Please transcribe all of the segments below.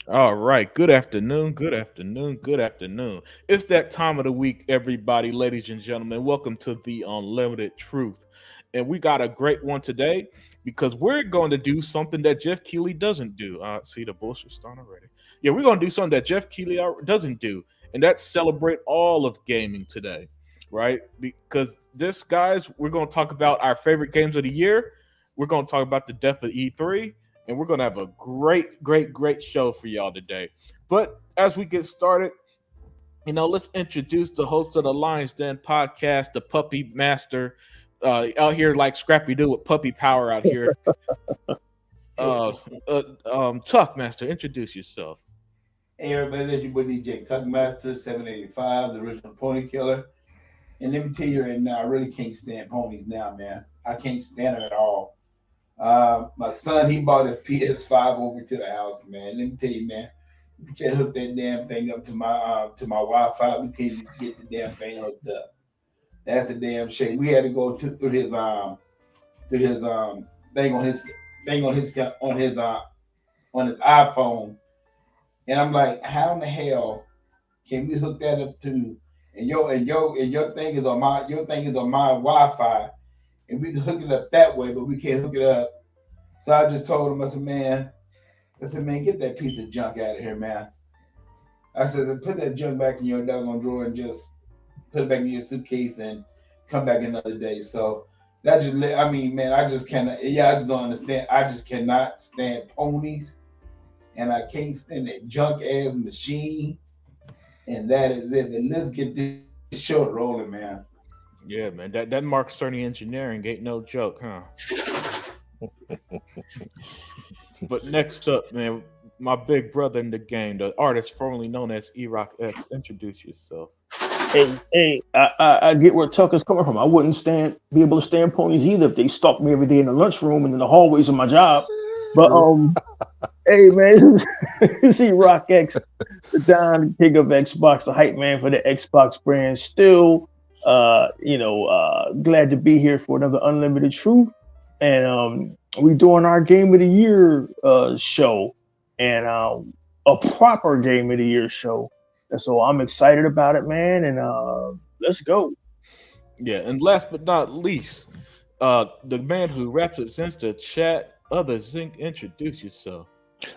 All right. Good afternoon. Good afternoon. Good afternoon. It's that time of the week, everybody, ladies and gentlemen. Welcome to the Unlimited Truth. And we got a great one today because we're going to do something that Jeff Keighley doesn't do. See, the bullshit starting already. Yeah, we're going to do something that Jeff Keighley doesn't do, and that's celebrate all of gaming today, right? Because this, guys, we're going to talk about our favorite games of the year. We're going to talk about the death of E3, and we're going to have a great, great, great show for y'all today. But as we get started, let's introduce the host of the Lions Den podcast, the Puppy Master, out here like Scrappy Doo with puppy power out here. Uh, Tuck Master, introduce yourself. Hey everybody, this is your boy DJ Tuckmaster 785, the original pony killer. And let me tell you right now, I really can't stand ponies now, man. I can't stand them at all. My son, he bought his PS5 over to the house, man. Let me tell you, man, we can't hook that damn thing up to my Wi-Fi. We can't even get the damn thing hooked up. That's a damn shame. We had to go through his thing on his iPhone. And I'm like, how in the hell can we hook that up to? And your thing is on my Wi-Fi, and we can hook it up that way, but we can't hook it up. So I just told him, I said, man, get that piece of junk out of here, man. I said, put that junk back in your doggone drawer and just put it back in your suitcase and come back another day. So that just, I mean, man, I just cannot. Yeah, I just don't understand. I just cannot stand ponies, and I can't stand that junk ass machine. And that is it. And let's get this show rolling, man. Yeah, man, that Mark Cerny engineering ain't no joke, huh? But next up, man, my big brother in the game, the artist formerly known as E-Rock X. Introduce yourself. Hey, I get where Tucker's coming from. I wouldn't be able to stand ponies either if they stalked me every day in the lunchroom and in the hallways of my job. But hey man, see Rock X, the Don King of Xbox, the hype man for the Xbox brand. Still, glad to be here for another Unlimited Truth, and we doing our Game of the Year show, and a proper Game of the Year show. And so I'm excited about it, man. And let's go. Yeah, and last but not least, the man who represents the chat, other Zinc. Introduce yourself.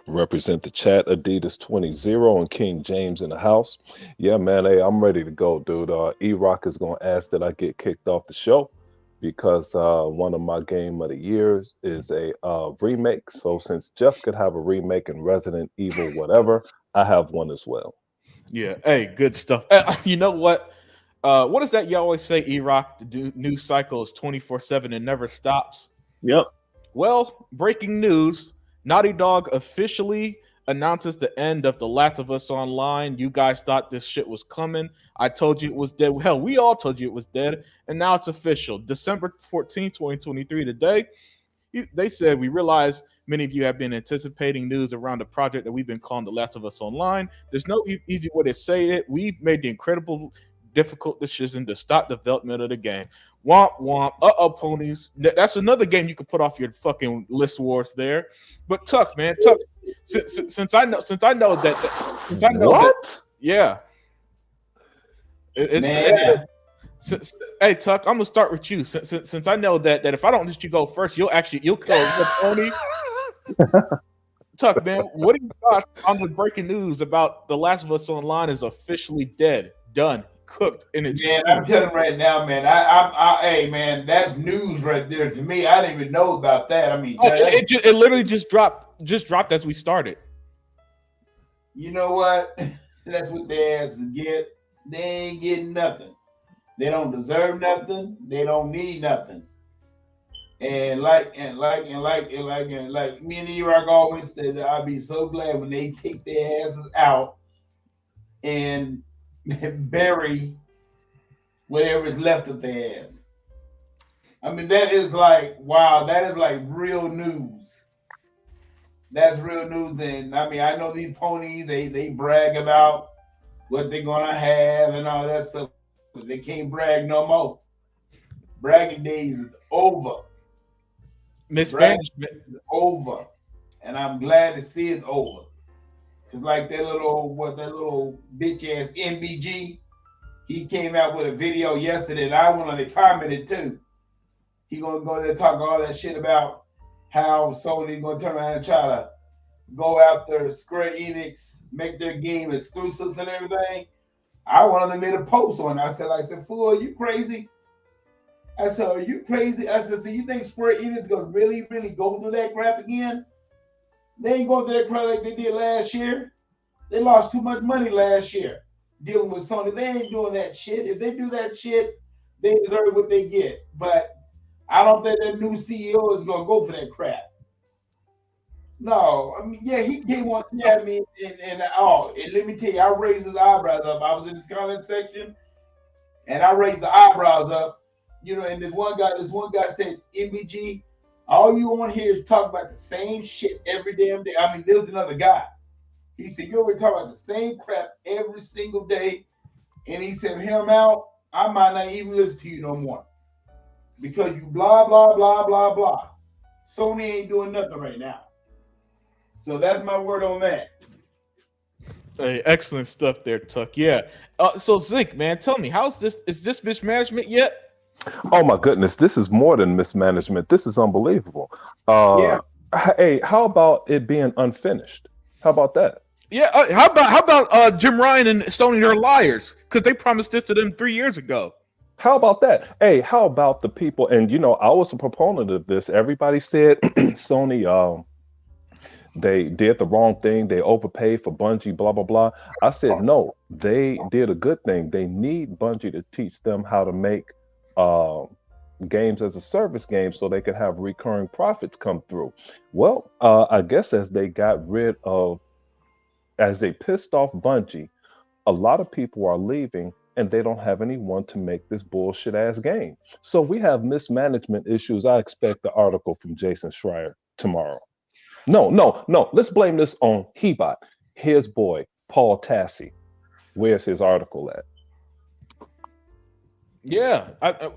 Represent the chat, Adidas 20 and King James in the house. Yeah, man, hey, I'm ready to go, dude. E-Rock is going to ask that I get kicked off the show because one of my game of the years is a remake. So since Jeff could have a remake in Resident Evil, whatever, I have one as well. Yeah, hey, good stuff. You know what? What is that you always say, E-Rock? The news cycle is 24/7 and never stops. Yep. Well, breaking news. Naughty Dog officially announces the end of The Last of Us Online. You guys thought this shit was coming. I told you it was dead. Hell, we all told you it was dead. And now it's official. December 14th, 2023, today. They said, we realize many of you have been anticipating news around the project that we've been calling The Last of Us Online. There's no easy way to say it. We've made the incredible, difficult decision to stop development of the game. Womp womp. Ponies. That's another game you could put off your fucking list wars there. But Tuck, man, Tuck. Since I know that, yeah. Man, Hey Tuck, I'm gonna start with you. Since I know that if I don't let you go first, you'll kill the pony. Tuck, man, what do you got on the breaking news about The Last of Us Online is officially dead, done, cooked, and it's man, I'm telling you right now, man. Hey, man, that's news right there to me. I didn't even know about that. I mean, it literally just dropped as we started. you know what? That's what they asked to get. They ain't getting nothing. They don't deserve nothing. They don't need nothing. And like me and E-Rock always said that I'd be so glad when they take their asses out and bury whatever is left of their ass. I mean, that is like, wow, that is like real news. That's real news. And I mean, I know these ponies, they brag about what they're gonna have and all that stuff, but they can't brag no more. Bragging days is over. Bragging Mismanagement. is over. And I'm glad to see it's over. Cause like that little bitch ass MBG, he came out with a video yesterday, and I went on the commented too. He gonna go there talk all that shit about how Sony gonna turn around and try to go after Square Enix, make their game exclusives and everything. I one of them made a post on it. I said, fool, are you crazy? I said, are you crazy? I said, so you think Square Enix gonna really, really go through that crap again? They ain't going through that crap like they did last year. They lost too much money last year dealing with Sony. They ain't doing that shit. If they do that shit, they deserve what they get. But I don't think that new CEO is gonna go for that crap. No, I mean, yeah, he came on, yeah, I mean, and let me tell you, I raised his eyebrows up. I was in the comment section, and I raised the eyebrows up, and this one guy said, MBG, all you want here is talk about the same shit every damn day. I mean, there's another guy. He said, you always talk about the same crap every single day. And he said, hear him out, I might not even listen to you no more. Because you blah, blah, blah, blah, blah. Sony ain't doing nothing right now. So that's my word on that. Hey, excellent stuff there, Tuck. Yeah. So Zink, man, tell me, how's this? Is this mismanagement yet? Oh my goodness, this is more than mismanagement. This is unbelievable. Yeah. Hey, how about it being unfinished? How about that? Yeah. How about Jim Ryan and Sony are liars because they promised this to them 3 years ago. How about that? Hey, how about the people? And I was a proponent of this. Everybody said Sony, they did the wrong thing. They overpaid for Bungie, blah, blah, blah. I said, no, they did a good thing. They need Bungie to teach them how to make games as a service game so they could have recurring profits come through. Well, I guess as they pissed off Bungie, a lot of people are leaving and they don't have anyone to make this bullshit ass game. So we have mismanagement issues. I expect the article from Jason Schreier tomorrow. No. Let's blame this on Hebot, his boy, Paul Tassi. Where's his article at? Yeah.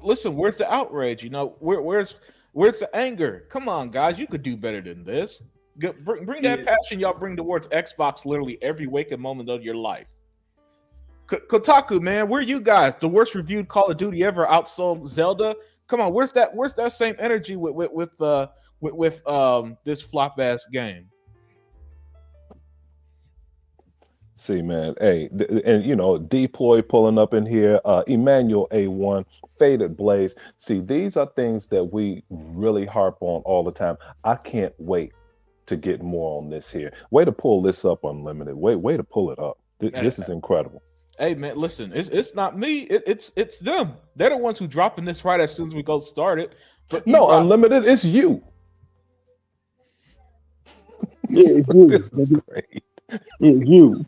Listen, where's the outrage? Where's the anger? Come on, guys. You could do better than this. Bring that passion y'all bring towards Xbox literally every waking moment of your life. Kotaku, man, where you guys? The worst reviewed Call of Duty ever outsold Zelda. Come on, where's that same energy with this flop ass game? See, man, hey, and Deploy pulling up in here, Emmanuel A1, Faded Blaze. See, these are things that we really harp on all the time. I can't wait to get more on this here. Way to pull this up, Unlimited. Way to pull it up. This is incredible. Hey man, listen, it's not me. It's them. They're the ones who dropping this right as soon as we go started. But no, Unlimited, it's you. Yeah, it's you. This is great. It's you.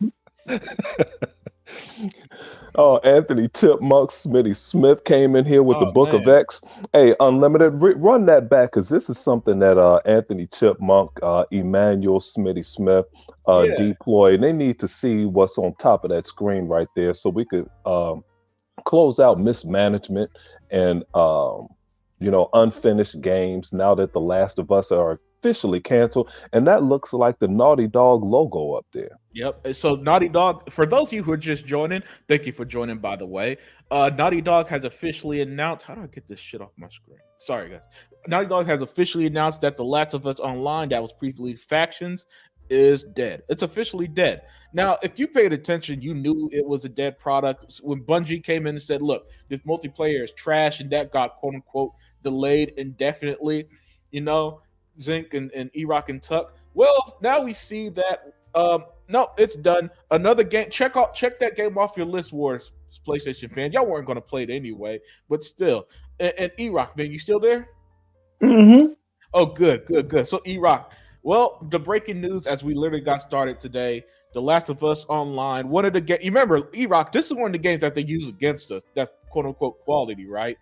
Oh, Anthony Chipmunk Smitty Smith came in here with the Book of X. Hey, Unlimited, run that back because this is something that Anthony Chipmunk, Emmanuel Smitty Smith, Deploy, and they need to see what's on top of that screen right there so we could close out mismanagement and unfinished games now that The Last of Us are officially canceled, and that looks like the Naughty Dog logo up there. Yep. So Naughty Dog, for those of you who are just joining, thank you for joining, by the way. Naughty Dog has officially announced, how do I get this shit off my screen? Sorry, guys. Naughty Dog has officially announced that The Last of Us Online, that was previously Factions, is dead. It's officially dead. Now, if you paid attention, you knew it was a dead product. When Bungie came in and said, look, this multiplayer is trash, and that got quote unquote delayed indefinitely, Zink and E-Rock and Tuck. Well, now we see that no, it's done. Another game. Check that game off your list, Wars PlayStation fans. Y'all weren't going to play it anyway, but still. And E-Rock, man, you still there? Mm-hmm. Oh, good. So E-Rock. Well, the breaking news as we literally got started today, The Last of Us Online, one of the games. You remember, E-Rock, this is one of the games that they use against us. That's quote unquote quality, right?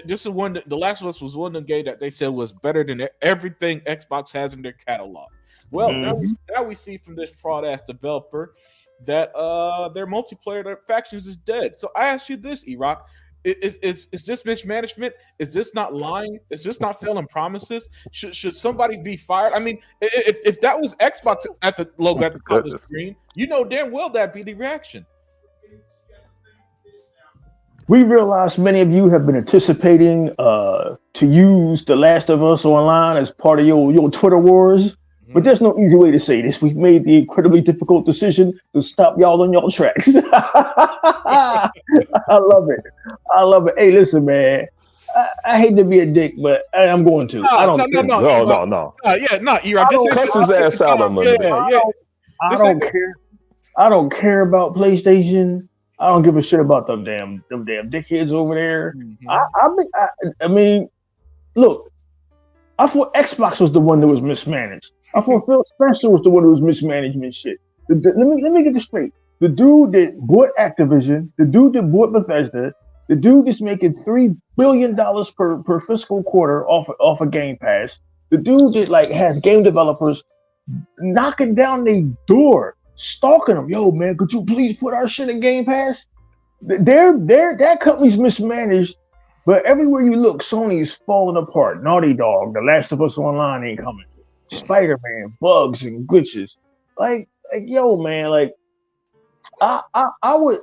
This is one that The Last of Us was one of the games that they said was better than everything Xbox has in their catalog. Well, now we see from this fraud ass developer that their multiplayer, their Factions is dead. So I ask you this, E-Rock, Is this mismanagement? Is this not lying? Is this not failing promises? Should somebody be fired? I mean, if that was Xbox at the logo at the top of the screen, you know damn well that'd be the reaction. We realize many of you have been anticipating to use The Last of Us Online as part of your Twitter wars, but there's no easy way to say this. We've made the incredibly difficult decision to stop y'all on y'all tracks. I love it. I love it. Hey, listen, man. I hate to be a dick, but I'm going to. I don't care. No. E-Rock. Cuss his ass out on Monday. I don't care. I don't care about PlayStation. I don't give a shit about them damn dickheads over there. I mean, look, I thought Xbox was the one that was mismanaged. I thought Phil Spencer was the one who was mismanagement shit. Let me get this straight. The dude that bought Activision, the dude that bought Bethesda, the dude that's making $3 billion per fiscal quarter off of Game Pass, the dude that like has game developers knocking down their door, stalking them. Yo, man, could you please put our shit in Game Pass? That company's mismanaged, but everywhere you look, Sony is falling apart. Naughty Dog, The Last of Us Online ain't coming. Spider-Man, bugs and glitches. Like yo, man, like I would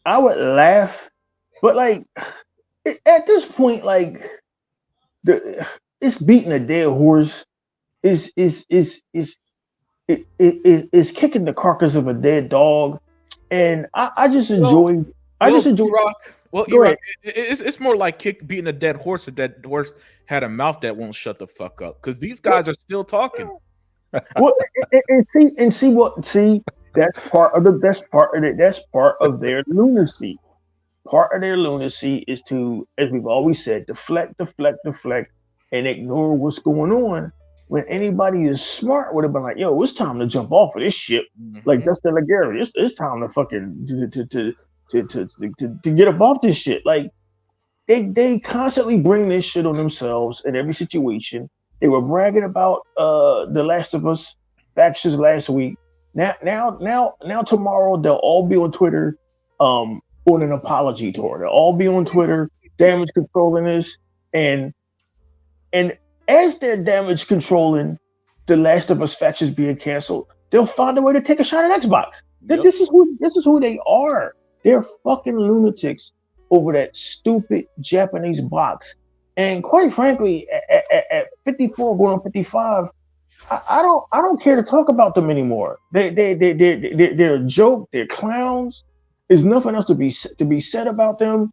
laugh, but like at this point, like it's beating a dead horse. Is kicking the carcass of a dead dog, and I just enjoy. Rock. Well, E-Rock, it's more like beating a dead horse. If that horse had a mouth that won't shut the fuck up, because these guys are still talking. Well, and see that's part of their lunacy. Part of their lunacy is to, as we've always said, deflect, and ignore what's going on. When anybody is smart would have been like, yo, it's time to jump off of this ship. Like Dustin Laguerre, it's time to fucking to get up off this shit. Like they constantly bring this shit on themselves in every situation. They were bragging about The Last of Us factions last week. Now tomorrow they'll all be on Twitter on an apology tour. They'll all be on Twitter damage controlling this, and as they're damage controlling The Last of Us factions being canceled, they'll find a way to take a shot at Xbox. Yep. This is who they are. They're fucking lunatics over that stupid Japanese box. And quite frankly, at 54 going on 55, I don't care to talk about them anymore. They're a joke. They're clowns. There's nothing else to be said about them.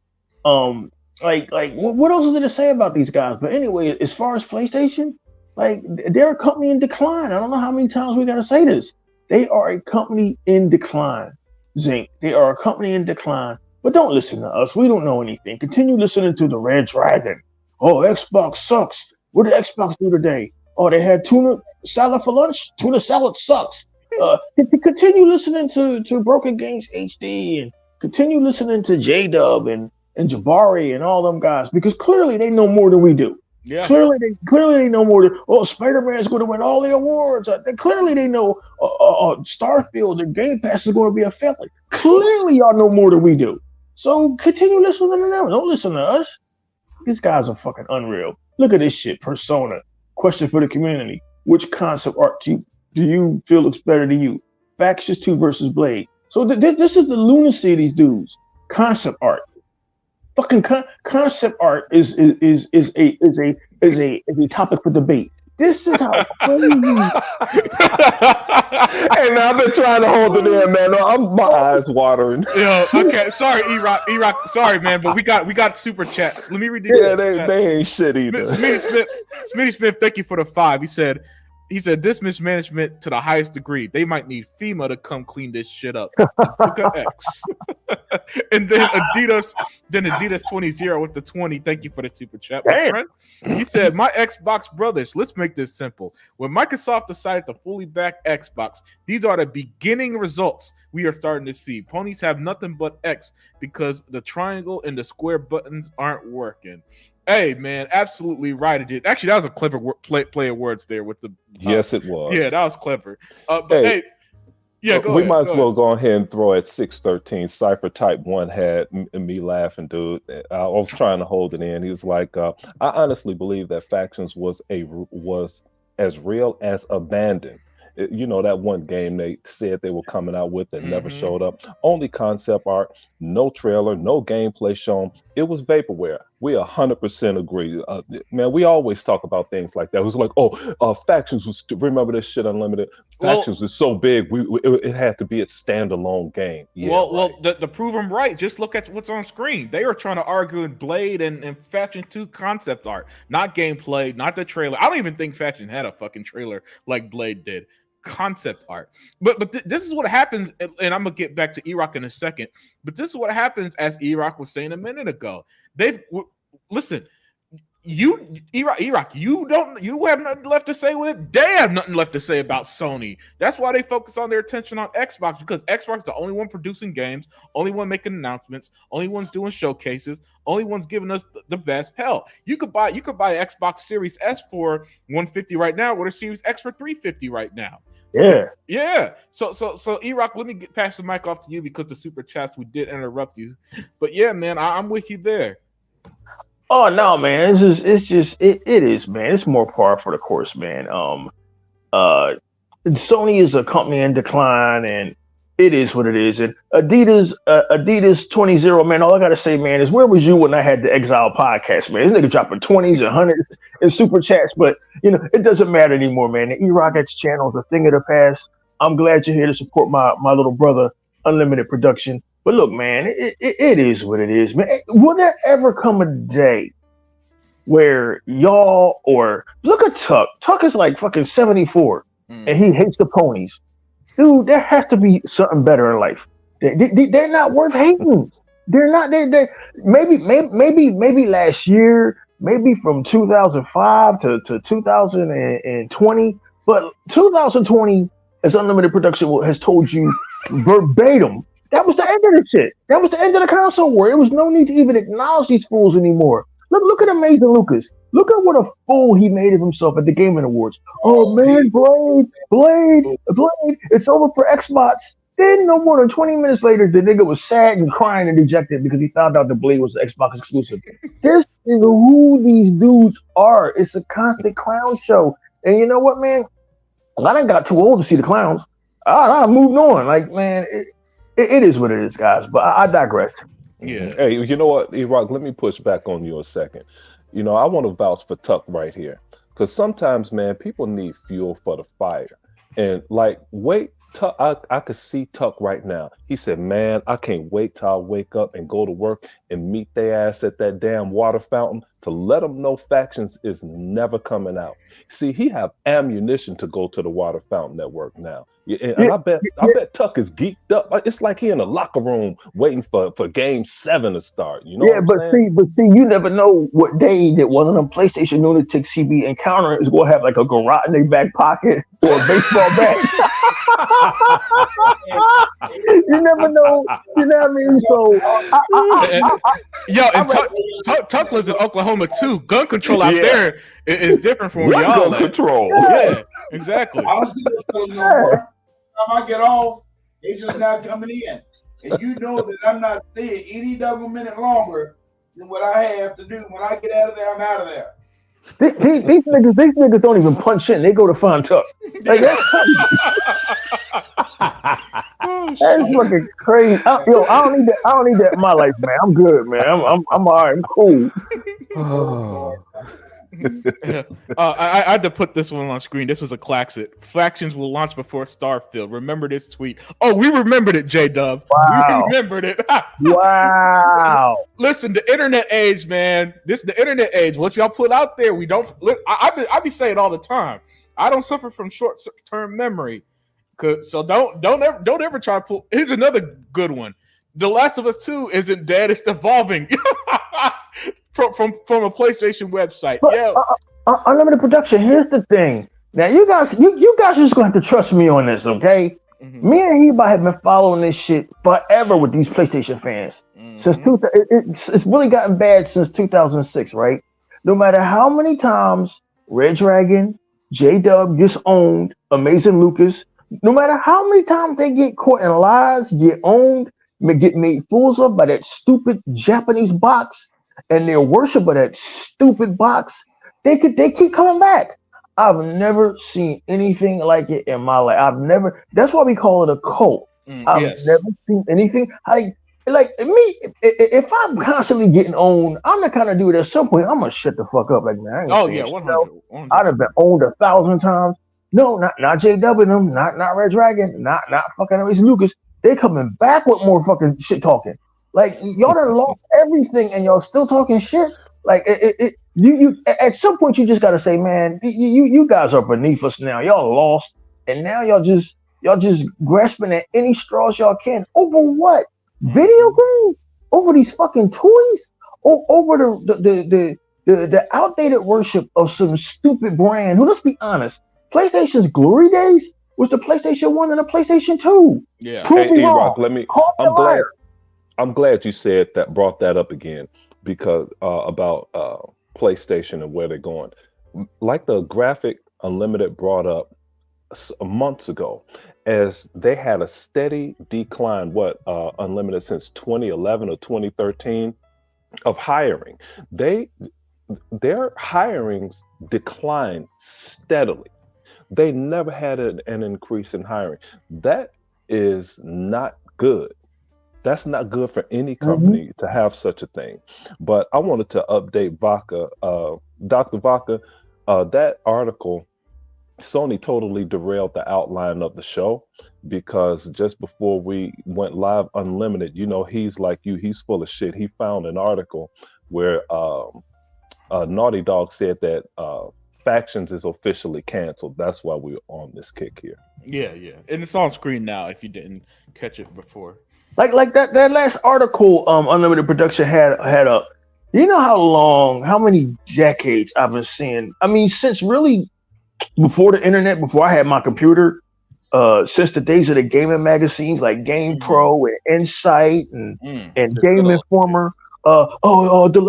Like what else is there to say about these guys? But anyway, as far as PlayStation, like they're a company in decline. I don't know how many times we got to say this. They are a company in decline, Zink. They are a company in decline. But don't listen to us. We don't know anything. Continue listening to the Red Dragon. Oh, Xbox sucks. What did Xbox do today? Oh, they had tuna salad for lunch. Tuna salad sucks. Continue listening to Broken Games HD and continue listening to J-Dub and Jabari and all them guys, because clearly they know more than we do. Yeah. Clearly they know more than, Spider-Man's going to win all the awards. Clearly they know Starfield and Game Pass is going to be a failure. Clearly y'all know more than we do. So continue listening to them. Don't listen to us. These guys are fucking unreal. Look at this shit. Persona. Question for the community. Which concept art do you feel looks better to you? Factions 2 versus Blade. So this is the lunacy of these dudes. Concept art. Fucking concept art is a topic for debate. This is how crazy. Hey man, I've been trying to hold it in, man. My eyes watering. Yo, okay, sorry, E-Rock, sorry, man, but we got super chats. Let me read these. Yeah, they ain't shit either. Smitty Smith, thank you for the 5. He said this mismanagement to the highest degree. They might need FEMA to come clean this shit up. Look at X. And then Adidas 20 with the 20. Thank you for the super chat, my friend. He said, my Xbox brothers, let's make this simple. When Microsoft decided to fully back Xbox, these are the beginning results we are starting to see. Ponies have nothing but X because the triangle and the square buttons aren't working. Hey, man, absolutely right. It did. Actually, that was a clever play of words there with the. Yes, it was. Yeah, that was clever. But hey, Yeah, go We ahead. might Go as well go ahead and throw at 613. Cypher Type 1 had me laughing, dude. I was trying to hold it in. He was like, I honestly believe that Factions was as real as Abandon. You know, that one game they said they were coming out with that never ahead. showed up. Only concept art, no trailer, no gameplay shown. It was vaporware. We 100% agree. Man, we always talk about things like that. It was like, Factions was, remember this shit Unlimited? Well, Factions was so big, it had to be a standalone game. Yeah, right. to prove them right, just look at what's on screen. They were trying to argue in Blade and Faction 2 concept art, not gameplay, not the trailer. I don't even think Faction had a fucking trailer like Blade did. Concept art. But this is what happens, and I'm gonna get back to E-Rock in a second. But this is what happens, as E-Rock was saying a minute ago. Listen. E-Rock, you have nothing left to say with it. They have nothing left to say about Sony. That's why they focus on their attention on Xbox, because Xbox is the only one producing games, only one making announcements, only one's doing showcases, only one's giving us the best. Hell, you could buy Xbox Series S for $150 right now, or the Series X for $350 right now. Yeah. So E-Rock, let me pass the mic off to you, because the super chats, we did interrupt you. But yeah, man, I'm with you there. Oh no, man! It is, man. It's more par for the course, man. Sony is a company in decline, and it is what it is. And Adidas 20, man. All I gotta say, man, is where was you when I had the Exile podcast, man? This nigga dropping 20s and 100s in super chats, but you know it doesn't matter anymore, man. The E-Rock X channel is a thing of the past. I'm glad you're here to support my little brother, Unlimited Production. But look, man, it is what it is, man. Will there ever come a day where y'all, or look at Tuck? Tuck is like fucking 74, and he hates the ponies. Dude, there has to be something better in life. They're not worth hating. They're not. They maybe last year, maybe from 2005 to 2020, but 2020, as Unlimited Production has told you verbatim, that was the end of the shit. That was the end of the console war. It was no need to even acknowledge these fools anymore. Look at Amazing Lucas. Look at what a fool he made of himself at the Gaming Awards. Oh man, Blade, it's over for Xbox. Then no more than 20 minutes later, the nigga was sad and crying and dejected because he found out the Blade was an Xbox exclusive. This is who these dudes are. It's a constant clown show. And you know what, man? I done got too old to see the clowns. I moved on. Like, man, it is what it is, guys. But I digress. Yeah. Hey, you know what, E-Rock, let me push back on you a second. You know, I want to vouch for Tuck right here. Because sometimes, man, people need fuel for the fire. And like, Tuck, I could see Tuck right now. He said, man, I can't wait till I wake up and go to work and meet their ass at that damn water fountain to let them know Factions is never coming out. See, he have ammunition to go to the water fountain at work now. And I bet Tuck is geeked up. It's like he in a locker room waiting for game 7 to start. You know? Yeah, but see, you never know what day that one of them PlayStation lunatics he be encountering is gonna have like a garage in their back pocket or a baseball bat. You never know. You know what I mean? So, Tuck lives in Oklahoma too. Gun control out there is different from where y'all gun control. Yeah, exactly. I was just telling you, time I get off, they just not coming in. And you know that I'm not staying any double minute longer than what I have to do. When I get out of there, I'm out of there. These niggas don't even punch in. They go to find Tuck. Like, that's fucking crazy. I don't need that in my life, man. I'm good, man. I'm all right. I'm cool. I had to put this one on screen. This is a classic. Factions will launch before Starfield. Remember this tweet? Oh, we remembered it, J-Dub. Wow. We remembered it. Wow. Listen, the internet age, man. This is the internet age. What y'all put out there, we don't. Look, I be saying all the time. I don't suffer from short-term memory. So don't ever try to pull. Here's another good one. The Last of Us 2 isn't dead. It's evolving. From a PlayStation website. But, yeah. Unlimited Production. Here's the thing. Now you guys are just gonna have to trust me on this, okay? Mm-hmm. Me and Heba have been following this shit forever with these PlayStation fans. Mm-hmm. Since it's really gotten bad since 2006, right? No matter how many times Red Dragon, J-Dub just owned Amazing Lucas, no matter how many times they get caught in lies, get owned, get made fools of by that stupid Japanese box, and they're worshipped by that stupid box, they keep coming back. I've never seen anything like it in my life. I've never. That's why we call it a cult. I've Yes. never seen anything like me. If I'm constantly getting owned, I'm the kind of dude. At some point, I'm gonna shut the fuck up. Like, man, I ain't Oh saying yeah, shit 100. else. I'd 100. have been owned 1,000 times. No, not JW them, not Red Dragon, not fucking Ace Lucas. They coming back with more fucking shit talking. Like y'all done lost everything and y'all still talking shit. Like you at some point you just gotta say, man, you guys are beneath us now. Y'all lost, and now y'all just grasping at any straws y'all can over what? Video games? Over these fucking toys? Over the outdated worship of some stupid brand who, let's be honest, PlayStation's glory days was the PlayStation 1 and the PlayStation 2. Yeah. Prove Hey, me E wrong. Rock, let me. Call me a I'm glad. liar. I'm glad you said that. Brought that up again because about PlayStation and where they're going. Like the graphic Unlimited brought up months ago, as they had a steady decline. What Unlimited since 2011 or 2013 of hiring. They their hirings declined steadily. They never had an increase in hiring. That is not good. That's not good for any Mhm. company to have such a thing. But I wanted to update Vaca, Dr. Vaca. That article, Sony totally derailed the outline of the show because just before we went live, Unlimited, he's like you, he's full of shit. He found an article where Naughty Dog said that Factions is officially canceled. That's why we're on this kick here. Yeah, yeah. And it's on screen now if you didn't catch it before. Like that last article Unlimited Production had up. You know how many decades I've been seeing. I mean, since really before the internet, before I had my computer, since the days of the gaming magazines like Game Mm, Pro and Insight and the good Game old days. Informer. The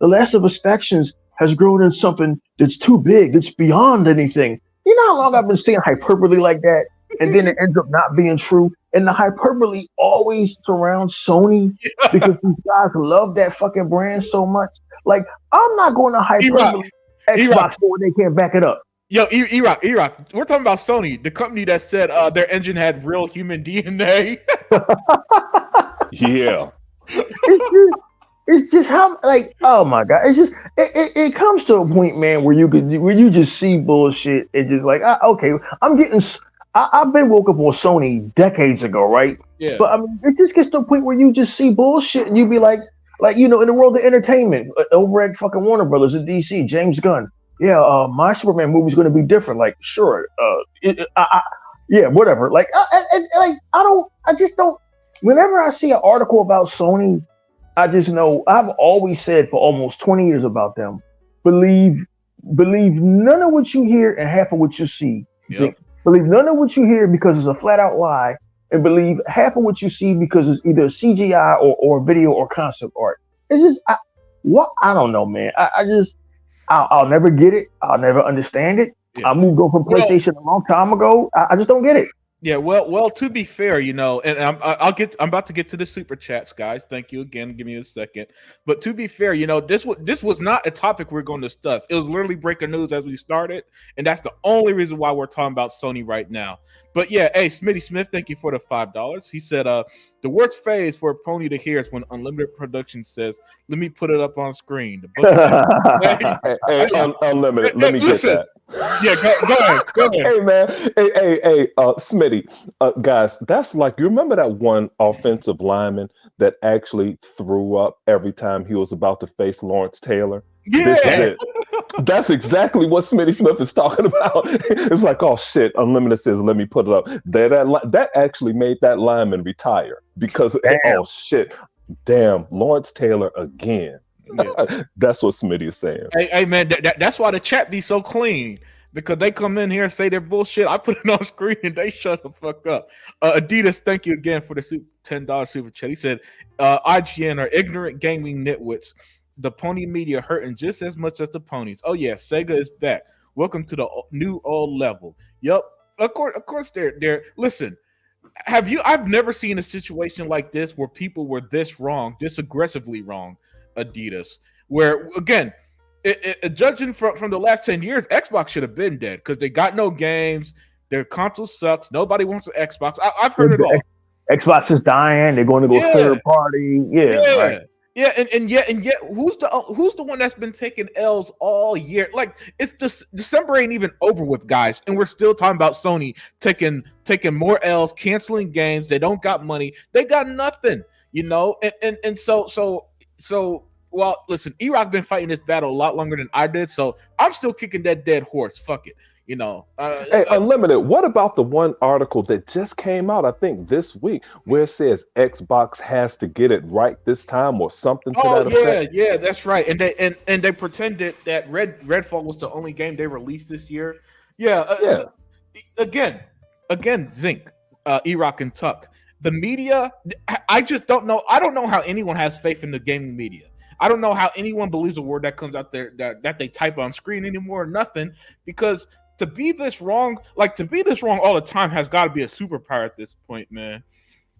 Last of Us Factions has grown into something that's too big, that's beyond anything. You know how long I've been seeing hyperbole like that, and then it ends up not being true. And the hyperbole always surrounds Sony because these guys love that fucking brand so much. Like, I'm not going to E-Rock, hyperbole E-Rock. Xbox when they can't back it up. Yo, E-Rock, E-Rock. We're talking about Sony, the company that said their engine had real human DNA. Yeah. It's just how, like, oh my god, it's just it comes to a point, man, where you just see bullshit and just like, okay, I'm getting I've been woke up on Sony decades ago, right? Yeah. But I mean, it just gets to a point where you just see bullshit and you be like in the world of entertainment, over at fucking Warner Brothers in DC, James Gunn, yeah, my Superman movie's going to be different. Like, sure, yeah, whatever. Like, like I just don't. Whenever I see an article about Sony, I just know I've always said for almost 20 years about them, believe none of what you hear and half of what you see. Yep. Believe none of what you hear because it's a flat out lie, and believe half of what you see because it's either CGI or video or concept art. It's just I don't know, man. I'll never get it. I'll never understand it. Yeah. I moved on from Well, PlayStation a long time ago. I just don't get it. yeah, well. To be fair, and I'm about to get to the super chats, guys. Thank you again. Give me a second. But to be fair, this was not a topic we're going to discuss. It was literally breaking news as we started, and that's the only reason why we're talking about Sony right now. But yeah, hey, Smitty Smith, thank you for the $5. He said, the worst phase for a pony to hear is when Unlimited Production says, "Let me put it up on screen." The book Unlimited. Let me listen. get that. Yeah, go ahead. Hey man, hey, Smitty, guys, that's like, you remember that one offensive lineman that actually threw up every time he was about to face Lawrence Taylor? Yeah. This is it. That's exactly what Smitty Smith is talking about. It's like, oh shit, Unlimited says, let me put it up. That actually made that lineman retire because, oh shit, damn, Lawrence Taylor again. Yeah. That's what Smitty is saying. Hey man, that's why the chat be so clean, because they come in here and say their bullshit. I put it on screen and they shut the fuck up. Adidas, thank you again for the $10 super chat. He said, IGN are ignorant gaming nitwits. The pony media hurting just as much as the ponies. Oh yeah, Sega is back. Welcome to the new old level. Yep. Of course, they're. Listen, I've never seen a situation like this where people were this wrong, this aggressively wrong. Adidas, where again, judging from the last 10 years, Xbox should have been dead because they got no games. Their console sucks. Nobody wants an Xbox. I've heard it all. Xbox is dying. They're going to go third party. Yeah, right. Yeah, and yet, who's the one that's been taking L's all year? Like it's just December ain't even over with, guys, and we're still talking about Sony taking more L's, canceling games. They don't got money. They got nothing, you know. And so. Well, listen, E-Rock been fighting this battle a lot longer than I did, so I'm still kicking that dead horse. Fuck it, you know. Hey, Unlimited, what about the one article that just came out, I think, this week, where it says Xbox has to get it right this time or something to that effect? Yeah, that's right. And they pretended that Redfall was the only game they released this year. Yeah. Again, Zinc, E-Rock and Tuck. The media, I just don't know. I don't know how anyone has faith in the gaming media. I don't know how anyone believes a word that comes out there that they type on screen anymore or nothing, because to be this wrong all the time has got to be a superpower at this point, man.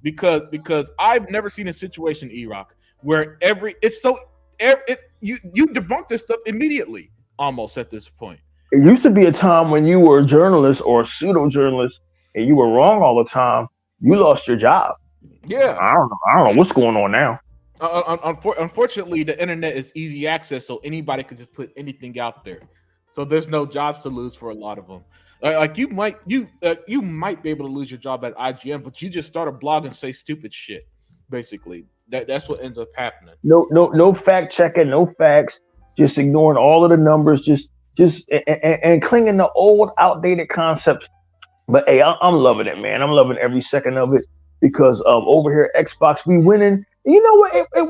Because I've never seen a situation, E-Rock, where you debunk this stuff immediately almost at this point. It used to be a time when you were a journalist or a pseudo journalist and you were wrong all the time. You lost your job. Yeah, I don't know what's going on now. Unfortunately, the internet is easy access, so anybody can just put anything out there. So there's no jobs to lose for a lot of them. Like you might be able to lose your job at IGN, but you just start a blog and say stupid shit. Basically, that's what ends up happening. No fact checking, no facts, just ignoring all of the numbers, just and clinging to old, outdated concepts. But hey, I'm loving it, man. I'm loving every second of it because over here, Xbox, we winning. You know what? It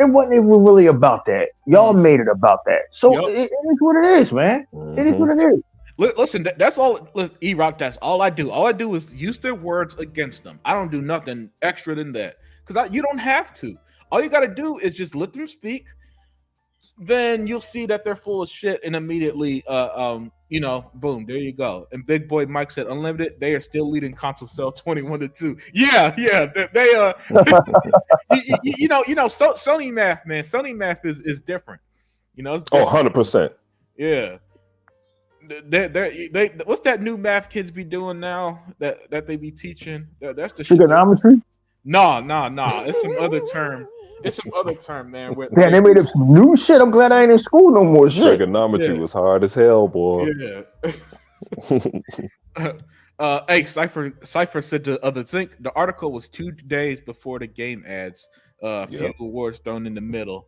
wasn't even really about that. Y'all made it about that. So it is what it is, man. Mm-hmm. It is what it is. Listen, that's all. E-Rock, that's all I do. All I do is use their words against them. I don't do nothing extra than that because you don't have to. All you got to do is just let them speak. Then you'll see that they're full of shit, and immediately, boom, there you go. And Big Boy Mike said, "Unlimited, they are still leading console sale 21-2." Yeah, they so Sony math, man. Sony math is different. You know, it's 100%. Yeah. They what's that new math kids be doing now that they be teaching? That's the trigonometry. No, it's some other term. It's some other term, man. Damn, they made up some new shit. I'm glad I ain't in school no more. Shit. Trigonometry was hard as hell, boy. Yeah. Hey, Cypher said the other thing. The article was 2 days before the game ads. Few awards thrown in the middle.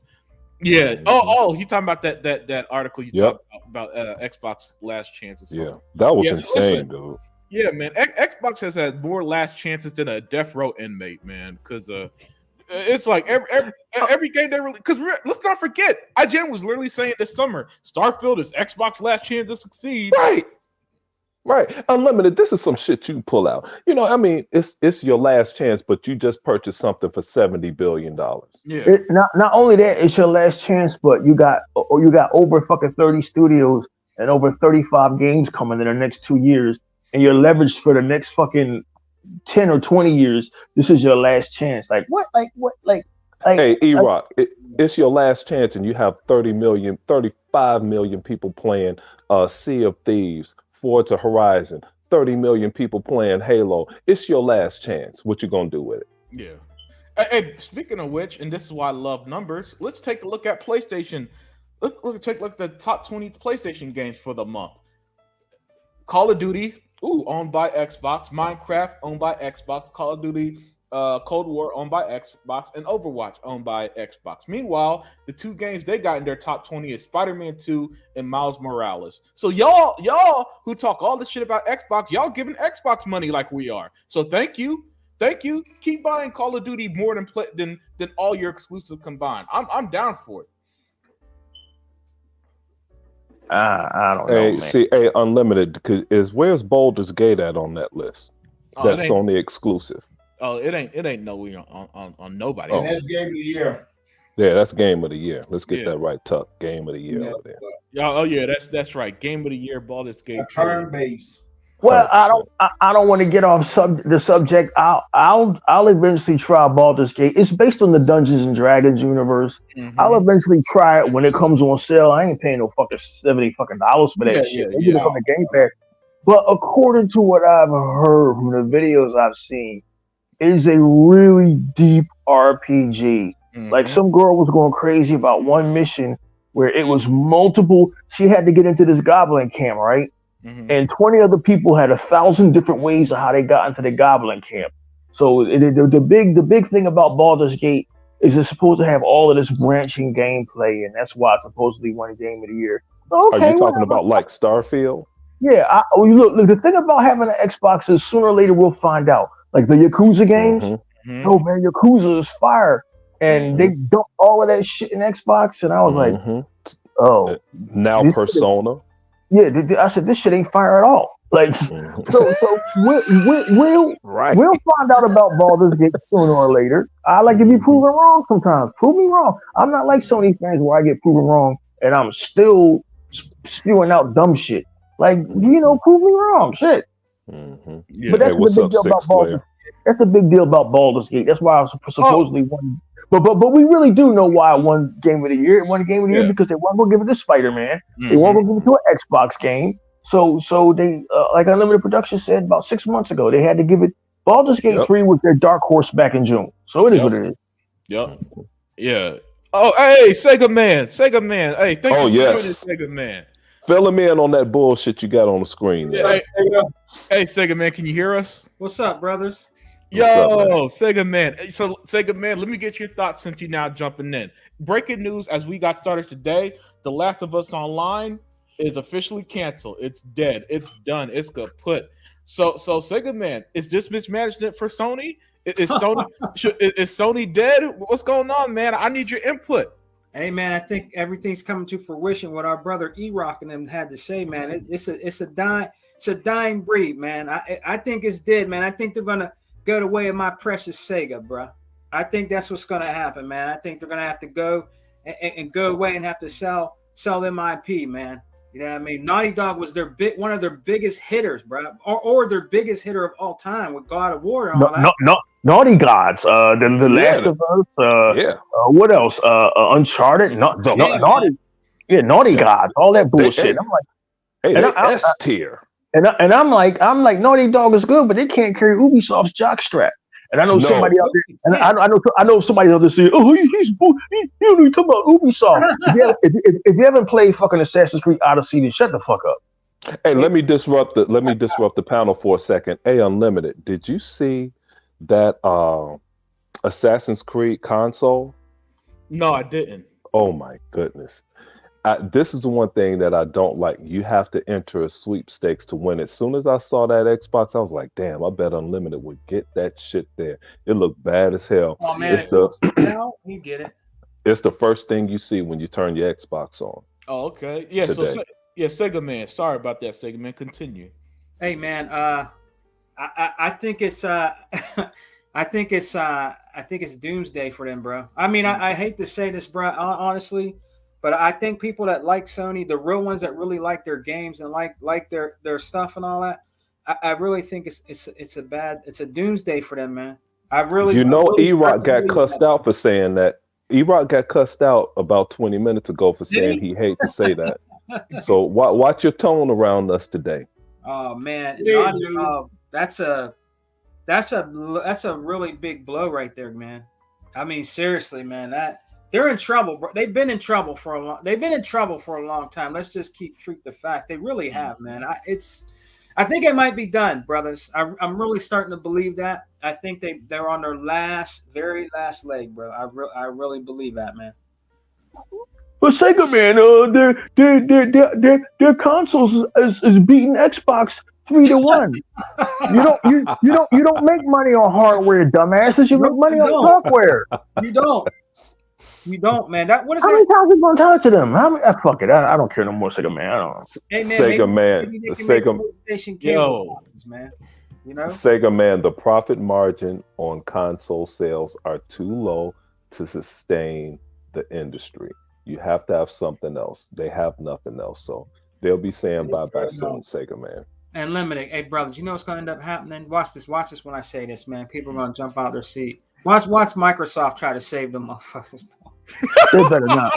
Yeah. Oh, you talking about that article you talked about Xbox Last Chances? Yeah, that was insane, dude. Yeah, man. Xbox has had more last chances than a death row inmate, man. Because it's like every game they really. Because let's not forget, IGN was literally saying this summer, Starfield is Xbox last chance to succeed. Right. Unlimited. This is some shit you pull out. You know, I mean, it's your last chance, but you just purchased something for $70 billion. Yeah. Not only that, it's your last chance, but you got over fucking 30 studios and over 35 games coming in the next 2 years, and you're leveraged for the next fucking 10 or 20 years. This is your last chance. Like what? Hey, E-Rock, it's your last chance, and you have 35 million people playing Sea of Thieves, Forza Horizon, 30 million people playing Halo. It's your last chance. What you gonna do with it? Yeah. Hey, speaking of which, and this is why I love numbers, let's take a look at PlayStation. Take a look at the top 20 PlayStation games for the month. Call of Duty, owned by Xbox. Minecraft, owned by Xbox. Call of Duty Cold War, owned by Xbox. And Overwatch, owned by Xbox. Meanwhile, the 2 games they got in their top 20 is Spider-Man 2 and Miles Morales. So y'all who talk all this shit about Xbox, y'all giving Xbox money like we are. So thank you. Keep buying Call of Duty more than all your exclusives combined. I'm down for it. I don't know, man. See, Unlimited where's Baldur's Gate at on that list? That's Sony exclusive. Oh, it ain't nowhere on nobody. Oh. That's game of the year. Yeah, that's game of the year. Let's get that right, Tuck. Game of the year out there. Oh yeah, that's right. Game of the year, Baldur's Gate. Turn base. Well, 100%. I don't want to get off the subject. I'll eventually try Baldur's Gate. It's based on the Dungeons and Dragons universe. I'll Mm-hmm. eventually try it when it comes on sale. I ain't paying no fucking $70 for Yeah, that yeah, shit. They get it yeah. from the Game Pass. But according to what I've heard from the videos I've seen, it is a really deep RPG. Like Mm-hmm. some girl was going crazy about one mission where it was multiple. She had to get into this goblin camp, right? Mm-hmm. And 20 other people had 1,000 different ways of how they got into the goblin camp. So the big thing about Baldur's Gate is it's supposed to have all of this branching gameplay, and that's why it's supposedly one game of the year. Are you Okay, talking whatever. about like Starfield? Yeah, look. The thing about having an Xbox is sooner or later we'll find out. Like the Yakuza games, Mm-hmm. Mm-hmm. yo man, Yakuza is fire, and they Mm-hmm. dumped all of that shit in Xbox, and I was like, Mm-hmm. oh, Now this shit Persona. yeah, I said this shit ain't fire at all. Like, Mhm. so Right. we'll find out about Baldur's Gate sooner or later. I like to be Mm-hmm. proven wrong sometimes. Prove me wrong. I'm not like Sony fans where I get proven wrong and I'm still spewing out dumb shit. Like, prove me wrong. Shit. Mm-hmm. Yeah. But Hey, that's the what's big up, deal about Six Baldur's. Slayer? That's the big deal about Baldur's Gate. That's why I was Oh, supposedly won. But we really do know why it won Game of the Year. It won Game of the Year yeah. because they weren't gonna give it to Spider Man. They Mm-hmm. weren't gonna give it to an Xbox game. So they like Unlimited Production said about 6 months ago, they had to give it. Baldur's Gate Yep. 3 was their dark horse back in June. So it is Yep. what it is. Yep. Yeah. Oh, hey, Sega Man. Sega Man. Hey, thank Oh you for doing this, yes. Sega Man. Fill him in on that bullshit you got on the screen Yeah, there. hey, Sega Man, can you hear us? What's up, brothers? What's up, man? Yo, Sega Man. Hey, so, Sega Man, let me get your thoughts since you're now jumping in. Breaking news as we got started today: The Last of Us Online is officially canceled. It's dead. It's done. It's kaput. So Sega Man, is this mismanagement for Sony? Is Sony is Sony dead? What's going on, man? I need your input. Hey, man, I think everything's coming to fruition. What our brother E-Rock and them had to say, man, it's a dying breed, man. I think it's dead, man. I think they're gonna go the way of my precious Sega, bro. I think that's what's gonna happen, man. I think they're gonna have to go and go away and have to sell them IP, man. You know what I mean? Naughty Dog was one of their biggest hitters, bro, or their biggest hitter of all time with God of War and all that. No, Naughty Gods, the Yeah. Last of Us, Yeah. what else? Uncharted, The- Naughty, yeah, Naughty Yeah. Gods, all that They, bullshit. hey, I'm like, hey, and they I, S tier. and I'm like, Naughty Dog is good, but they can't carry Ubisoft's jockstrap. And I know somebody No. out there, and I know somebody out there saying, "Oh, he's he don't talk about Ubisoft." If you haven't played fucking Assassin's Creed Odyssey, then shut the fuck up. Hey, let me disrupt the panel for a second. Hey, Unlimited, did you see that Assassin's Creed console? No, I didn't. Oh my goodness. This is the one thing that I don't like. You have to enter a sweepstakes to win. As soon as I saw that Xbox, I was like, damn, I bet Unlimited would get that shit there. It looked bad as hell. Oh man, you get it. It's the first thing you see when you turn your Xbox on. Oh, okay. Yeah, Today. Sega Man. Sorry about that, Sega Man. Continue. Hey man, I think it's I think it's doomsday for them, bro. I mean, I hate to say this, bro, honestly, but I think people that like Sony, the real ones that really like their games and like their stuff and all that, I really think it's a doomsday for them, man. E-Rock got cussed out for saying that. E-Rock got cussed out about 20 minutes ago for saying he hate to say that. So watch your tone around us today. Oh man, Yeah, that's a really big blow right there, man. I mean, seriously, man, that they're in trouble, bro. They've been in trouble for a long time. Let's just treat the facts. They really have, man. I think it might be done, brothers. I'm really starting to believe that. I think they're on their very last leg, bro. I really believe that, man. But Sega Man, their consoles is beating Xbox 3-1. You don't make money on hardware, dumbasses. You make money on software. You don't, man. What is How that? many times you gonna talk to them? Fuck it. I don't care no more, Sega Man. I don't know. Hey, man, Sega Man, maybe they can Sega, make PlayStation cable boxes, man. You know, Sega Man, the profit margin on console sales are too low to sustain the industry. You have to have something else. They have nothing else, so they'll be saying bye bye soon, Sega Man. And limited. Hey, brothers, you know what's going to end up happening? Watch this when I say this, man. People are going to jump out their seat. Watch Microsoft try to save them motherfuckers. They better not.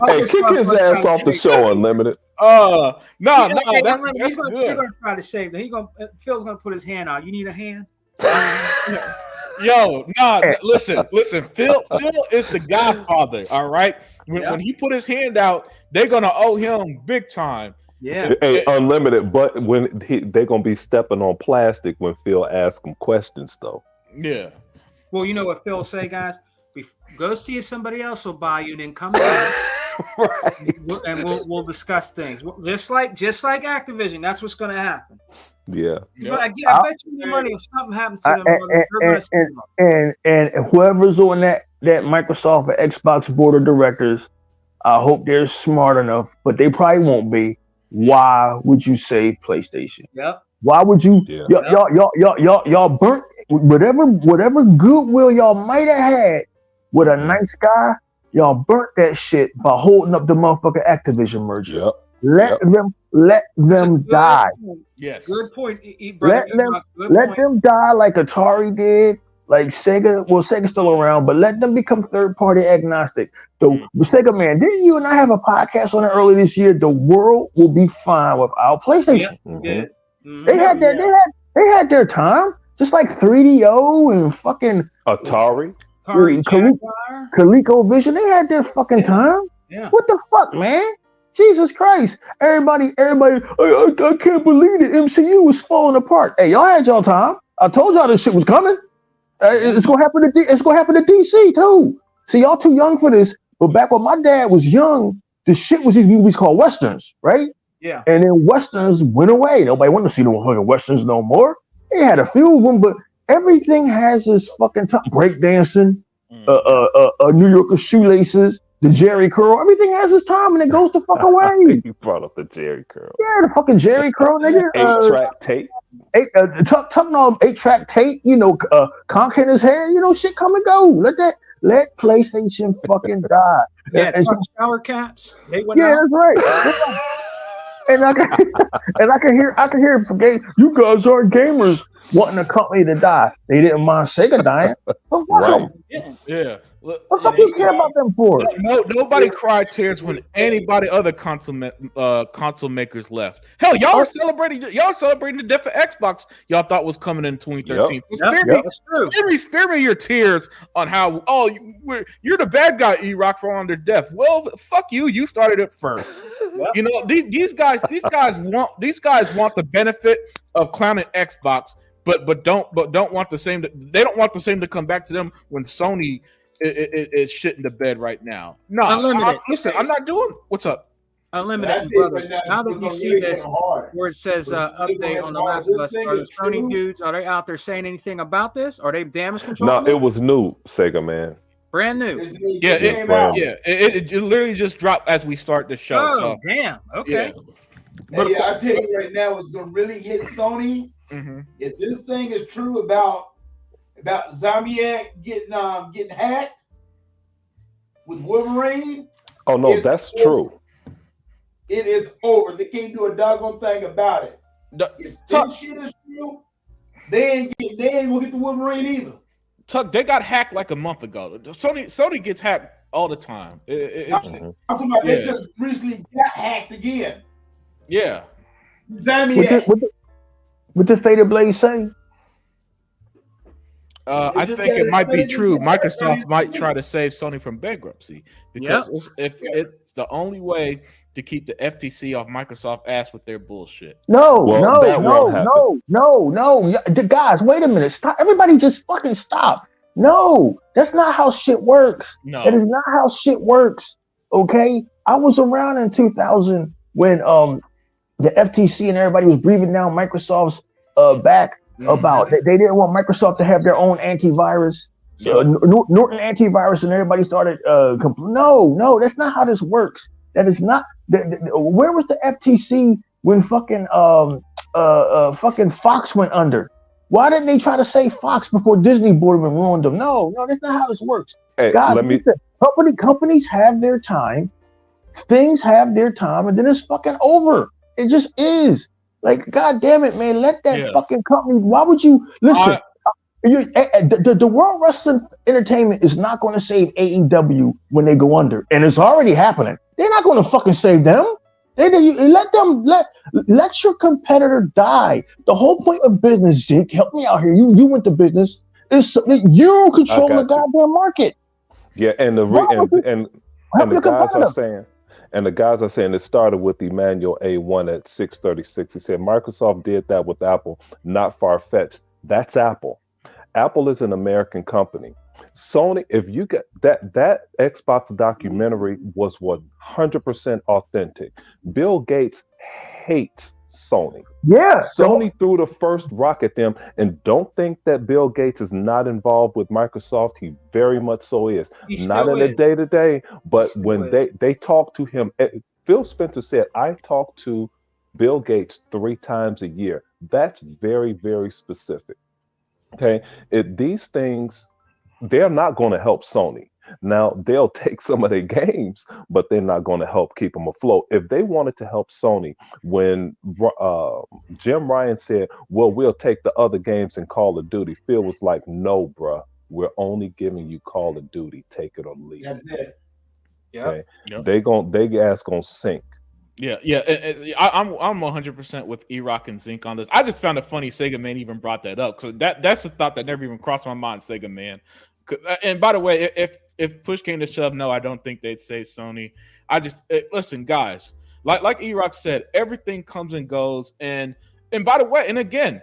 Hey, kick his ass off the show, Unlimited. No, that's He's good. going to try to save them. Phil's going to put his hand out. You need a hand? Yo, listen. Phil is the godfather. All right. When he put his hand out, they're gonna owe him big time. Yeah. Hey, Unlimited, but when they're gonna be stepping on plastic when Phil asks them questions, though. Yeah. Well, you know what Phil say, guys? Go see if somebody else will buy you, then come back. Right. And we'll discuss things. Just like Activision, that's what's going to happen. Yeah. I bet you the money if something happens to them. They're going to sue them. And whoever's on that Microsoft or Xbox board of directors, I hope they're smart enough, but they probably won't be. Why would you save PlayStation? Yep. Why would you? Y'all burnt whatever goodwill y'all might have had with a nice guy. Y'all burnt that shit by holding up the motherfucking Activision merger. Yep. Let them die. Yes. Good point. Let them die like Atari did, like Sega. Well, Sega's still around, but let them become third-party agnostic. The Sega man, didn't you and I have a podcast on it earlier this year? The world will be fine without PlayStation. Yeah. They had their time, just like 3DO and fucking Atari. ColecoVision, they had their fucking time. Yeah. What the fuck, man? Jesus Christ. Everybody, I can't believe the MCU was falling apart. Hey, y'all had y'all time. I told y'all this shit was coming. It's gonna happen to DC too. See, y'all too young for this, but back when my dad was young, the shit was these movies called Westerns, right? Yeah. And then Westerns went away. Nobody wanted to see no fucking Westerns no more. They had a few of them, but everything has this fucking time. Breakdancing, New Yorker shoelaces, the Jerry curl. Everything has its time, and it goes the fuck away. You brought up the Jerry curl. Yeah, the fucking Jerry curl, nigga. 8-track tape. Tucking on 8-track tape. You know, conk in his hair. You know, shit come and go. Let PlayStation fucking die. Yeah, and shower caps. They went yeah, out. that's right. And I can hear from game. You guys aren't gamers wanting a company to die. They didn't mind Sega dying. But fuck Right. them. Yeah. What the fuck you care about them for? Nobody cried tears when anybody other console makers left. Hell, y'all are celebrating the death of Xbox. Y'all thought was coming in 2013. That's true. Spare me your tears on how you're the bad guy, E-Rock, for on their death. Well, fuck you. You started it first. You know, these guys want the benefit of clowning Xbox, but don't want the same. They don't want the same to come back to them when Sony is shit in the bed right now. No, listen, I'm not doing. What's up? Unlimited brothers. Now that you see this, where it says update on The Last of Us, are the Sony dudes? Are they out there saying anything about this? Are they damage control? No, it was new, Sega man. Brand new. It literally just dropped as we start the show. Oh, so. damn. Okay. But I tell you right now, it's gonna really hit Sony. Mm-hmm. If this thing is true about Zamiak getting hacked with Wolverine. Oh no, that's true. It is over. They can't do a doggone thing about it. If this shit is true, they ain't gonna get the Wolverine either. Tuck, they got hacked like a month ago. Sony gets hacked all the time. I'm talking about they just recently got hacked again. Yeah. What did Fated Blaze say? I think it might be true. Microsoft might try to save Sony from bankruptcy because if it's the only way to keep the FTC off Microsoft ass with their bullshit. No. Guys, wait a minute. Stop. Everybody just fucking stop. No, that's not how shit works. No. That is not how shit works. Okay? I was around in 2000 when the FTC and everybody was breathing down Microsoft's back about they didn't want Microsoft to have their own antivirus. So Norton antivirus and everybody started no, that's not how this works. That is not where was the FTC when fucking Fox went under? Why didn't they try to save Fox before Disney bought them and ruined them? No, that's not how this works. Hey, guys, companies have their time. things have their time, and then it's fucking over. It just is. Like, God damn it, man! Let that fucking company. Why would you listen? The World Wrestling Entertainment is not going to save AEW when they go under, and it's already happening. They're not going to fucking save them. Let your competitor die. The whole point of business, Zeke, help me out here. You went to business. Is so that you control the goddamn market. Yeah, and the guys are saying it started with Emmanuel A1 at 636. He said Microsoft did that with Apple, not far-fetched. That's Apple. Apple is an American company. Sony, if you get that Xbox documentary was 100% authentic. Bill Gates hates Sony. Yeah. Sony threw the first rock at them, and don't think that Bill Gates is not involved with Microsoft. He very much so is. Not in the day-to-day, but when they talk to him, Phil Spencer said, I talk to Bill Gates 3 times a year. That's very, very specific. Okay, these things, they're not going to help Sony. Now, they'll take some of their games, but they're not going to help keep them afloat. If they wanted to help Sony, when Jim Ryan said, well, we'll take the other games in Call of Duty, Phil was like, no, bruh, we're only giving you Call of Duty. Take it or leave it. That's it. Yeah. Okay? They ass gonna sink. Yeah. I'm 100% with E-Rock and Zinc on this. I just found it funny Sega Man even brought that up, because that's a thought that never even crossed my mind, Sega Man. And by the way, if push came to shove, no, I don't think they'd say Sony. Listen, guys, like E-Rock said, everything comes and goes. And by the way, and again,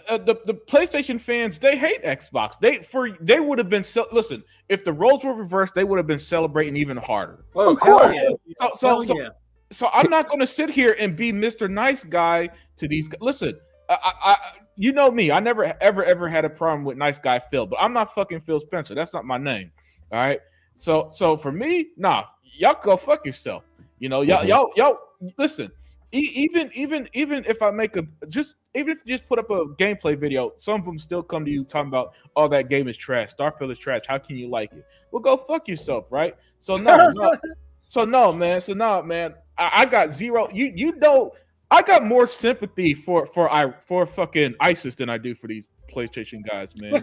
the PlayStation fans, they hate Xbox. They would have been listen, if the roles were reversed, they would have been celebrating even harder. Oh, hell yeah. So I'm not going to sit here and be Mr. Nice Guy to these. Listen, I you know me. I never ever had a problem with Nice Guy Phil, but I'm not fucking Phil Spencer. That's not my name. All right. So for me, nah, y'all go fuck yourself. You know, y'all listen. Even if I make even if you just put up a gameplay video, some of them still come to you talking about, oh, that game is trash. Starfield is trash. How can you like it? Well, go fuck yourself, right? So no, man. I got zero. You know, I got more sympathy for fucking ISIS than I do for these PlayStation guys, man.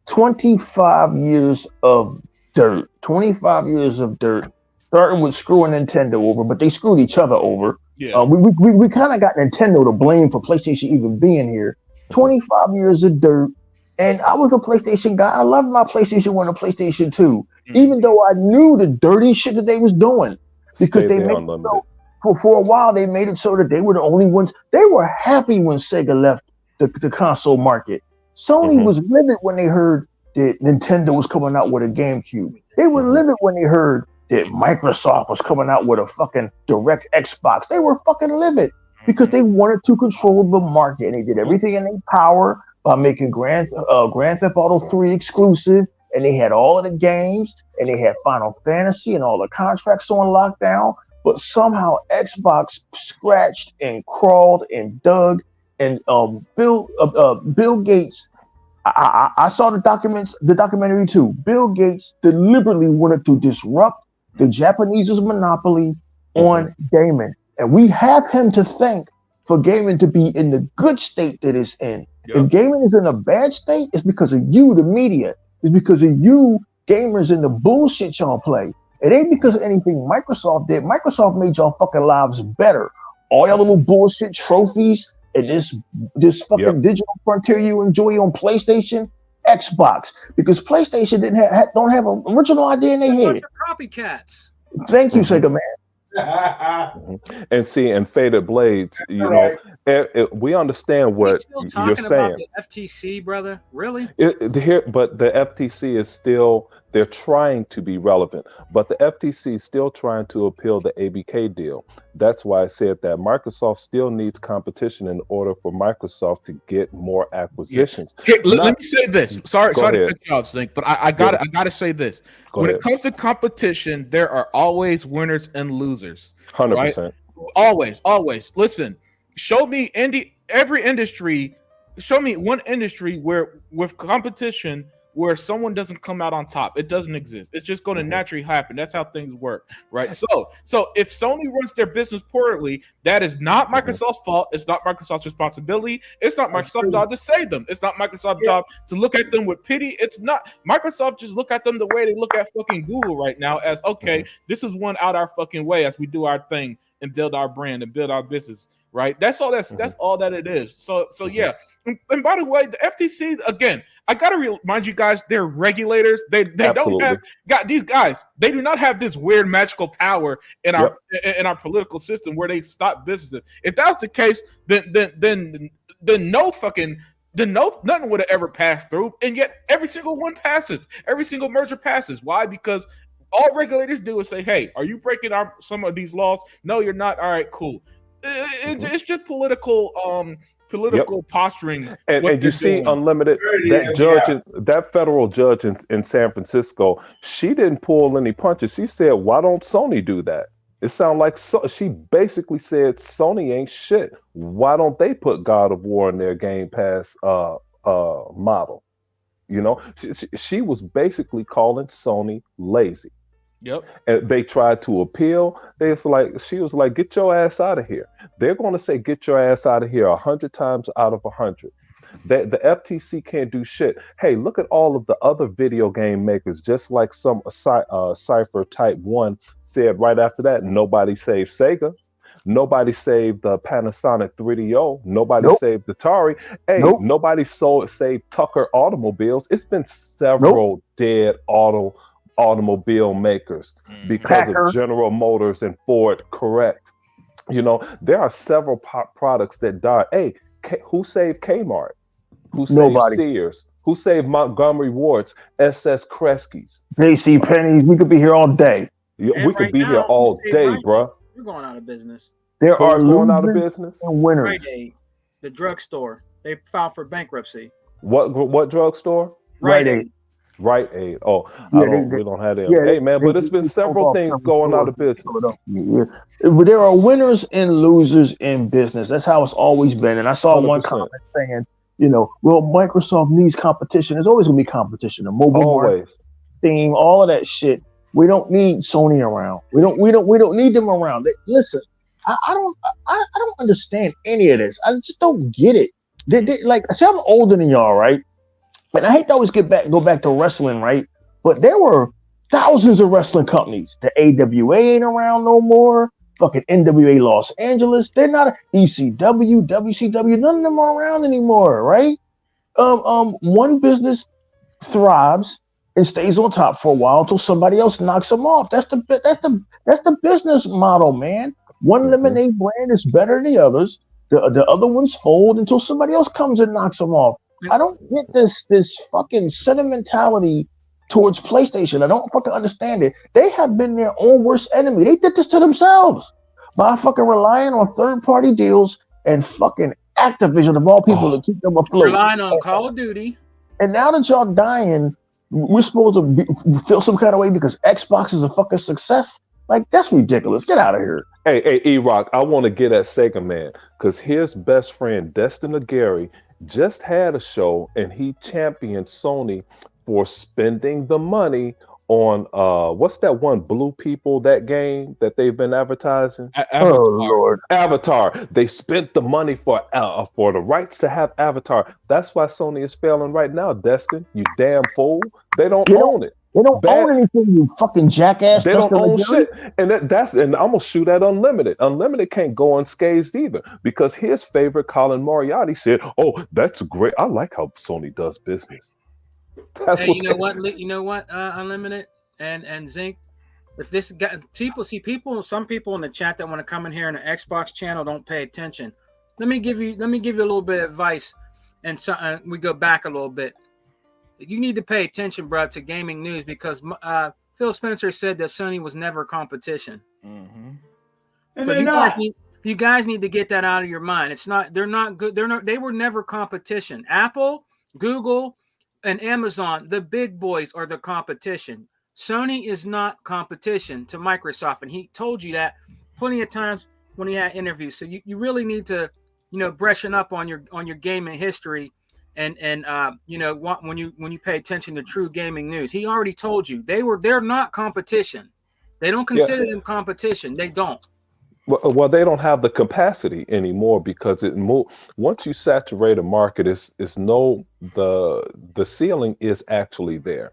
25 years of dirt. 25 years of dirt. Starting with screwing Nintendo over, but they screwed each other over. Yeah. We kind of got Nintendo to blame for PlayStation even being here. 25 years of dirt. And I was a PlayStation guy. I loved my PlayStation 1 and PlayStation 2, even though I knew the dirty shit that they was doing. Because they made it so, for a while, they made it so that they were the only ones. They were happy when Sega left the console market. Sony was livid when they heard that Nintendo was coming out with a GameCube. They were livid when they heard that Microsoft was coming out with a fucking direct Xbox. They were fucking livid because they wanted to control the market, and they did everything in their power by making Grand Theft Auto 3 exclusive, and they had all of the games, and they had Final Fantasy and all the contracts on lockdown. But somehow Xbox scratched and crawled and dug, and Bill Gates. I saw the documentary too. Bill Gates deliberately wanted to disrupt the Japanese's monopoly on gaming, and we have him to thank for gaming to be in the good state that it's in. Yep. If gaming is in a bad state, it's because of you, the media. It's because of you, gamers, and the bullshit y'all play. It ain't because of anything Microsoft did. Microsoft made y'all fucking lives better. All y'all little bullshit trophies and this fucking digital frontier you enjoy on PlayStation, Xbox, because PlayStation don't have an original idea in their head. Copycats. Thank you, Sega Man. And see, and Faded Blades, you know, we understand what you're saying. About the FTC, brother, really? But the FTC is still, they're trying to be relevant, but the FTC is still trying to appeal the ABK deal. That's why I said that Microsoft still needs competition in order for Microsoft to get more acquisitions. Yeah. Okay, let me say this. Sorry to cut you off, Zink, but I gotta say this. When it comes to competition, there are always winners and losers. 100%. Right? Always. Listen, show me every industry. Show me one industry where with competition, where someone doesn't come out on top. It doesn't exist. It's just going to naturally happen. That's how things work, right? So if Sony runs their business poorly, that is not Microsoft's fault. It's not Microsoft's responsibility. It's not Microsoft's job to save them. It's not Microsoft's job to look at them with pity. It's not. Microsoft just look at them the way they look at fucking Google right now, as okay, this is one out our fucking way as we do our thing and build our brand and build our business. Right, that's all. That's all that it is. So yeah. And by the way, the FTC again. I gotta remind you guys, they're regulators. They don't have these guys. They do not have this weird magical power in our political system where they stop businesses. If that's the case, then nothing would have ever passed through. And yet every single one passes. Every single merger passes. Why? Because all regulators do is say, "Hey, are you breaking some of these laws? No, you're not. All right, cool." It's just political posturing. And you see, Unlimited, that federal judge in San Francisco, she didn't pull any punches. She said, "Why don't Sony do that?" It sounded like she basically said, "Sony ain't shit. Why don't they put God of War in their Game Pass model?" You know, she was basically calling Sony lazy. Yep. And they tried to appeal. She was like, "Get your ass out of here." They're going to say, "Get your ass out of here" 100 times out of 100. The FTC can't do shit. Hey, look at all of the other video game makers. Just like some Cypher Type 1 said right after that, nobody saved Sega. Nobody saved the Panasonic 3DO. Nobody saved Atari. Hey, nobody saved Tucker Automobiles. It's been several dead automobile makers because of General Motors and Ford. Correct. You know, there are several products that died. Hey, who saved Kmart? Who saved Sears? Who saved Montgomery Ward's, SS Kresge's? JC Penney's. We could be here all day. We could be here all day, bro. We're going out of business. There are going out of business and winners. Rite Aid, the drugstore, they filed for bankruptcy. What drugstore? Rite Aid. Rite Aid. Oh, we don't have that. Hey, man, but it's been several things going out of business. There are winners and losers in business. That's how it's always been. And I saw 100%. One comment saying, well, Microsoft needs competition. There's always going to be competition. The mobile market, Steam, all of that shit. We don't need Sony around. We don't need them around. Listen, I don't understand any of this. I just don't get it. Like, I say, I'm older than y'all, right? And I hate to always go back to wrestling, right? But there were thousands of wrestling companies. The AWA ain't around no more. Fucking NWA Los Angeles. They're not ECW, WCW. None of them are around anymore, right? One business thrives and stays on top for a while until somebody else knocks them off. That's the business model, man. One lemonade brand is better than the others. The other ones fold until somebody else comes and knocks them off. I don't get this fucking sentimentality towards PlayStation. I don't fucking understand it. They have been their own worst enemy. They did this to themselves by fucking relying on third-party deals and fucking Activision of all people to keep them afloat. Relying on Call of Duty. And now that y'all dying, we're supposed to feel some kind of way because Xbox is a fucking success. Like, that's ridiculous. Get out of here. Hey, E-Rock, I want to get at Sega Man because his best friend, Destin Gary, just had a show and he championed Sony for spending the money on what's that one Blue People, that game that they've been advertising? Oh Lord, Avatar. They spent the money for the rights to have Avatar. That's why Sony is failing right now, Destin. You damn fool. They don't own it. They don't own anything, you fucking jackass. They don't own shit. And and I'm gonna shoot at Unlimited. Unlimited can't go unscathed either because his favorite Colin Moriarty said, "Oh, that's great. I like how Sony does business." That's hey, you know what, Unlimited and Zinc. If this guy, some people in the chat that want to come in here on the Xbox channel don't pay attention. Let me give you a little bit of advice, and so we go back a little bit. You need to pay attention, bro, to gaming news because Phil Spencer said that Sony was never competition. Mm-hmm. So you guys need to get that out of your mind. It's not. They're not good. They were never competition. Apple, Google, and Amazon, the big boys, are the competition. Sony is not competition to Microsoft, and he told you that plenty of times when he had interviews. So you really need to, brushing up on your gaming history and you know, when you pay attention to True Gaming News, he already told you they're not competition. They don't consider them competition. They don't. Well, they don't have the capacity anymore because once you saturate a market, it's no the ceiling is actually there.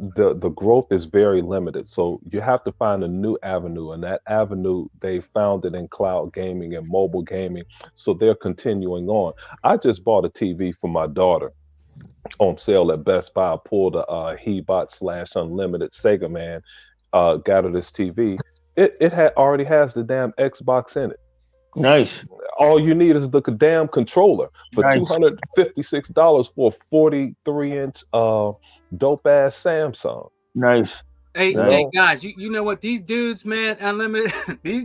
The growth is very limited, so you have to find a new avenue, and that avenue they found it in cloud gaming and mobile gaming. So they're continuing on. I just bought a TV for my daughter on sale at Best Buy. I pulled a Hebot slash Unlimited Sega Man. Got her this TV. It already has the damn Xbox in it. Nice. All you need is the damn controller for Nice. $256 for a 43-inch dope ass Samsung. Nice. Hey, You hey know? guys, you know what? These dudes, man, Unlimited, some of these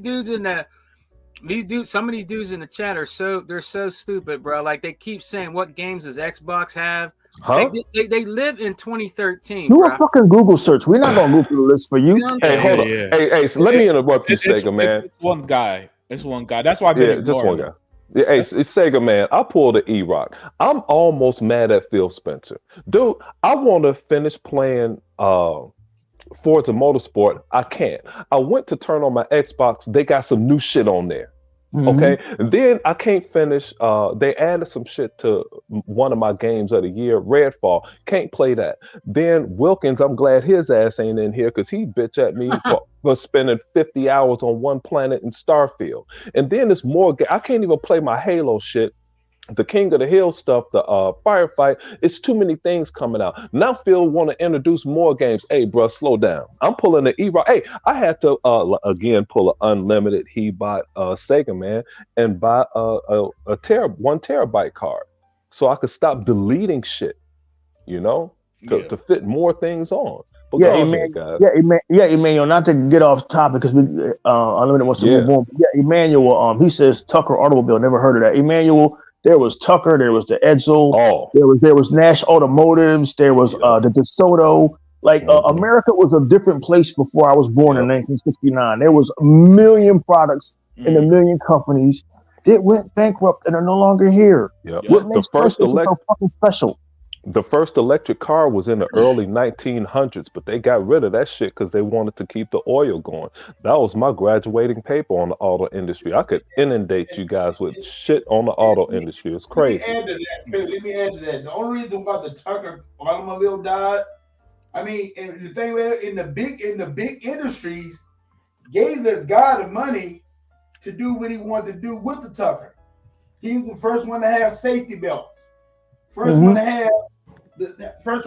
dudes in the chat are they're so stupid, bro. Like they keep saying, what games does Xbox have? Huh? They live in 2013, Do bro. a fucking Google search. We're not gonna go through the list for you. You know what I'm Hey, saying? hold on. Yeah. Hey, so let me interrupt you, It's Sega man. It's one guy. It's one guy. That's why I've been Yeah, just one ignoring guy. him. Yeah, hey, it's Sega man. I pulled the E-Rock. I'm almost mad at Phil Spencer. Dude, I want to finish playing Forza Motorsport. I can't. I went to turn on my Xbox. They got some new shit on there. Okay, and then I can't finish. They added some shit to one of my games of the year, Redfall. Can't play that. Then Wilkins, I'm glad his ass ain't in here because he bitch at me for spending 50 hours on one planet in Starfield. And then there's more. I can't even play my Halo shit. The King of the Hill stuff, the firefight. It's too many things coming out. Now Phil want to introduce more games. Hey, bro, slow down. I'm pulling the E-Rock. Hey, I had to again pull an unlimited Hebot Sega man and buy a 1 terabyte card so I could stop deleting shit. You know, to fit more things on. But Yeah, go Emmanuel, ahead, guys. Emmanuel. Not to get off topic because we Unlimited wants to move on. But yeah, Emmanuel. He says Tucker Automobile. Never heard of that. Emmanuel. There was Tucker. There was the Edsel. Oh, There was Nash Automotives. There was the DeSoto. Like America was a different place before I was born in 1969. There was a million products and a million companies that went bankrupt and are no longer here. Yep. What makes PlayStation so fucking special? The first electric car was in the early 1900s, but they got rid of that shit because they wanted to keep the oil going. That was my graduating paper on the auto industry. I could inundate you guys with shit on the auto industry. It's crazy. Let me add to that. The only reason why the Tucker automobile died, I mean, and the thing in the big industries gave this guy the money to do what he wanted to do with the Tucker. He was the first one to have safety belts. First one to have the front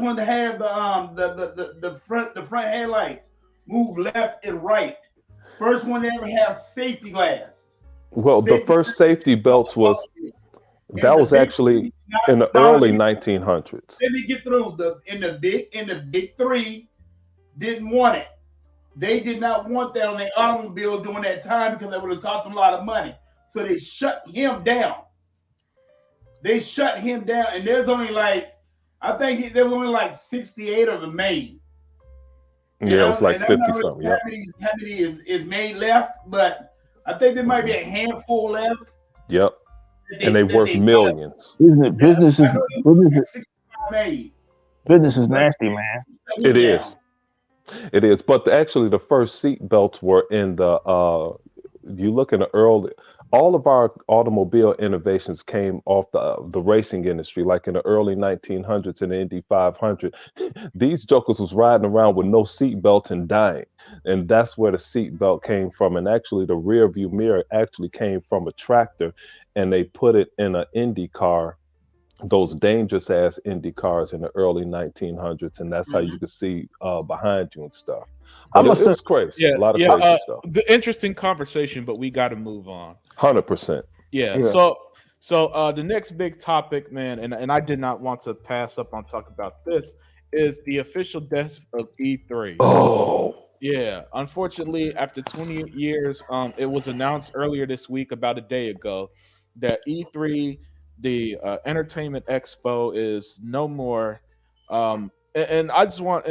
headlights move left and right. First one to ever have safety glasses. Well, the first safety belts was actually in the early 1900s. Let me get through. In the big three didn't want it. They did not want that on their automobile during that time because it would have cost them a lot of money. So they shut him down. And there's only there was only like 68 of them made. Yeah, it was like 50 something. How many is made left? But I think there might be a handful left. Yep. And they worth millions. Business is But nasty, man. It is. It is. But actually, the first seat belts were in the. You look in the early. All of our automobile innovations came off the racing industry, like in the early 1900s in the Indy 500. These jokers was riding around with no seat belts and dying. And that's where the seat belt came from. And actually, the rear view mirror actually came from a tractor, and they put it in an Indy car, those dangerous ass Indy cars in the early 1900s. And that's how you could see behind you and stuff. But it was crazy. Yeah, a lot of crazy stuff. The interesting conversation, but we got to move on. 100%. Yeah. So the next big topic, man, and I did not want to pass up on talking about this, is the official death of E3. Oh. Yeah. Unfortunately, after 28 years, it was announced earlier this week, about a day ago, that E3, the Entertainment Expo, is no more. And I just want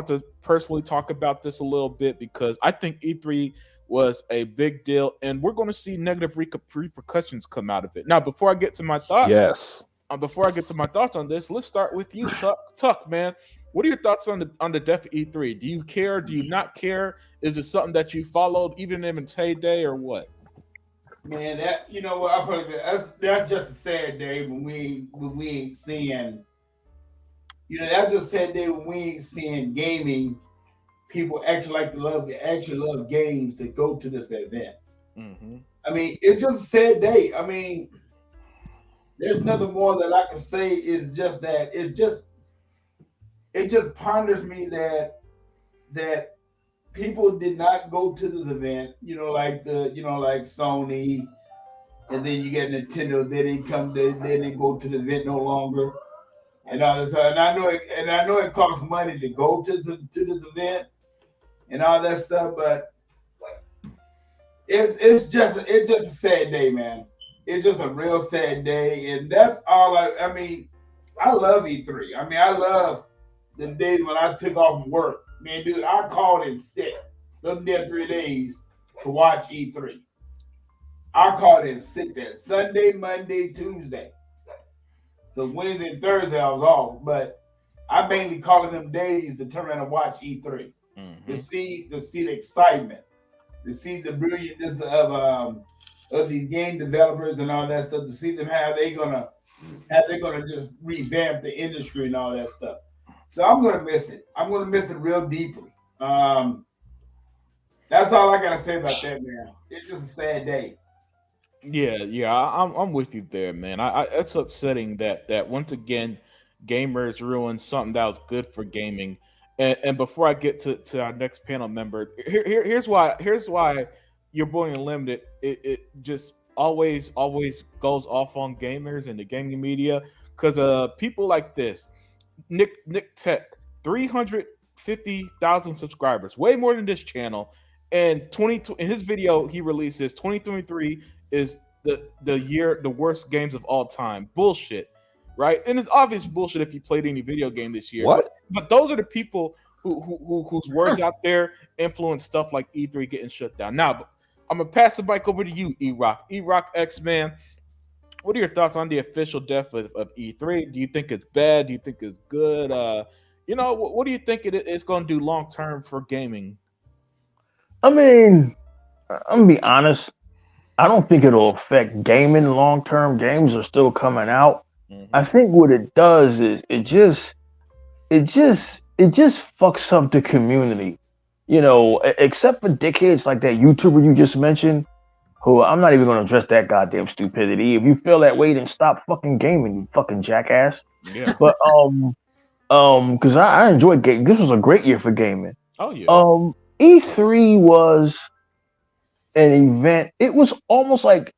to personally talk about this a little bit because I think E3 was a big deal, and we're going to see negative repercussions come out of it. Now, before I get to my thoughts, yes, before I get to my thoughts on this, let's start with you, Tuck. Tuck, man, what are your thoughts on the death of E3? Do you care? Do you not care? Is it something that you followed even in its heyday, or what? Man, that you know what I put that's just a sad day when we ain't seeing that's just a sad day when we ain't seeing gaming people actually love games to go to this event. Mm-hmm. I mean, it's just a sad day. I mean, there's nothing more that I can say. Is just that it just ponders me that people did not go to this event. Like Sony, and then you get Nintendo. They didn't come. They didn't go to the event no longer. And all this, and I know it costs money to go to this event and all that stuff, but it's just a sad day, man. It's just a real sad day, and that's all. I mean, I love E3. I mean, I love the days when I took off work. Man, dude, I called in sick them there 3 days to watch E3. I called in sick that Sunday, Monday, Tuesday. So Wednesday and Thursday I was off, but I mainly calling them days to turn around and watch E3 to see the excitement, to see the brilliantness of these game developers and all that stuff, to see them how they're gonna just revamp the industry and all that stuff. So I'm gonna miss it. I'm gonna miss it real deeply. That's all I gotta say about that, man. It's just a sad day. Yeah, I'm with you there, man. It's upsetting that once again, gamers ruined something that was good for gaming. And before I get to our next panel member, here's why your boy Unlimited it just always goes off on gamers and the gaming media because people like this, Nick Tech, 350,000 subscribers, way more than this channel. And in his video he releases 2023 is the worst games of all time. Bullshit, right? And it's obvious bullshit if you played any video game this year. What? But those are the people whose words out there influence stuff like E3 getting shut down. Now, I'm gonna pass the mic over to you, E-Rock. E-Rock X Man. What are your thoughts on the official death of E3? Do you think it's bad? Do you think it's good? What do you think it's going to do long term for gaming? I mean, I'm gonna be honest. I don't think it'll affect gaming long term. Games are still coming out. Mm-hmm. I think what it does is it just fucks up the community. Except for dickheads like that YouTuber you just mentioned, who I'm not even gonna address that goddamn stupidity. If you feel that way, then stop fucking gaming, you fucking jackass. Yeah. But because I enjoyed gaming. This was a great year for gaming. Oh yeah. E3 was an event. It was almost like,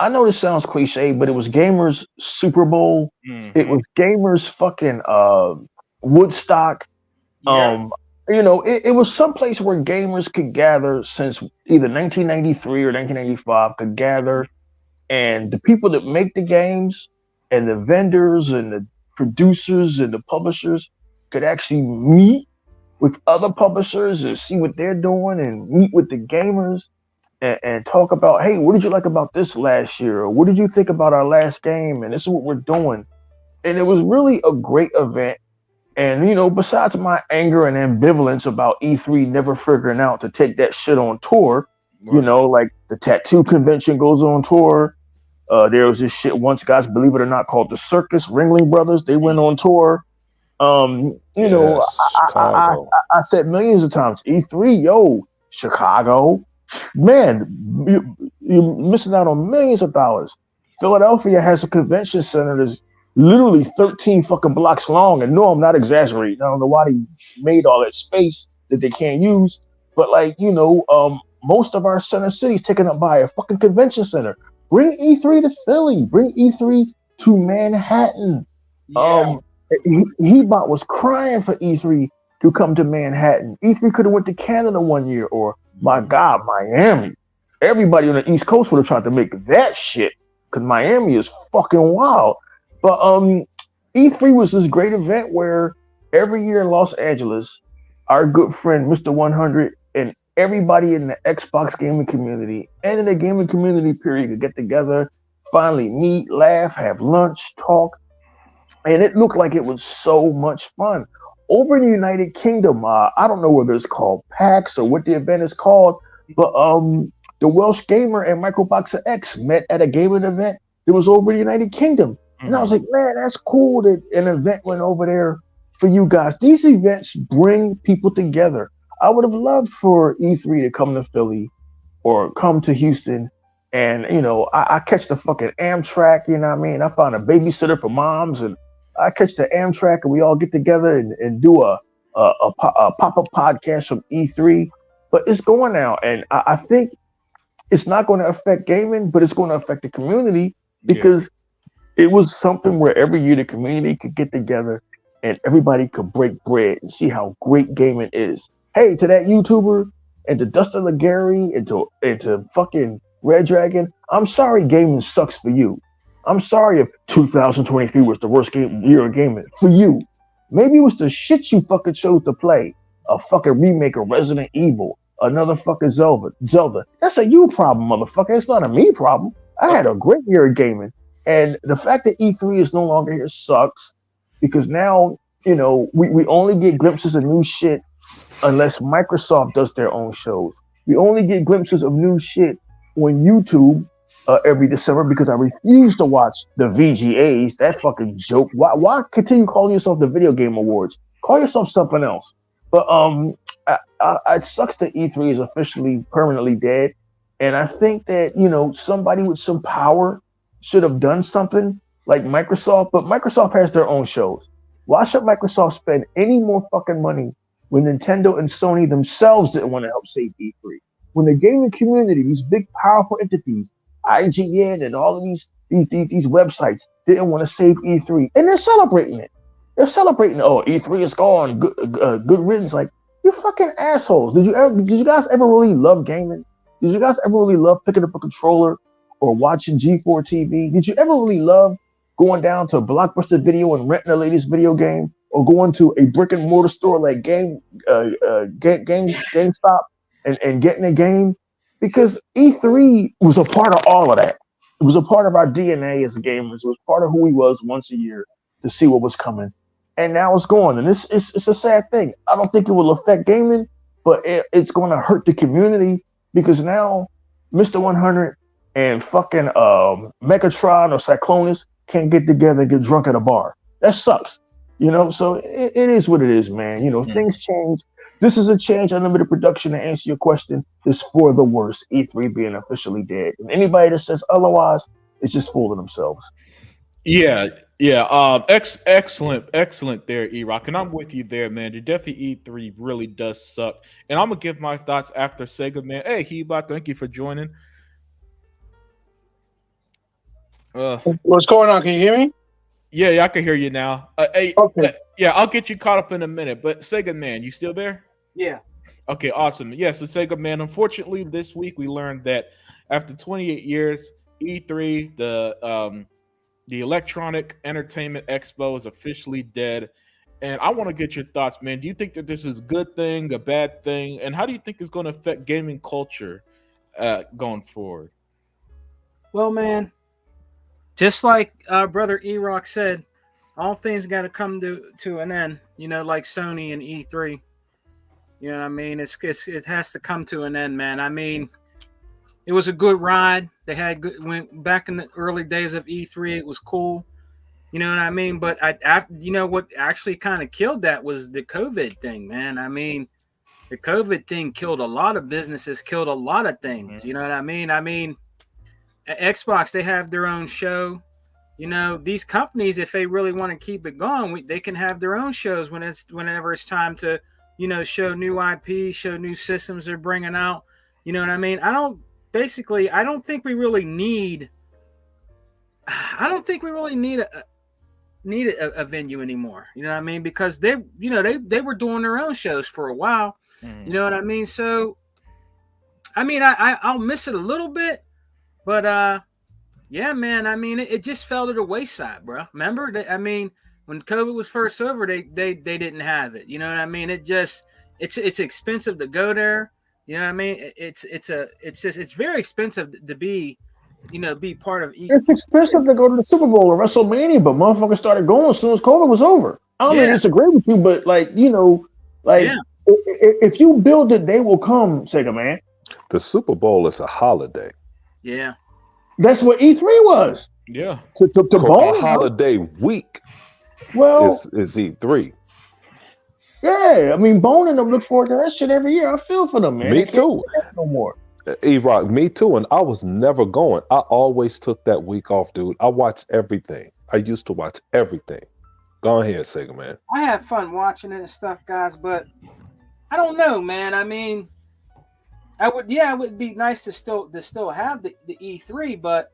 I know this sounds cliche, but it was gamers Super Bowl. Mm-hmm. It was gamers fucking Woodstock. Yeah. It was someplace where gamers could gather since either 1993 or 1995 could gather, and the people that make the games and the vendors and the producers and the publishers could actually meet with other publishers and see what they're doing and meet with the gamers and talk about, hey, what did you like about this last year? Or what did you think about our last game? And this is what we're doing. And it was really a great event. And, besides my anger and ambivalence about E3 never figuring out to take that shit on tour, Right. Like the tattoo convention goes on tour. There was this shit once, guys, believe it or not, called the Circus, Ringling Brothers. They went on tour. Yes, I said millions of times, E3, yo, Chicago, man, you're missing out on millions of dollars. Philadelphia has a convention center that's literally 13 fucking blocks long, and no, I'm not exaggerating. I don't know why they made all that space that they can't use, but most of our center city's taken up by a fucking convention center. Bring E3 to Philly. Bring E3 to Manhattan. Yeah. Hebot was crying for E3 to come to Manhattan. E3 could have went to Canada one year, or my God, Miami. Everybody on the East Coast would have tried to make that shit because Miami is fucking wild. But E3 was this great event where every year in Los Angeles, our good friend Mr. 100 and everybody in the Xbox gaming community and in the gaming community period could get together, finally meet, laugh, have lunch, talk, and it looked like it was so much fun. Over in the United Kingdom, I don't know whether it's called PAX or what the event is called, but the Welsh Gamer and Microboxer X met at a gaming event that was over in the United Kingdom. And I was like, man, that's cool that an event went over there for you guys. These events bring people together. I would have loved for E3 to come to Philly or come to Houston. And, you know, I catch the fucking Amtrak, you know what I mean? I found a babysitter for moms, and I catch the Amtrak and we all get together and do a pop-up podcast from E3. But it's going now. And I think it's not going to affect gaming, but it's going to affect the community because it was something where every year the community could get together and everybody could break bread and see how great gaming is. Hey, to that YouTuber and to Dustin Legary and to fucking Red Dragon, I'm sorry gaming sucks for you. I'm sorry if 2023 was the worst year of gaming for you. Maybe it was the shit you fucking chose to play. A fucking remake of Resident Evil, another fucking Zelda. That's a you problem, motherfucker. It's not a me problem. I had a great year of gaming. And the fact that E3 is no longer here sucks because now, you know, we only get glimpses of new shit unless Microsoft does their own shows. We only get glimpses of new shit on YouTube every December because I refuse to watch the VGAs, that fucking joke. Why continue calling yourself the Video Game Awards? Call yourself something else. But it sucks that E3 is officially permanently dead. And I think that, you know, somebody with some power should have done something like Microsoft, but Microsoft has their own shows. Why should Microsoft spend any more fucking money when Nintendo and Sony themselves didn't want to help save E3? When the gaming community, these big powerful entities, IGN and all of these websites didn't want to save E3, and they're celebrating it. They're celebrating, oh, E3 is gone, good riddance. Like, you fucking assholes. Did you guys ever really love gaming? Did you guys ever really love picking up a controller or watching G4 TV? Did you ever really love going down to Blockbuster Video and renting the latest video game, or going to a brick and mortar store like GameStop and getting a game? Because E3 was a part of all of that. It was a part of our DNA as gamers. It was part of who we was once a year to see what was coming. And now it's gone. And it's a sad thing. I don't think it will affect gaming, but it's going to hurt the community because now Mr. 100 and fucking Megatron or Cyclonus can't get together and get drunk at a bar. That sucks. You know, so it is what it is, man. You know, things change. This is a change. Unlimited production, to answer your question, is for the worst. E3 being officially dead. And anybody that says otherwise is just fooling themselves. Yeah. Excellent there, E-Rock. And I'm with you there, man. The definitely E3 really does suck. And I'm gonna give my thoughts after Sega, man. Hey, Heba, thank you for joining. What's going on? Can you hear me? Yeah, I can hear you now. Hey, Okay. Yeah, I'll get you caught up in a minute. But Sega, man, you still there? Yeah. Okay, awesome. Yes, the Sega, man. Unfortunately, this week we learned that after 28 years, E3, the Electronic Entertainment Expo, is officially dead. And I want to get your thoughts, man. Do you think that this is a good thing, a bad thing, and how do you think it's going to affect gaming culture going forward? Well, man, just like brother E-Rock said, all things got to come to an end. You know, like Sony and E3. You know what I mean? It has to come to an end, man. I mean, it was a good ride. They had went back in the early days of E3. It was cool. You know what I mean? But you know what actually kind of killed that was the COVID thing, man. I mean, the COVID thing killed a lot of businesses, killed a lot of things. You know what I mean? I mean, at Xbox, they have their own show. You know, these companies, if they really want to keep it going, they can have their own shows whenever it's time to, you know, show new IP, show new systems they're bringing out. You know what I mean? I don't think we really need a venue anymore. You know what I mean? Because they were doing their own shows for a while. You know what I mean? So, I mean, I'll miss it a little bit, but yeah, man. I mean, it just fell to the wayside, bro. Remember? I mean, when COVID was first over, they didn't have it. You know what I mean? It's expensive to go there. You know what I mean? It's very expensive to be be part of It's expensive to go to the Super Bowl or WrestleMania, but motherfuckers started going as soon as COVID was over. I don't even disagree with you, but if you build it, they will come, Sega man. The Super Bowl is a holiday. Yeah. That's what E3 was. Yeah. To bone a holiday week. Well, is E3. Yeah, I mean, Bone and them look forward to that shit every year. I feel for them, man. Me too. No more. E-Rock, me too. And I was never going. I always took that week off, dude. I watched everything. I used to watch everything. Go ahead, Sega man. I had fun watching it and stuff, guys, but I don't know, man. I mean, it would be nice to still have the E3, but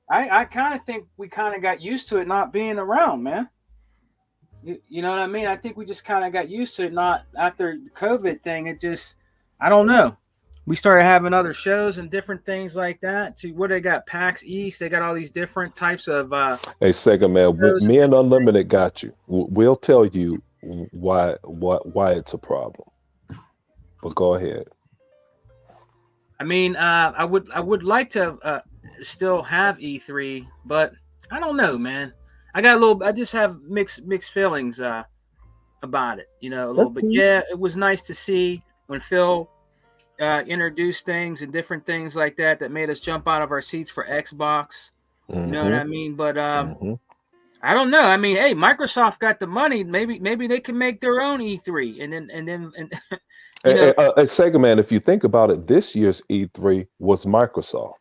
I kind of think we kind of got used to it not being around, man. You know what I mean? I think we just kind of got used to it. Not after the COVID thing. It just, I don't know. We started having other shows and different things like that. To what they got, PAX East. They got all these different types of. Hey, Sega man, me and Unlimited got you. We'll tell you why it's a problem. But go ahead. I mean, I would like to still have E3, but I don't know, man. I just have mixed feelings about it, a little bit. Yeah, it was nice to see when Phil introduced things and different things like that made us jump out of our seats for Xbox. You know what I mean? But I don't know. I mean, hey, Microsoft got the money. Maybe they can make their own E3 and then Sega man, if you think about it, this year's E3 was Microsoft.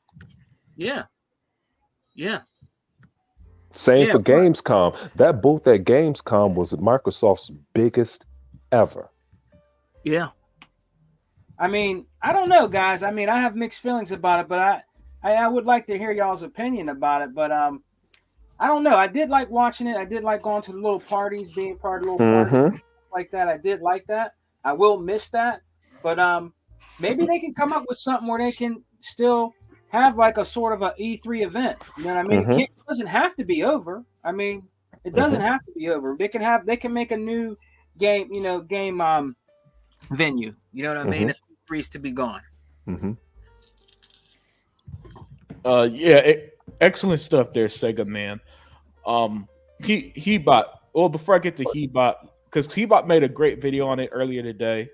Yeah. Yeah. Same for Gamescom. That booth at Gamescom was Microsoft's biggest ever. Yeah. I mean, I don't know, guys. I mean, I have mixed feelings about it, but I would like to hear y'all's opinion about it. But I don't know. I did like watching it. I did like going to the little parties, being part of the little parties like that. I did like that. I will miss that. But maybe they can come up with something where they can still have like a sort of a E3 event. You know what I mean? It doesn't have to be over. I mean, it doesn't have to be over. They can make a new game, venue. You know what I mean? If E3's to be gone. Excellent stuff there, Sega man. Hebot. Well, before I get to Hebot, because Hebot made a great video on it earlier today.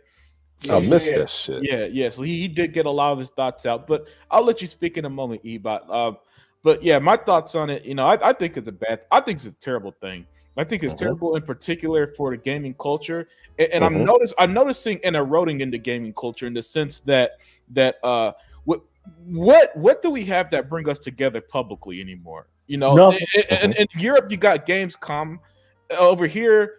I missed that shit. Yeah. So he did get a lot of his thoughts out, but I'll let you speak in a moment, Ebot. But yeah, my thoughts on it. I think it's a terrible thing. I think it's terrible in particular for the gaming culture, and I'm noticing an eroding in the gaming culture in the sense that what do we have that bring us together publicly anymore? In Europe you got Gamescom. Over here,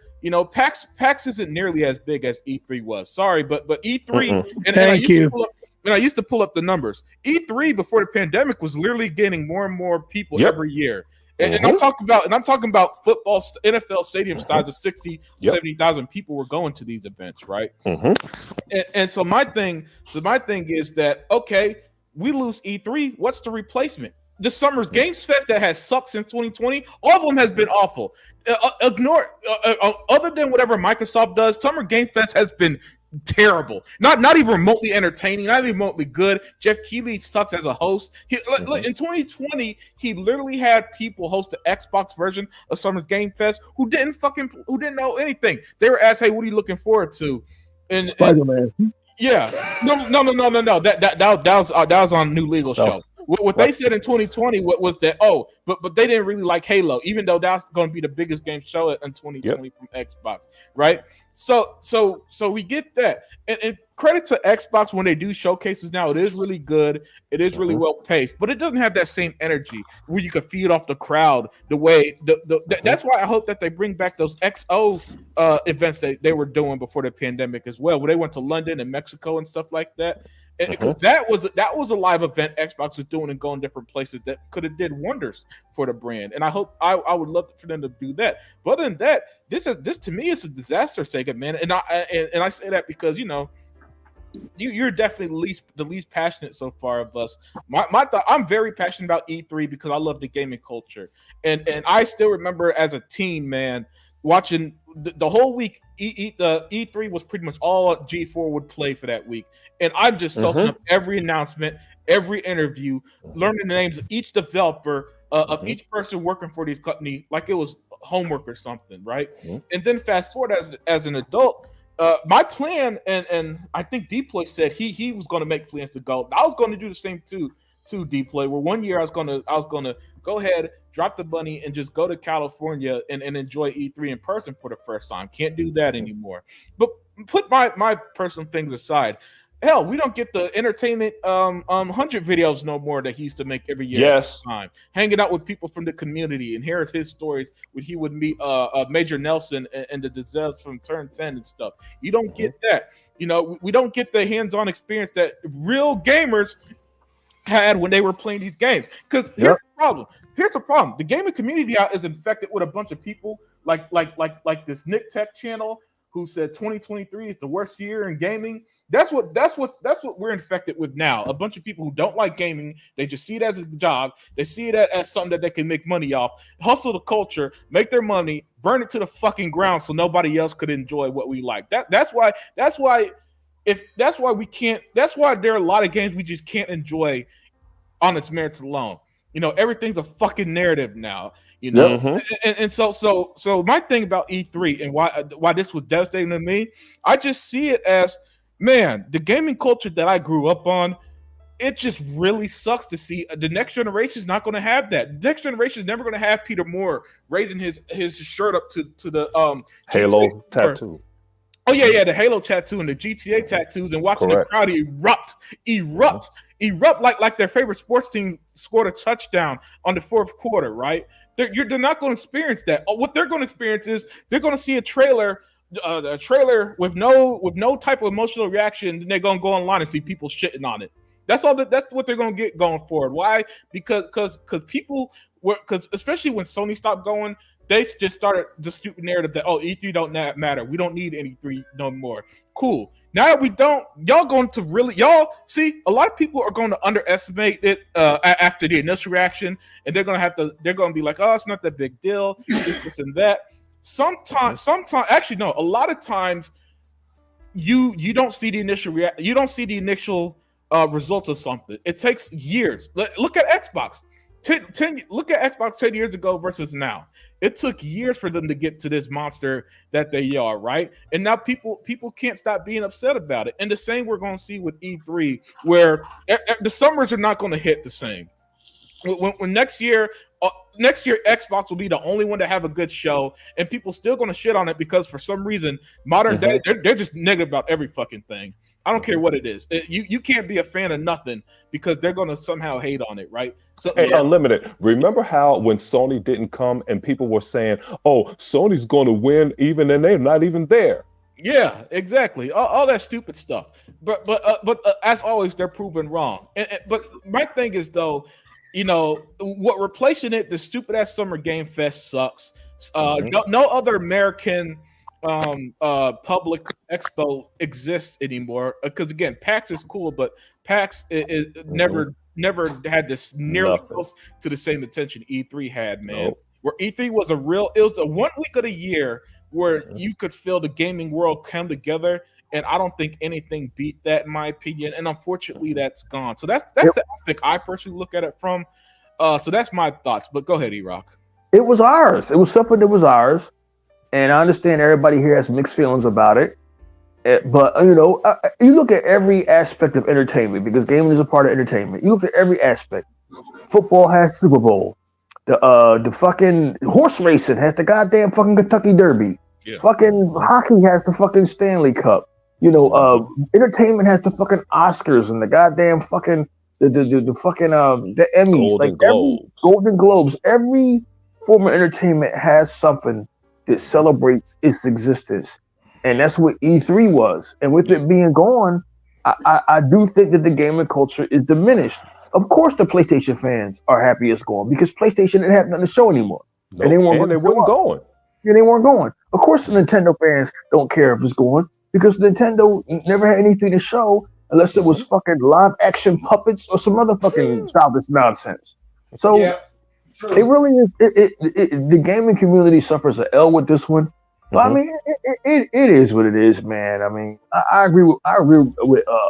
PAX isn't nearly as big as E3 was. Sorry, but E3 and I used to pull up the numbers. E3 before the pandemic was literally getting more and more people every year. And I'm talking about football, NFL stadium size of 60, 70,000 people were going to these events, right? And so my thing is that, okay, we lose E3. What's the replacement? The summer's Games Fest that has sucked since 2020. All of them has been awful. Other than whatever Microsoft does, Summer Game Fest has been terrible. Not even remotely entertaining. Not even remotely good. Jeff Keighley sucks as a host. In 2020, he literally had people host the Xbox version of Summer Game Fest who didn't know anything. They were asked, "Hey, what are you looking forward to?" And Spider-Man. Yeah. No. That was on New Legal Show. What they said in 2020 was that but they didn't really like Halo, even though that's going to be the biggest game show in 2020 from Xbox, right? So we get that, and credit to Xbox when they do showcases now. It is really good. It is really well paced, but it doesn't have that same energy where you can feed off the crowd the way that's why I hope that they bring back those XO events that they were doing before the pandemic as well, where they went to London and Mexico and stuff like that. And because that was a live event Xbox was doing and going different places that could have did wonders for the brand. And I hope I would love for them to do that. But other than that, this to me is a disaster, Sega man. And I say that because you're definitely the least passionate so far of us. My thought, I'm very passionate about E3 because I love the gaming culture. And I still remember as a teen, man, watching the whole week. The E3 was pretty much all G4 would play for that week, and I'm just soaking up every announcement, every interview, learning the names of each developer, of each person working for these company, like it was homework or something, right? And then fast forward as an adult, my plan, and I think Deploy said he was going to make plans to go. I was going to do the same to Deploy. Where one year I was gonna go ahead, drop the money, and just go to California and enjoy E3 in person for the first time. Can't do that anymore. But put my personal things aside. Hell, we don't get the entertainment 100 videos no more that he used to make every year. Yes. Time hanging out with people from the community, and here's his stories when he would meet Major Nelson and the Dizels from Turn 10 and stuff. You don't get that. You know, we don't get the hands-on experience that real gamers had when they were playing these games. Because here's the problem. Here's the problem. The gaming community out is infected with a bunch of people like this Nick Tech channel who said 2023 is the worst year in gaming. That's what we're infected with now. A bunch of people who don't like gaming. They just see it as a job. They see it as something that they can make money off. Hustle the culture, make their money, burn it to the fucking ground so nobody else could enjoy what we like. That's why we can't. That's why there are a lot of games we just can't enjoy on its merits alone. You know, everything's a fucking narrative now. You know, and so my thing about E3 and why this was devastating to me, I just see it as, man, the gaming culture that I grew up on, it just really sucks to see the next generation is not going to have that. The next generation is never going to have Peter Moore raising his shirt up to the Halo GTA tattoo. Oh yeah, the Halo tattoo and the GTA tattoos, and watching the crowd erupt like their favorite sports team scored a touchdown on the fourth quarter, right? They're not going to experience that. What they're going to experience is they're going to see a trailer with no type of emotional reaction, and they're going to go online and see people shitting on it. That's all. That's what they're going to get going forward. Why? Because people were, especially when Sony stopped going, they just started the stupid narrative that, oh, E3 don't matter. We don't need any E3 no more. Cool. Now we don't. Y'all see, a lot of people are going to underestimate it after the initial reaction, and they're going to be like, oh, it's not that big deal, this and that. Sometimes, actually, no, a lot of times you don't see the initial results of something. It takes years. Look at Xbox. Look at Xbox 10 years ago versus now. It took years for them to get to this monster that they are, right? And now people can't stop being upset about it. And the same we're going to see with E3, where the summers are not going to hit the same. When next year Xbox will be the only one to have a good show, and people still going to shit on it because for some reason modern day they're just negative about every fucking thing. I don't care what it is. You can't be a fan of nothing because they're going to somehow hate on it, right? So, hey, Unlimited, remember how when Sony didn't come and people were saying, oh, Sony's going to win even and they're not even there. Yeah, exactly. All that stupid stuff. But as always, they're proven wrong. But my thing is, though, you know, what replacing it, the stupid ass Summer Game Fest sucks. No other American public expo exists anymore, because again, PAX is cool, but PAX is never had this nearly close to the same attention E3 had, man. Where E3 was it was a 1 week of the year where you could feel the gaming world come together, and I don't think anything beat that in my opinion, and unfortunately that's gone. So that's the aspect I personally look at it from. So that's my thoughts, but go ahead, E-Rock. It was ours. It was something that was ours. And I understand everybody here has mixed feelings about it. But, you know, you look at every aspect of entertainment, because gaming is a part of entertainment. You look at every aspect. Football has Super Bowl. The fucking horse racing has the goddamn fucking Kentucky Derby. Yeah. Fucking hockey has the fucking Stanley Cup. You know, entertainment has the fucking Oscars and the goddamn fucking the Emmys, Golden Globes. Every form of entertainment has something that celebrates its existence, and that's what E3 was. And with it being gone, I do think that the gaming culture is diminished. Of course, the PlayStation fans are happy it's gone because PlayStation didn't have nothing to show anymore, and they weren't going. Yeah, they weren't going. Of course, the Nintendo fans don't care if it's going because Nintendo never had anything to show unless it was fucking live action puppets or some other fucking childish nonsense. So. Yeah. It really is. The gaming community suffers an L with this one, but I mean, it is what it is, man. I mean, I agree with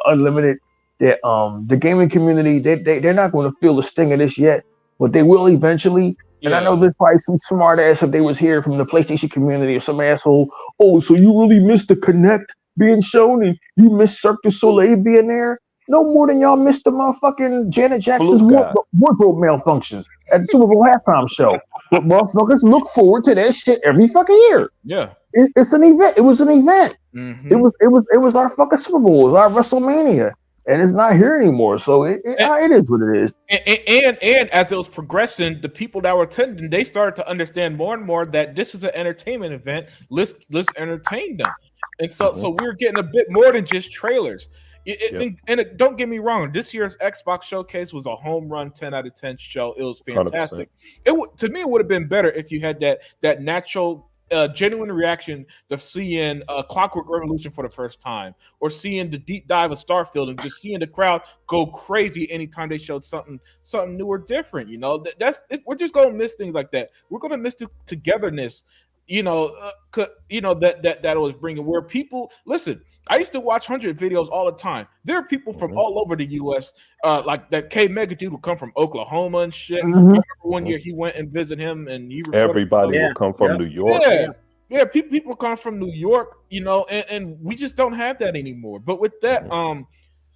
Unlimited. that the gaming community they're not going to feel the sting of this yet, but they will eventually. And I know there's probably some smart ass if they was here from the PlayStation community or some asshole. Oh, so you really missed the Connect being shown and you missed Cirque du Soleil being there? No more than y'all missed the motherfucking Janet Jackson's wardrobe malfunctions at the Super Bowl halftime show. But motherfuckers look forward to that shit every fucking year. Yeah, it's an event. It was an event. Mm-hmm. It was our fucking Super Bowl. It was our WrestleMania. And it's not here anymore, so it is what it is. And as it was progressing, the people that were attending, they started to understand more and more that this is an entertainment event. Let's entertain them, and so we were getting a bit more than just trailers. Don't get me wrong, this year's Xbox Showcase was a home run, 10 out of 10 show. It was fantastic. 100%. To me, it would have been better if you had that natural. Genuine reaction of seeing Clockwork Revolution for the first time, or seeing the deep dive of Starfield, and just seeing the crowd go crazy anytime they showed something new or different. You know, we're just gonna miss things like that. We're gonna miss the togetherness. That it was bringing. Where people listen. I used to watch 100 videos all the time. There are people from all over the U.S. Like that K Mega dude would come from Oklahoma and shit. I remember one year he went and visited him, and he everybody will come from New York. Yeah, people come from New York, and we just don't have that anymore. But with that,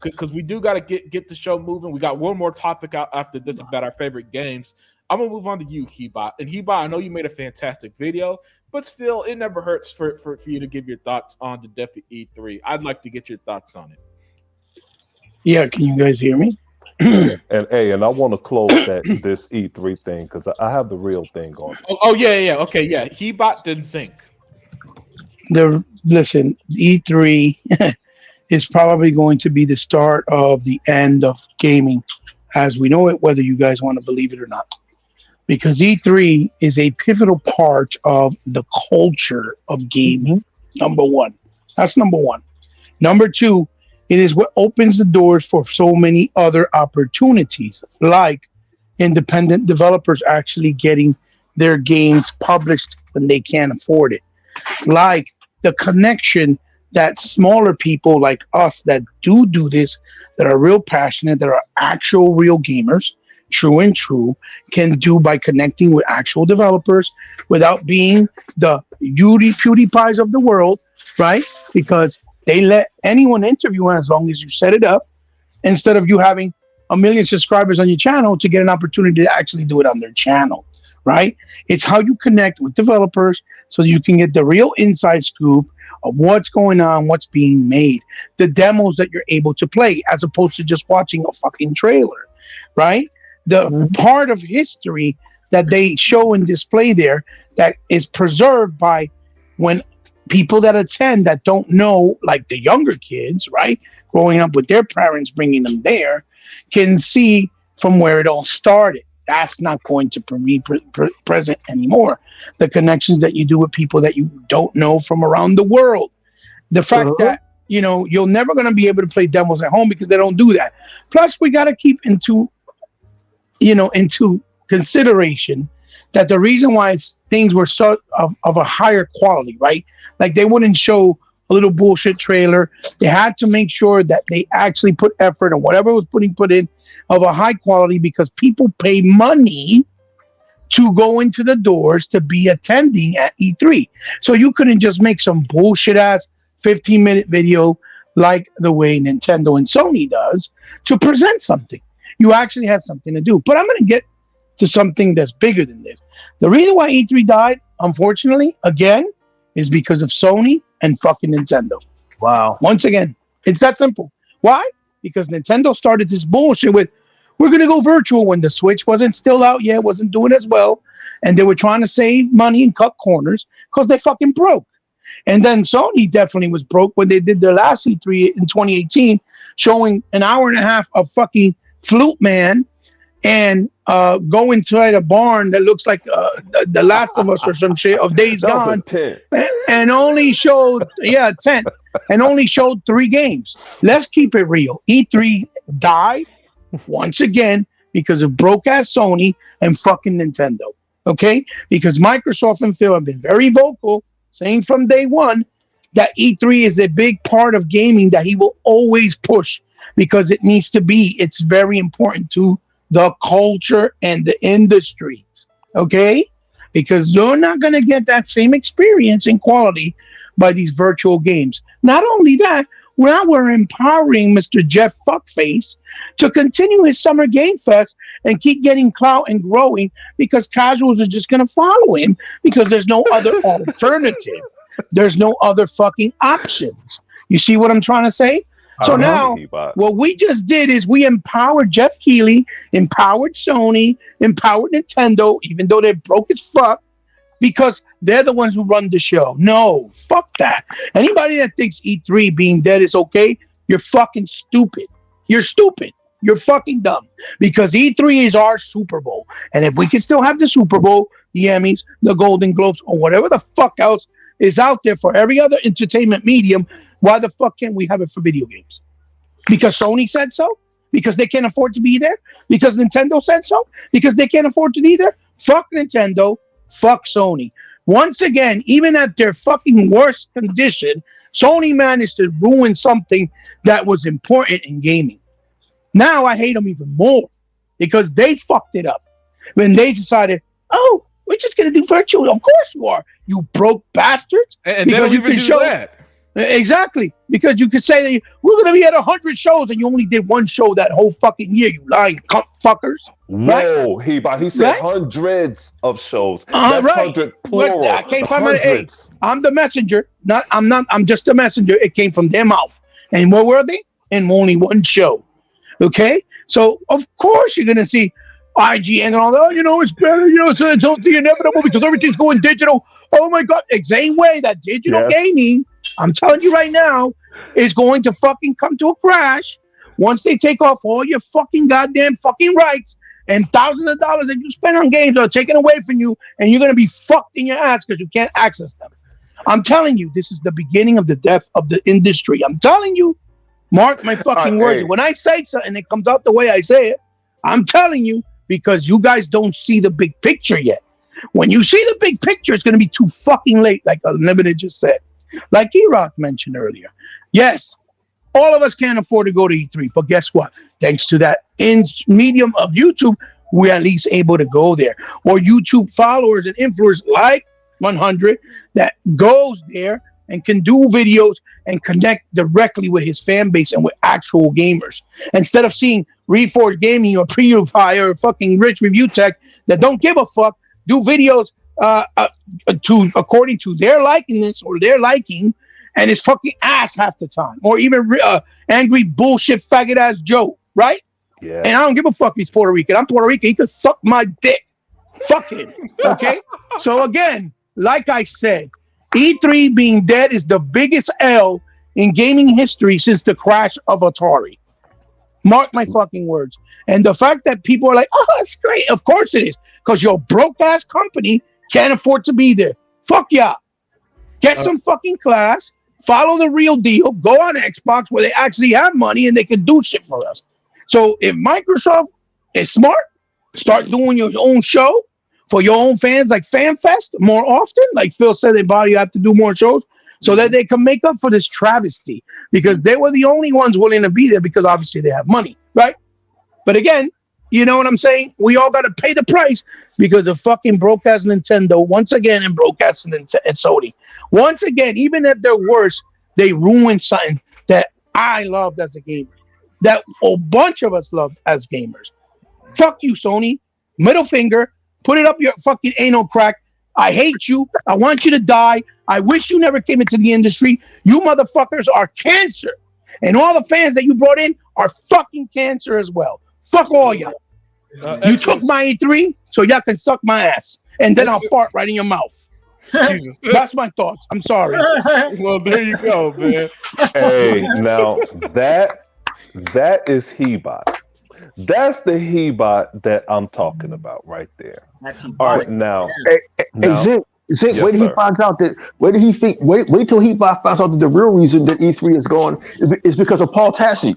because we do got to get the show moving. We got one more topic out after this about our favorite games. I'm gonna move on to you, Hebot. And Hebot, I know you made a fantastic video, but still, it never hurts for you to give your thoughts on the Death of E3. I'd like to get your thoughts on it. Yeah, can you guys hear me? And I want to close this E3 thing because I have the real thing going. Oh yeah, okay, yeah. Hebot didn't think. Listen, E3 is probably going to be the start of the end of gaming as we know it, whether you guys want to believe it or not. Because E3 is a pivotal part of the culture of gaming, number one. That's number one. Number two, it is what opens the doors for so many other opportunities, like independent developers actually getting their games published when they can't afford it. Like the connection that smaller people like us that do this, that are real passionate, that are actual real gamers, true, can do by connecting with actual developers without being the PewDiePies of the world, right? Because they let anyone interview as long as you set it up, instead of you having 1 million subscribers on your channel to get an opportunity to actually do it on their channel, right? It's how you connect with developers so you can get the real inside scoop of what's going on, what's being made, the demos that you're able to play, as opposed to just watching a fucking trailer, right? The part of history that they show and display there that is preserved by when people that attend that don't know, like the younger kids, right, growing up with their parents bringing them there, can see from where it all started. That's not going to be present anymore. The connections that you do with people that you don't know from around the world. The fact that, you're never going to be able to play demos at home because they don't do that. Plus, we got to keep into consideration that the reason why things were so of a higher quality, right? Like they wouldn't show a little bullshit trailer. They had to make sure that they actually put effort and whatever was put in of a high quality, because people pay money to go into the doors to be attending at E3. So you couldn't just make some bullshit ass 15-minute video like the way Nintendo and Sony does to present something. You actually had something to do. But I'm going to get to something that's bigger than this. The reason why E3 died, unfortunately, again, is because of Sony and fucking Nintendo. Wow. Once again, it's that simple. Why? Because Nintendo started this bullshit with, we're going to go virtual when the Switch wasn't still out yet, wasn't doing as well. And they were trying to save money and cut corners because they fucking broke. And then Sony definitely was broke when they did their last E3 in 2018, showing an hour and a half of fucking Flute Man and go inside a barn that looks like The Last of Us or some shit of Days Gone, and only showed 10 and only showed 3 games. Let's keep it real. E3 died once again because of broke ass Sony and fucking Nintendo. Okay, because Microsoft and Phil have been very vocal, saying from day one that E3 is a big part of gaming that he will always push. because it needs to be. It's very important to the culture and the industry. Okay? Because you're not going to get that same experience and quality by these virtual games. Not only that, now we're empowering Mr. Jeff Fuckface to continue his Summer Game Fest and keep getting clout and growing because casuals are just going to follow him because there's no other alternative. There's no other fucking options. You see what I'm trying to say? So now, what we just did is we empowered Jeff Keighley, empowered Sony, empowered Nintendo, even though they're broke as fuck, because they're the ones who run the show. No, fuck that. Anybody that thinks E3 being dead is okay, you're fucking stupid. You're stupid. You're fucking dumb. Because E3 is our Super Bowl. And if we can still have the Super Bowl, the Emmys, the Golden Globes, or whatever the fuck else is out there for every other entertainment medium, why the fuck can't we have it for video games? Because Sony said so? Because they can't afford to be there? Because Nintendo said so? Because they can't afford to be there? Fuck Nintendo. Fuck Sony. Once again, even at their fucking worst condition, Sony managed to ruin something that was important in gaming. Now I hate them even more because they fucked it up when they decided, oh, we're just going to do virtual. Of course you are, you broke bastards. And they don't even do that. Exactly, because you could say that we're going to be at 100 shows and you only did one show that whole fucking year, you lying cunt fuckers. Whoa, right? he said hundreds of shows. That's right. 100 plural. I came from I'm the messenger. I'm just a messenger. It came from their mouth. And where were they? In only one show. Okay? So, of course, you're going to see IGN and all that. Oh, it's better. It's the inevitable because everything's going digital. Oh, my God. The same way that digital gaming, I'm telling you right now, is going to fucking come to a crash once they take off all your fucking goddamn fucking rights and thousands of dollars that you spend on games are taken away from you, and you're going to be fucked in your ass because you can't access them. I'm telling you, this is the beginning of the death of the industry. I'm telling you, mark my fucking words. When I say something, it comes out the way I say it. I'm telling you because you guys don't see the big picture yet. When you see the big picture, it's going to be too fucking late, like Unlimited just said. Like E-Rock mentioned earlier. Yes, all of us can't afford to go to E3, but guess what? Thanks to that medium of YouTube, we're at least able to go there. Or YouTube followers and influencers like 100 that goes there and can do videos and connect directly with his fan base and with actual gamers. Instead of seeing Reforged Gaming or PewDiePie or fucking Rich Review Tech that don't give a fuck, do videos according to their likeness or their liking, and it's fucking ass half the time. Or even angry bullshit faggot ass Joe, right? Yeah. And I don't give a fuck he's Puerto Rican. I'm Puerto Rican. He could suck my dick. Fuck him. Okay? So again, like I said, E3 being dead is the biggest L in gaming history since the crash of Atari. Mark my fucking words. And the fact that people are like, oh, that's great. Of course it is. Because your broke ass company can't afford to be there. Fuck yeah. Get some fucking class. Follow the real deal. Go on Xbox where they actually have money and they can do shit for us. So if Microsoft is smart, start doing your own show for your own fans like FanFest more often. Like Phil said, you have to do more shows so that they can make up for this travesty because they were the only ones willing to be there because obviously they have money, right? But again, you know what I'm saying? We all got to pay the price because of fucking broadcast Nintendo once again and broadcasting and Sony. Once again, even at their worst, they ruined something that I loved as a gamer, that a bunch of us loved as gamers. Fuck you, Sony. Middle finger. Put it up your fucking anal crack. I hate you. I want you to die. I wish you never came into the industry. You motherfuckers are cancer. And all the fans that you brought in are fucking cancer as well. Fuck all y'all. You took my E3, so y'all can suck my ass. And then I'll fart right in your mouth. Jesus. That's my thoughts. I'm sorry. Well, there you go, man. Hey, now that is Hebot. That's the Hebot that I'm talking about right there. That's all right. Now, Zink, yes, wait till he finds out that. Wait till he finds out that the real reason that E3 is gone is because of Paul Tassi.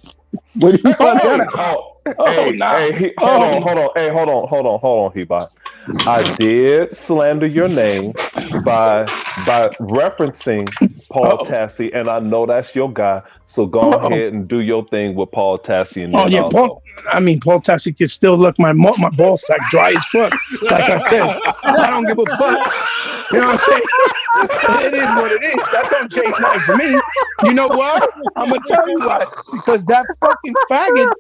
Wait till he finds that out. Hold on, Hebot. I did slander your name by referencing Paul Uh-oh. Tassi, and I know that's your guy. So go Uh-oh. ahead and do your thing with Paul Tassi, and Oh then yeah, I'll Paul. go. I mean, Paul Tassi can still look my ball sack dry as fuck. Like I said, I don't give a fuck. You know what I'm saying? It is what it is. That don't change nothing for me. You know why? I'm gonna tell you why. Because that fucking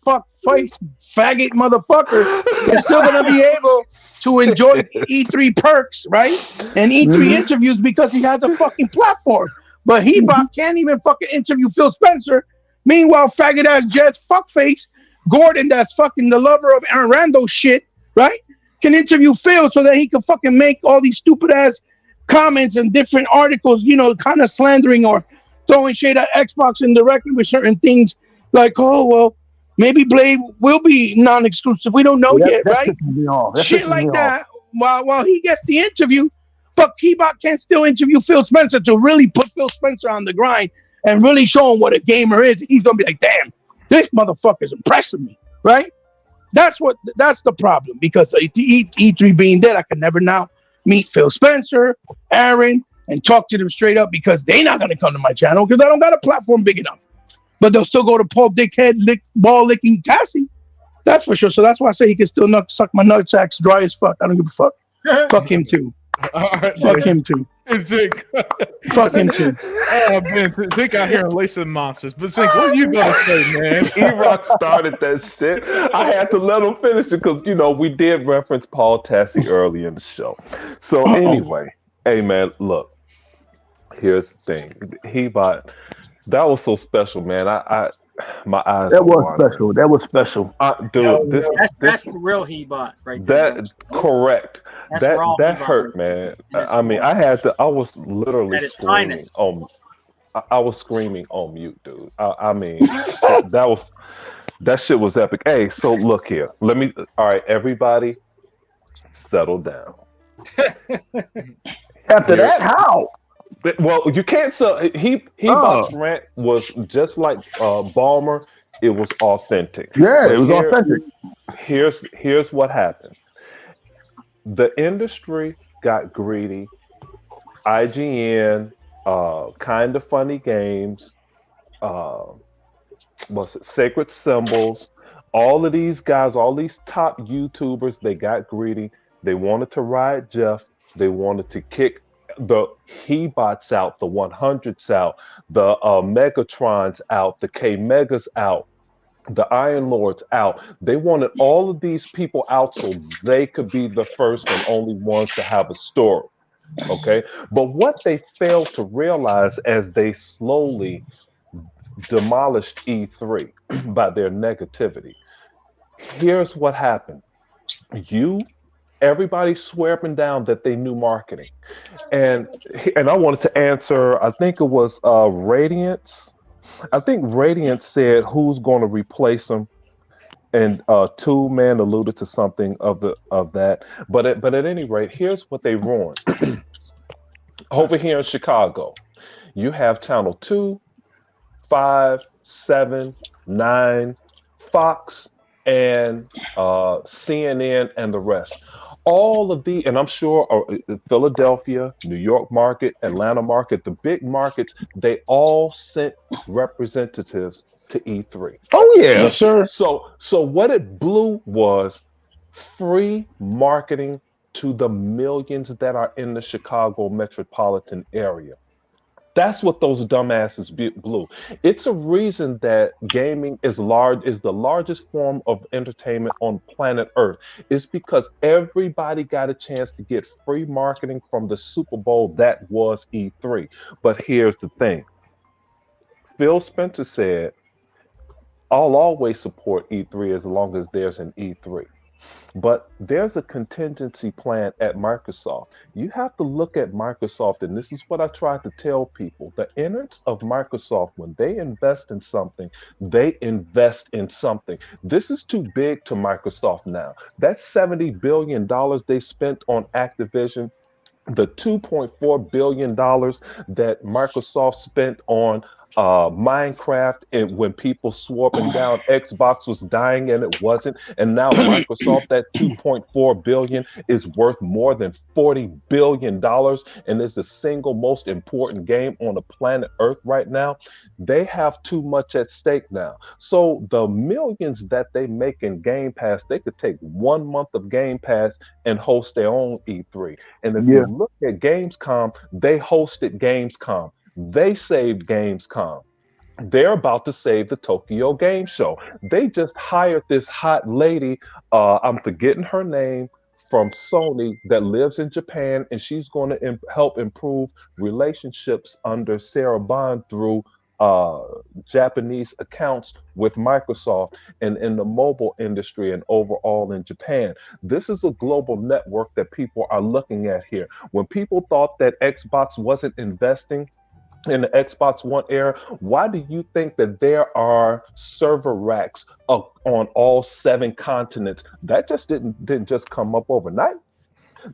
fuck face, faggot motherfucker is still gonna be able to enjoy E3 perks, right? And E3 Mhm. interviews because he has a fucking platform. But Hebop can't even fucking interview Phil Spencer. Meanwhile, faggot ass Jets fuckface Gordon, that's fucking the lover of Aaron Randall shit, right? Can interview Phil so that he can fucking make all these stupid ass comments and different articles, you know, kind of slandering or throwing shade at Xbox indirectly with certain things like, oh, well, maybe Blade will be non exclusive. We don't know Yeah, yet, that right? pisses me off. That Shit pisses me like off. that while he gets the interview. But Keybox can't still interview Phil Spencer to really put Phil Spencer on the grind and really show him what a gamer is. He's going to be like, damn, this motherfucker's impressing me, right? That's the problem because E3 being dead, I can never now meet Phil Spencer, Aaron, and talk to them straight up because they're not gonna come to my channel because I don't got a platform big enough. But they'll still go to Paul Dickhead ball licking Cassie. That's for sure. So that's why I say he can still suck my nutsacks dry as fuck. I don't give a fuck. Fuck him too. All right, Fuck him too. Zink. Fuck him too. Oh man, Zink out here lacing monsters. But Zink, what are you gonna say, man? E-Rock started that shit. I had to let him finish it because, you know, we did reference Paul Tassi early in the show. So anyway, hey man, look, here's the thing. That was so special, man. I my eyes That were was watering. special. That was special. Dude, That's the real Hebot right there. that correct. That's raw That Hebot hurt, right there. man. That's I mean, raw. I was literally At its screaming finest. on. I was screaming on mute, dude. I mean, that shit was epic. Hey, so look here. All right, everybody, settle down. After Here, that, how? well, you can't sell. Box Oh, rant was just like Balmer. It was authentic. yeah, But it was authentic. here's what happened. The industry got greedy. IGN, kind of funny games, uh, what's it, Sacred Symbols. All of these guys, all these top YouTubers, they got greedy. They wanted to ride Jeff. They wanted to kick the He-Bots out, the 100s out, the Megatrons out, the K Megas out, the Iron Lords out. They wanted all of these people out so they could be the first and only ones to have a story. Okay. But what they failed to realize as they slowly demolished E3 by their negativity, here's what happened. Everybody swear up and down that they knew marketing. And I wanted to answer, I think it was Radiance. I think Radiance said who's going to replace them, and Two Man alluded to something of that. But at any rate, here's what they ruined. Over here in Chicago, you have Channel 2, 5, 7, 9, Fox, and CNN, and the rest. All of and I'm sure Philadelphia, New York market, Atlanta market, the big markets, they all sent representatives to E3. Oh yeah. Yes, sir. So what it blew was free marketing to the millions that are in the Chicago metropolitan area. That's what those dumbasses blew. It's a reason that gaming is the largest form of entertainment on planet Earth. It's because everybody got a chance to get free marketing from the Super Bowl that was E3. But here's the thing. Phil Spencer said, I'll always support E3 as long as there's an E3. But there's a contingency plan at Microsoft. You have to look at Microsoft, and this is what I try to tell people. The innards of Microsoft, when they invest in something, they invest in something. This is too big to Microsoft now. That $70 billion they spent on Activision, the $2.4 billion that Microsoft spent on Minecraft, and when people swapping down, Xbox was dying and it wasn't, and now Microsoft at 2.4 billion is worth more than $40 billion and is the single most important game on the planet Earth right now. They have too much at stake now. So the millions that they make in Game Pass, they could take 1 month of Game Pass and host their own E3. And if Yeah. you look at Gamescom, they hosted Gamescom. They saved Gamescom. They're about to save the Tokyo Game Show. They just hired this hot lady, I'm forgetting her name, from Sony that lives in Japan, and she's going to help improve relationships under Sarah Bond through uh, Japanese accounts with Microsoft and in the mobile industry and overall in Japan. This is a global network that people are looking at here. When people thought that Xbox wasn't investing in the Xbox One era, why do you think that there are server racks on all 7 continents? That just didn't just come up overnight.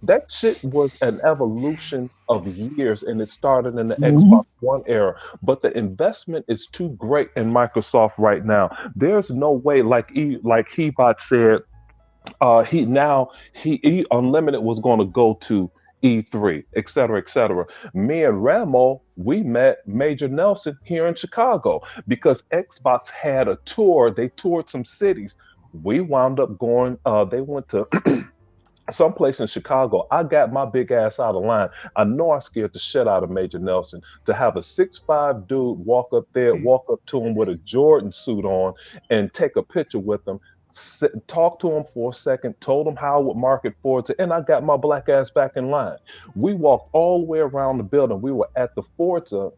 That shit was an evolution of years, and it started in the Mhm. Xbox One era. But the investment is too great in Microsoft right now. There's no way, like Hebot said, he Unlimited was going to go to E3, et cetera, et cetera. Me and Ramo, we met Major Nelson here in Chicago because Xbox had a tour. They toured some cities. We wound up going. They went to someplace in Chicago. I got my big ass out of line. I know I scared the shit out of Major Nelson to have a 6'5" dude walk up to him with a Jordan suit on and take a picture with him. Talk to him for a second, told him how I would market forward to, and I got my black ass back in line. We walked all the way around the building. We were at the Forza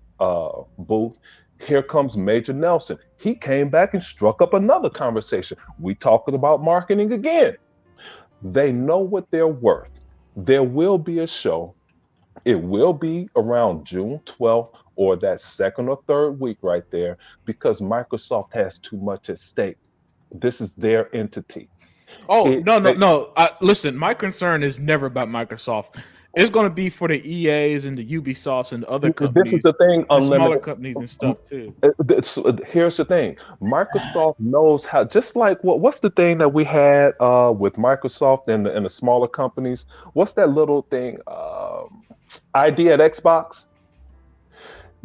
booth. Here comes Major Nelson. He came back and struck up another conversation. We talked about marketing again. They know what they're worth. There will be a show. It will be around June 12th or that second or third week right there because Microsoft has too much at stake. This is their entity. Oh It, no, no, they, no! Listen, my concern is never about Microsoft. It's going to be for the EAs and the Ubisofts and the other this is companies, the thing, the smaller Unlimited. companies and stuff too. Here's the thing. Microsoft knows how. Just like what's the thing that we had with Microsoft and the smaller companies? What's that little thing? ID at Xbox.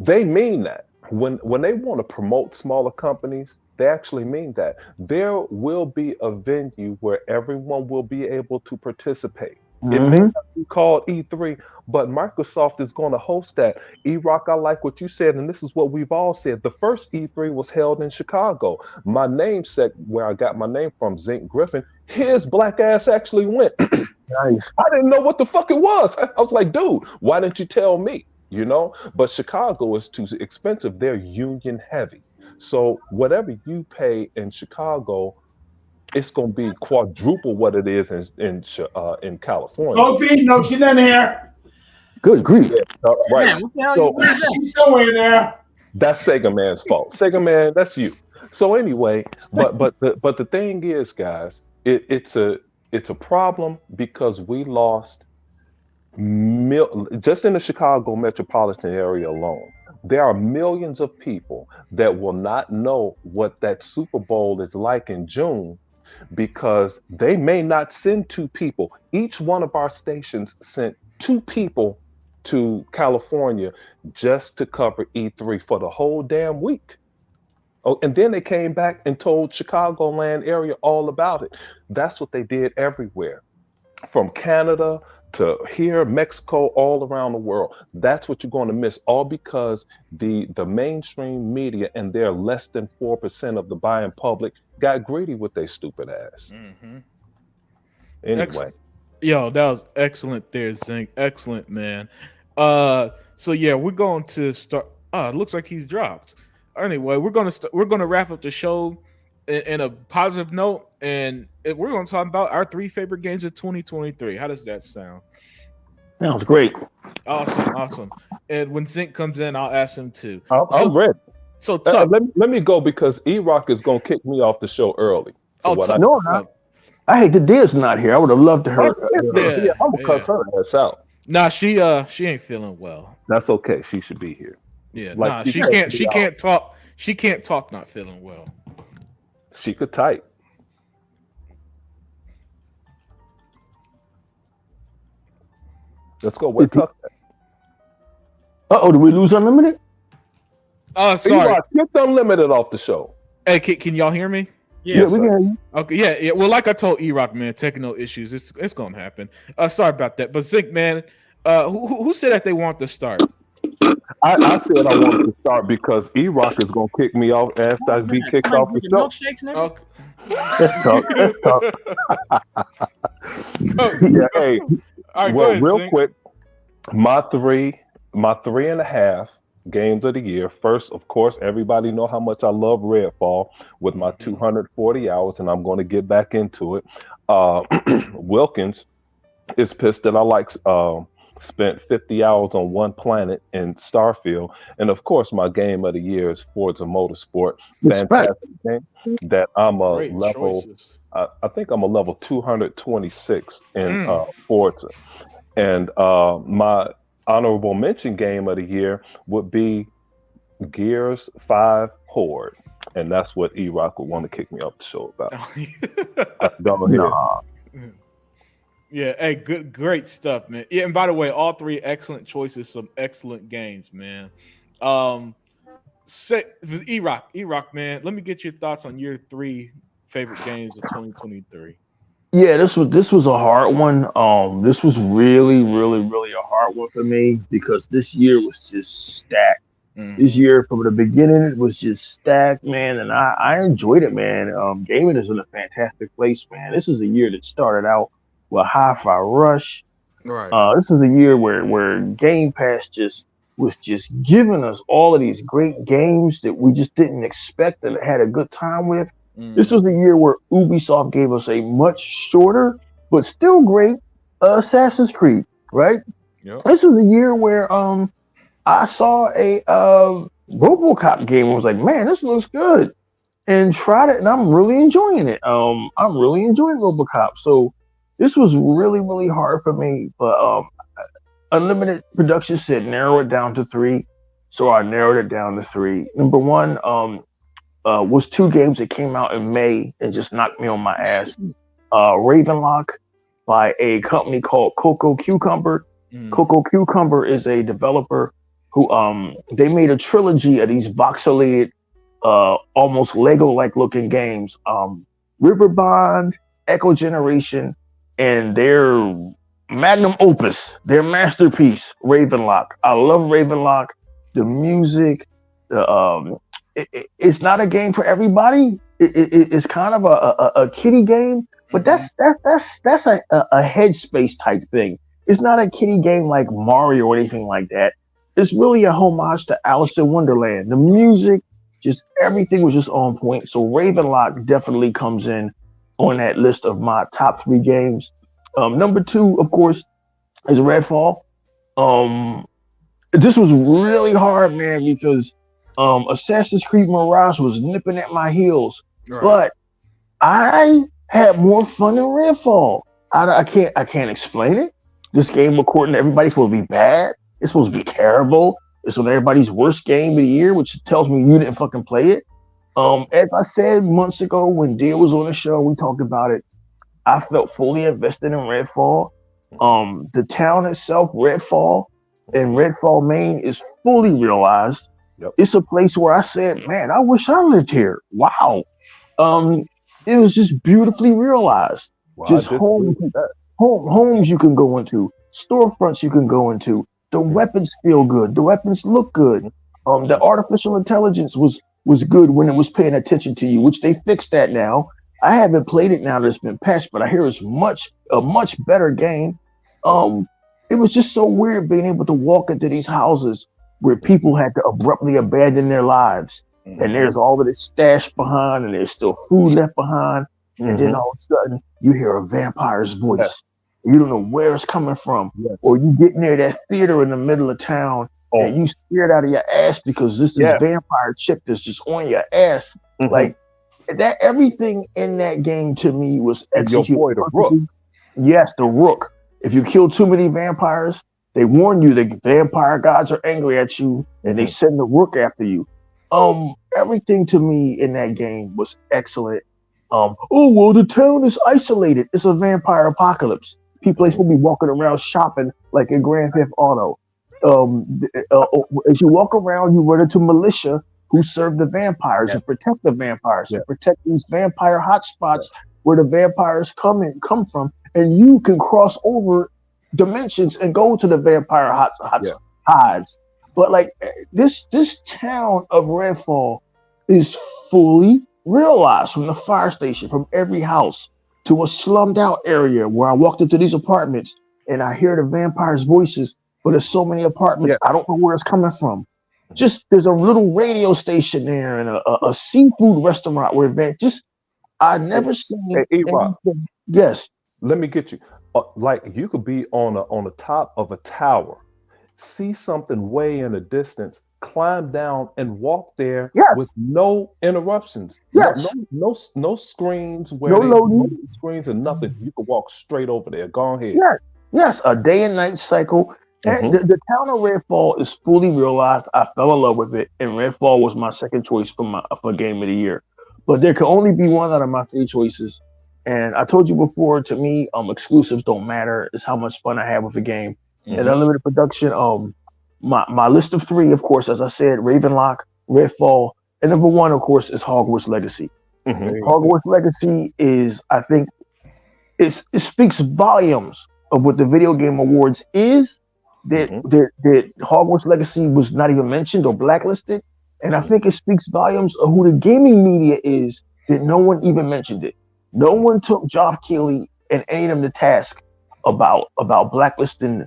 They mean that when they want to promote smaller companies, they actually mean that there will be a venue where everyone will be able to participate. It may Mhm. not be called E3, but Microsoft is going to host that. E-Rock, I like what you said, and this is what we've all said. The first E3 was held in Chicago. My namesake, where I got my name from, Zink Griffin, his black ass actually went. Nice. I didn't know what the fuck it was. I was like, dude, why didn't you tell me? You know, but Chicago is too expensive. They're union heavy. So whatever you pay in Chicago, it's going to be quadruple what it is in California. Sophie, no, she's not here. Good grief. Right. Man, what the hell So you what is that? She's somewhere there. that's Sega Man's fault. Sega Man, that's you. So anyway, but the thing is, guys, it's a problem because we lost just in the Chicago metropolitan area alone, there are millions of people that will not know what that Super Bowl is like in June because they may not send 2 people. Each one of our stations sent 2 people to California just to cover E3 for the whole damn week. Oh, and then they came back and told Chicagoland area all about it. That's what they did everywhere from Canada to here, Mexico, all around the world. That's what you're going to miss, all because the mainstream media and their less than 4% of the buying public got greedy with their stupid ass. Mm-hmm. Anyway, Yo, that was excellent there, Zink. Excellent, man. So yeah, we're going to start. It looks like he's dropped. Anyway, we're gonna wrap up the show in a positive note, and we're gonna talk about our 3 favorite games of 2023. How does that sound? That was great. Awesome, awesome. And when Zink comes in, I'll ask him too. I'm ready. So Tuck, let me go because E-Rock is going to kick me off the show early. oh, what Tuck, No, not. I hate the Diz not here. I would have loved to hear. Yeah, I'm going to cuss her ass out. Nah, she ain't feeling well. That's okay. She should be here. Yeah, Like nah, she she cussed can't. me She out. can't talk. She can't talk. Not feeling well. She could type. Let's go. Where Tuck? Uh-oh, did we lose Unlimited? Sorry. E-Rock, get Unlimited off the show. Hey, can y'all hear me? Yeah, Yes, we sir. can hear you. Okay, yeah. Well, like I told E-Rock, man, technical issues. It's gonna happen. Sorry about that. But Zink, man, who said that they want to start? I said I wanted to start because E-Rock is gonna kick me off after What I was be that? kicked Somebody off the drinking show. milkshakes, nigga? Okay. That's tough. That's tough. Yeah, hey, All right, go well, ahead, real Zink. quick, my 3.5 games of the year. First, of course, everybody know how much I love Redfall with my 240 hours, and I'm going to get back into it. Wilkins is pissed that I spent 50 hours on one planet in Starfield, and of course, my game of the year is Forza Motorsport. Respect. Fantastic game that I'm a Great level. choices. I think I'm a level 226 in Mm. Forza. And my honorable mention game of the year would be Gears 5 Horde. And that's what E-Rock would want to kick me off the show about. Go ahead. Nah. Yeah, hey, great stuff, man. Yeah, and by the way, all three excellent choices, some excellent games, man. Say E-Rock, man. Let me get your thoughts on your three favorite games of 2023. Yeah, this was a hard one. This was really, really, really a hard one for me because this year was just stacked. This year, from the beginning, it was just stacked, man, and I enjoyed it, man. Gaming is in a fantastic place, man. This is a year that started out with Hi-Fi Rush. Right. This is a year where Game Pass was just giving us all of these great games that we just didn't expect and had a good time with. This was a year where Ubisoft gave us a much shorter but still great Assassin's Creed, right? Yep. This was a year where I saw a RoboCop game and was like, man, this looks good, and tried it, and I'm really enjoying it. I'm really enjoying RoboCop. So this was really, really hard for me, but Unlimited Production said narrow it down to three, so I narrowed it down to three. Number one was two games that came out in May and just knocked me on my ass. Ravenlock by a company called Coco Cucumber. Coco Cucumber is a developer who they made a trilogy of these voxelated, almost Lego-like looking games. River Bond, Echo Generation, and their magnum opus, their masterpiece, Ravenlock. I love Ravenlock. The music, it's not a game for everybody. It's kind of a kiddie game, but that's a headspace type thing. It's not a kiddie game like Mario or anything like that. It's really a homage to Alice in Wonderland. The music, just everything was just on point. So Ravenlock definitely comes in on that list of my top three games. Number two, of course, is Redfall. This was really hard, man, because Assassin's Creed Mirage was nipping at my heels, Right. but I had more fun in Redfall. I can't explain it. This game, according to everybody, is supposed to be bad. It's supposed to be terrible. It's on everybody's worst game of the year, which tells me you didn't fucking play it. As I said months ago when Deal was on the show, we talked about it. I felt fully invested in Redfall. The town itself, Redfall, and Redfall, Maine, is fully realized. Yep. It's a place where I said, man, I wish I lived here. Wow. It was just beautifully realized. Well, Just I disagree with that. homes you can go into, storefronts you can go into. The weapons feel good. The weapons look good. The artificial intelligence was good when it was paying attention to you, which they fixed that now. I haven't played it now that it's been patched, but I hear it's a much better game. It was just so weird being able to walk into these houses where people had to abruptly abandon their lives, and there's all of this stash behind, and there's still food left behind, and then all of a sudden you hear a vampire's voice. You don't know where it's coming from, or you get near that theater in the middle of town, and you scared out of your ass because this vampire chick that's just on your ass. Like that, everything in that game to me was executed. Your boy, the Rook. Yes, the Rook. If you kill too many vampires, They warn you the vampire gods are angry at you, and they send the rook after you. Everything to me in that game was excellent. Oh well, the town is isolated. It's a vampire apocalypse. People ain't supposed to be walking around shopping like in Grand Theft Auto. As you walk around, you run into militia who serve the vampires and protect the vampires and protect these vampire hotspots where the vampires come from, and you can cross over dimensions and go to the vampire hides. But like this town of Redfall is fully realized, from the fire station, from every house to a slummed out area where I walked into these apartments and I hear the vampires' voices, but there's so many apartments, I don't know where it's coming from. Just there's a little radio station there and a seafood restaurant where I never seen anything. Yes. Let me get you. Like you could be on the top of a tower, see something way in the distance, climb down and walk there with no interruptions. Yes. No screens no screens and nothing. You can walk straight over there. Go ahead. Yes. A day and night cycle. The town of Redfall is fully realized. I fell in love with it, and Redfall was my second choice for game of the year. But there can only be one out of my three choices. And I told you before, to me, exclusives don't matter. It's how much fun I have with the game. And unlimited production, my list of three, of course, as I said, Ravenlock, Redfall, and number one, of course, is Hogwarts Legacy. Hogwarts Legacy is, I think, it speaks volumes of what the Video Game Awards is, that Hogwarts Legacy was not even mentioned or blacklisted. And I think it speaks volumes of who the gaming media is, that no one even mentioned it. No one took Geoff Keighley and any of them to task about blacklisting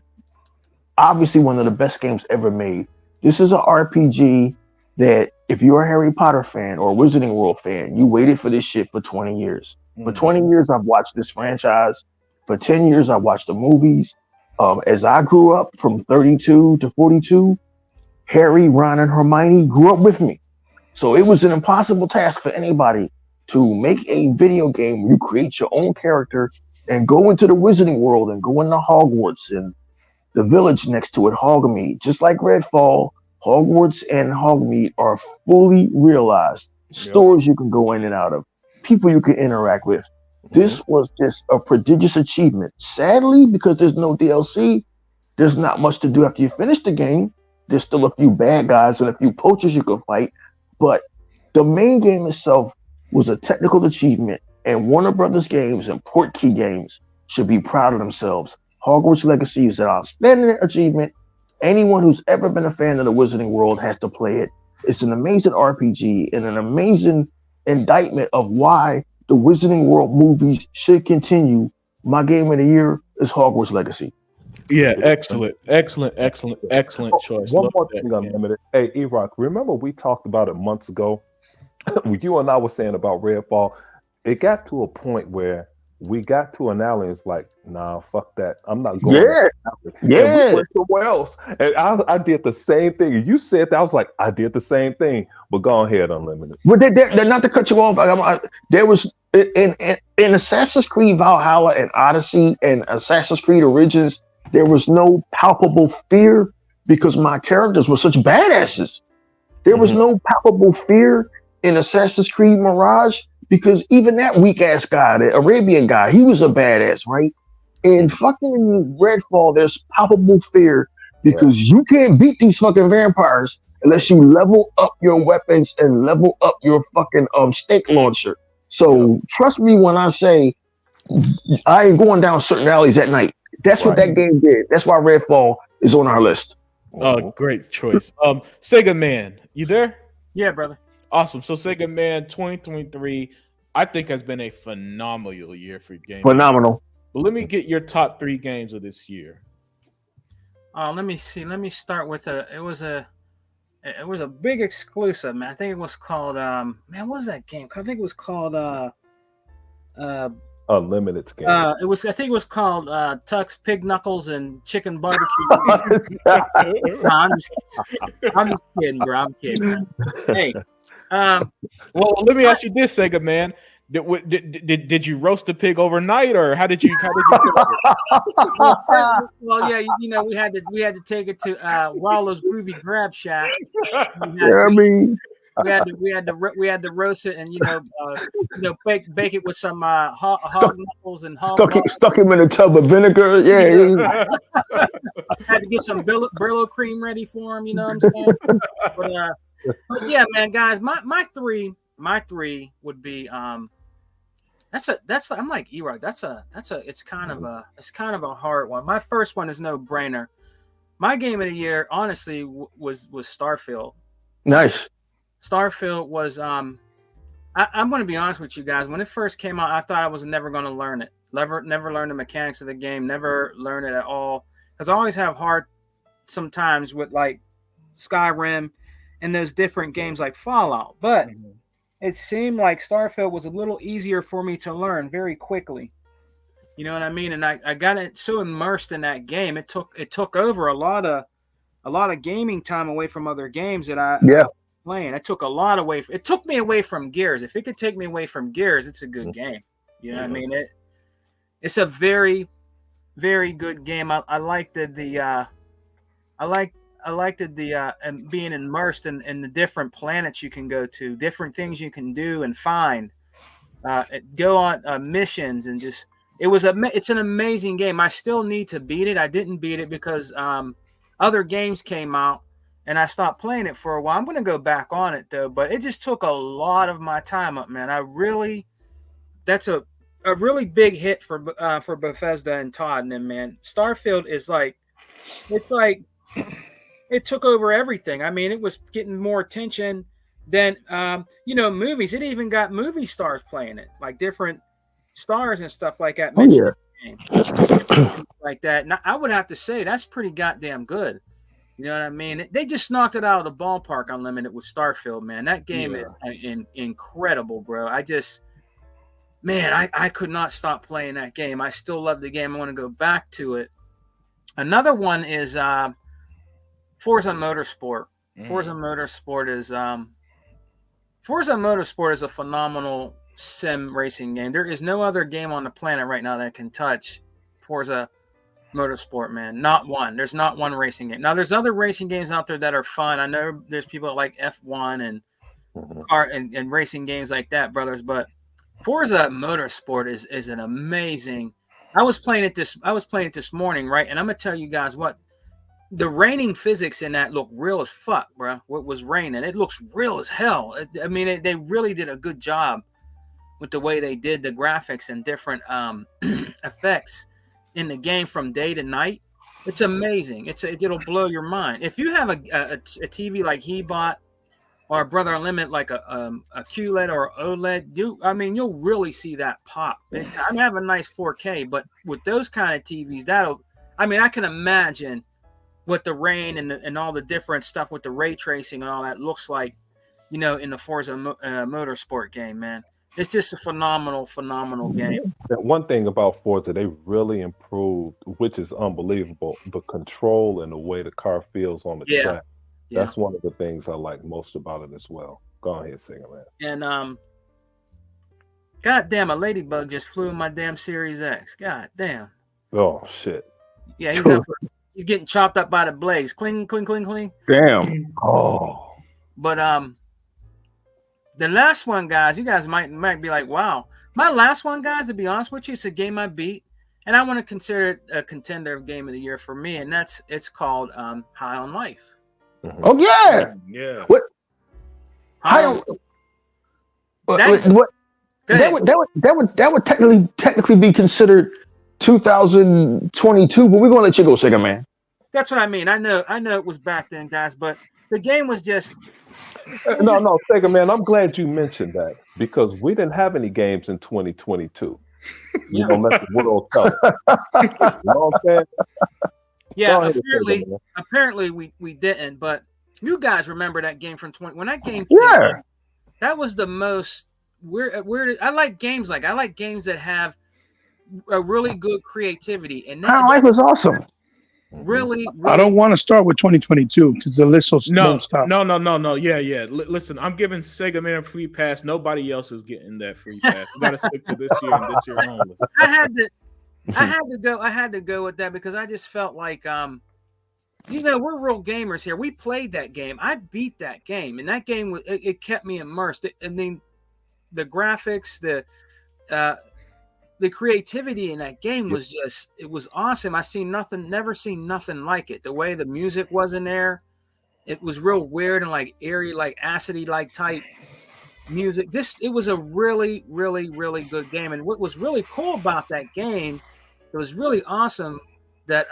obviously one of the best games ever made. This is an RPG that if you're a Harry Potter fan or a Wizarding World fan, you waited for this shit for 20 years. For 20 years, I've watched this franchise. For 10 years, I watched the movies. As I grew up from 32 to 42, Harry, Ron, and Hermione grew up with me. So it was an impossible task for anybody to make a video game where you create your own character and go into the Wizarding World and go into Hogwarts and the village next to it, Hogsmeade. Just like Redfall, Hogwarts and Hogsmeade are fully realized. Stores you can go in and out of, people you can interact with. This was just a prodigious achievement. Sadly, because there's no DLC, there's not much to do after you finish the game. There's still a few bad guys and a few poachers you can fight, but the main game itself was a technical achievement, and Warner Brothers Games and Portkey Games should be proud of themselves. Hogwarts Legacy is an outstanding achievement. Anyone who's ever been a fan of the Wizarding World has to play it. It's an amazing RPG and an amazing indictment of why the Wizarding World movies should continue. My game of the year is Hogwarts Legacy. Yeah, excellent choice. One more thing, Unlimited. Hey, E-Rock, remember we talked about it months ago? You and I were saying about Redfall. It got to a point where we got to an alley. It's like, nah, fuck that. I'm not going. And we went somewhere else. And I did the same thing. And you said that. I was like, I did the same thing. But go ahead, Unlimited. But they're not to cut you off. There was in Assassin's Creed Valhalla and Odyssey and Assassin's Creed Origins, there was no palpable fear because my characters were such badasses. There was no palpable fear in Assassin's Creed Mirage because even that weak ass guy, the Arabian guy, he was a badass, right? In fucking Redfall, there's palpable fear because you can't beat these fucking vampires unless you level up your weapons and level up your fucking stake launcher. So trust me when I say I ain't going down certain alleys at night. That's what that game did. That's why Redfall is on our list. Great choice. Sega Man, you there? Yeah, brother. Awesome. So Sega Man 2023, I think has been a phenomenal year for games. Phenomenal. But let me get your top 3 games of this year. Let me see. Let me start with it was a big exclusive, man. I think it was called what was that game? I think it was called Unlimited game. I think it was called Tux Pig Knuckles and Chicken Barbecue. No, I'm just kidding, bro. I'm kidding, man. Hey. Well, let me ask you this, Sega Man. Did you roast the pig overnight, or how did you cook it? Well, yeah, you know, we had to take it to Wallo's Groovy Grab Shack. Yeah, I mean, we had to roast it, and you know, bake it with some hog knuckles and hog stuck him in a tub of vinegar. Yeah. Had to get some Brillo cream ready for him. You know what I'm saying? but yeah, man, guys, my three would be I'm like E-Rock. It's kind of a hard one. My first one is no brainer. My game of the year, honestly, was Starfield. Nice. Starfield was I'm going to be honest with you guys. When it first came out, I thought I was never going to learn it. Never learn the mechanics of the game. Never learn it at all. Because I always have hard sometimes with like Skyrim and those different games like Fallout. But it seemed like Starfield was a little easier for me to learn very quickly. You know what I mean? And I got it so immersed in that game. It took over a lot of gaming time away from other games that I playing. It took a lot away. It took me away from Gears. If it could take me away from Gears, it's a good game. You know what I mean? It's a very, very good game. I liked and being immersed in the different planets you can go to, different things you can do and find, go on missions, and just it's an amazing game. I still need to beat it. I didn't beat it because other games came out and I stopped playing it for a while. I'm going to go back on it though, but it just took a lot of my time up, man. That's a really big hit for Bethesda and Todd and them, man. Starfield is it took over everything. I mean, it was getting more attention than movies. It even got movie stars playing it, like different stars and stuff like that. Like that. Now, I would have to say that's pretty goddamn good. You know what I mean? They just knocked it out of the ballpark Unlimited with Starfield, man. That game is incredible, bro. I could not stop playing that game. I still love the game. I want to go back to it. Another one is Forza Motorsport. Forza Motorsport is a phenomenal sim racing game. There is no other game on the planet right now that can touch Forza Motorsport, man. Not one. There's not one racing game. Now, there's other racing games out there that are fun. I know there's people that like F1 and car and racing games like that, brothers. But Forza Motorsport is an amazing. I was playing it this morning, right? And I'm gonna tell you guys what. The raining physics in that look real as fuck, bro. What was raining? It looks real as hell. I mean, they really did a good job with the way they did the graphics and different effects in the game from day to night. It's amazing. It'll blow your mind. If you have a TV like he bought, or a Brother Unlimited like a QLED or OLED, you'll really see that pop big time. I have a nice 4K, but with those kind of TVs, I can imagine what the rain and all the different stuff with the ray tracing and all that looks like, in the Forza Motorsport game, man. It's just a phenomenal game. One thing about Forza, they really improved, which is unbelievable, the control and the way the car feels on the track. That's one of the things I like most about it as well. Go ahead, Singer Man. And goddamn, a ladybug just flew in my damn Series X. God damn. Oh shit. Yeah, he's getting chopped up by the blades. Cling, cling, cling, cling. Damn. Oh. But the last one, guys, you guys might be like, wow. My last one, guys, to be honest with you, it's a game I beat, and I want to consider it a contender of game of the year for me, and it's called High on Life. Mm-hmm. Oh yeah. Yeah. What? High on. What? That would technically be considered 2022, but we're gonna let you go, Singer Man. That's what I mean. I know it was back then, guys, but the game was just. No, Sega Man, I'm glad you mentioned that because we didn't have any games in 2022. You know, let the world tell. You know what I'm saying? Yeah, apparently we didn't, but you guys remember that game from when that game came out, that was the most weird. I like games that have a really good creativity, and High on Life was awesome. Really, I don't want to start with 2022 because the list will No, won't stop. no. Yeah. Listen, I'm giving Sega Man a free pass. Nobody else is getting that free pass. We got to stick to this year and this year only. I had to go with that because I just felt like, we're real gamers here. We played that game. I beat that game, and that game it kept me immersed. I mean, the graphics, the creativity in that game was it was awesome. Never seen nothing like it. The way the music was in there, it was real weird and like eerie, like acidy, like type music. It was a really, really, really good game. And what was really cool about that game, it was really awesome that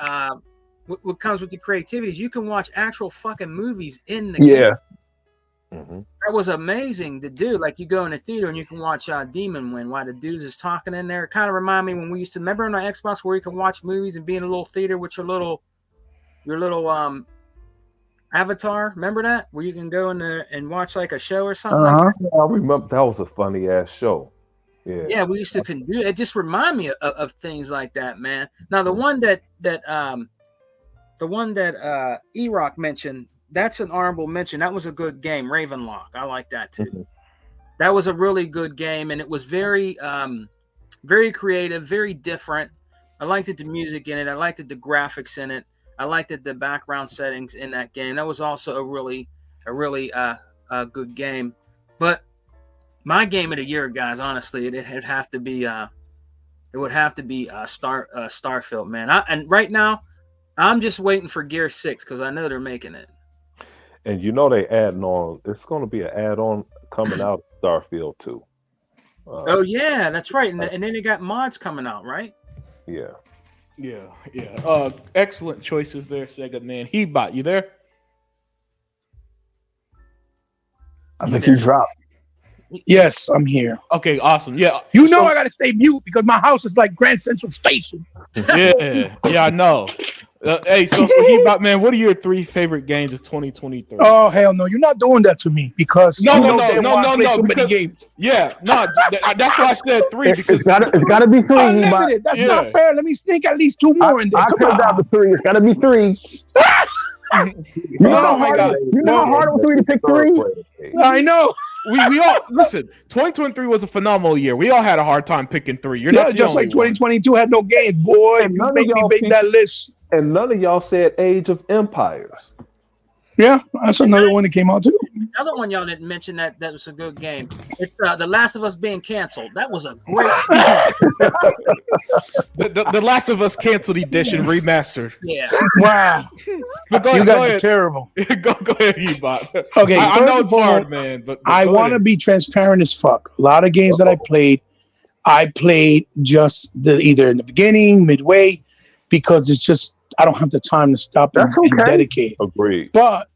what comes with the creativity is you can watch actual fucking movies in the game. Mm-hmm. That was amazing to do. Like you go in the theater and you can watch Demon Win while the dudes is talking in there. It kind of remind me when we used to remember on our Xbox where you can watch movies and be in a little theater with your little avatar. Remember that where you can go in there and watch like a show or something. Like that? I remember that was a funny ass show. Yeah, we used to do it. Just remind me of things like that, man. Now the one that E-Rock mentioned. That's an honorable mention. That was a good game, Ravenlock. I like that too. Mm-hmm. That was a really good game, and it was very, very creative, very different. I liked the music in it. I liked the graphics in it. I liked the background settings in that game. That was also a really good game. But my game of the year, guys, honestly, it'd have to be Starfield, man. And right now, I'm just waiting for Gear 6 because I know they're making it. And you know they adding on. It's going to be an add-on coming out of Starfield too. Oh yeah, that's right. And then they got mods coming out, right? Yeah. Excellent choices there, Sega Man. Hebot, you there? I think you dropped. Yes, I'm here. Okay, awesome. Yeah, I got to stay mute because my house is like Grand Central Station. Yeah, I know. Hey, so Hebot, man, what are your 3 favorite games of 2023? Oh hell no, you're not doing that to me because No. Many games. Yeah, no, that's why I said 3 because It's gotta be 3. Unlimited. That's not fair. Let me think at least 2 more in there. I cut down to 3. It's gotta be 3. You know how hard it was for me to pick 3? I know. We all listen. 2023 was a phenomenal year. We all had a hard time picking 3. You're not the just only like 2022 had no games, boy. And You none of make me y'all make think- that list. And none of y'all said Age of Empires. Yeah, that's another one that came out too. Another one y'all didn't mention that was a good game. It's The Last of Us being canceled. That was a great the Last of Us canceled edition remastered. Yeah. Wow. But go You ahead, guys go are ahead. terrible. go ahead, Hebot. Okay, I know first it's of all, hard, man, but I go want to ahead. be transparent as fuck. A lot of games that I played just either in the beginning, midway, because it's just I don't have the time to stop and dedicate. Agreed. But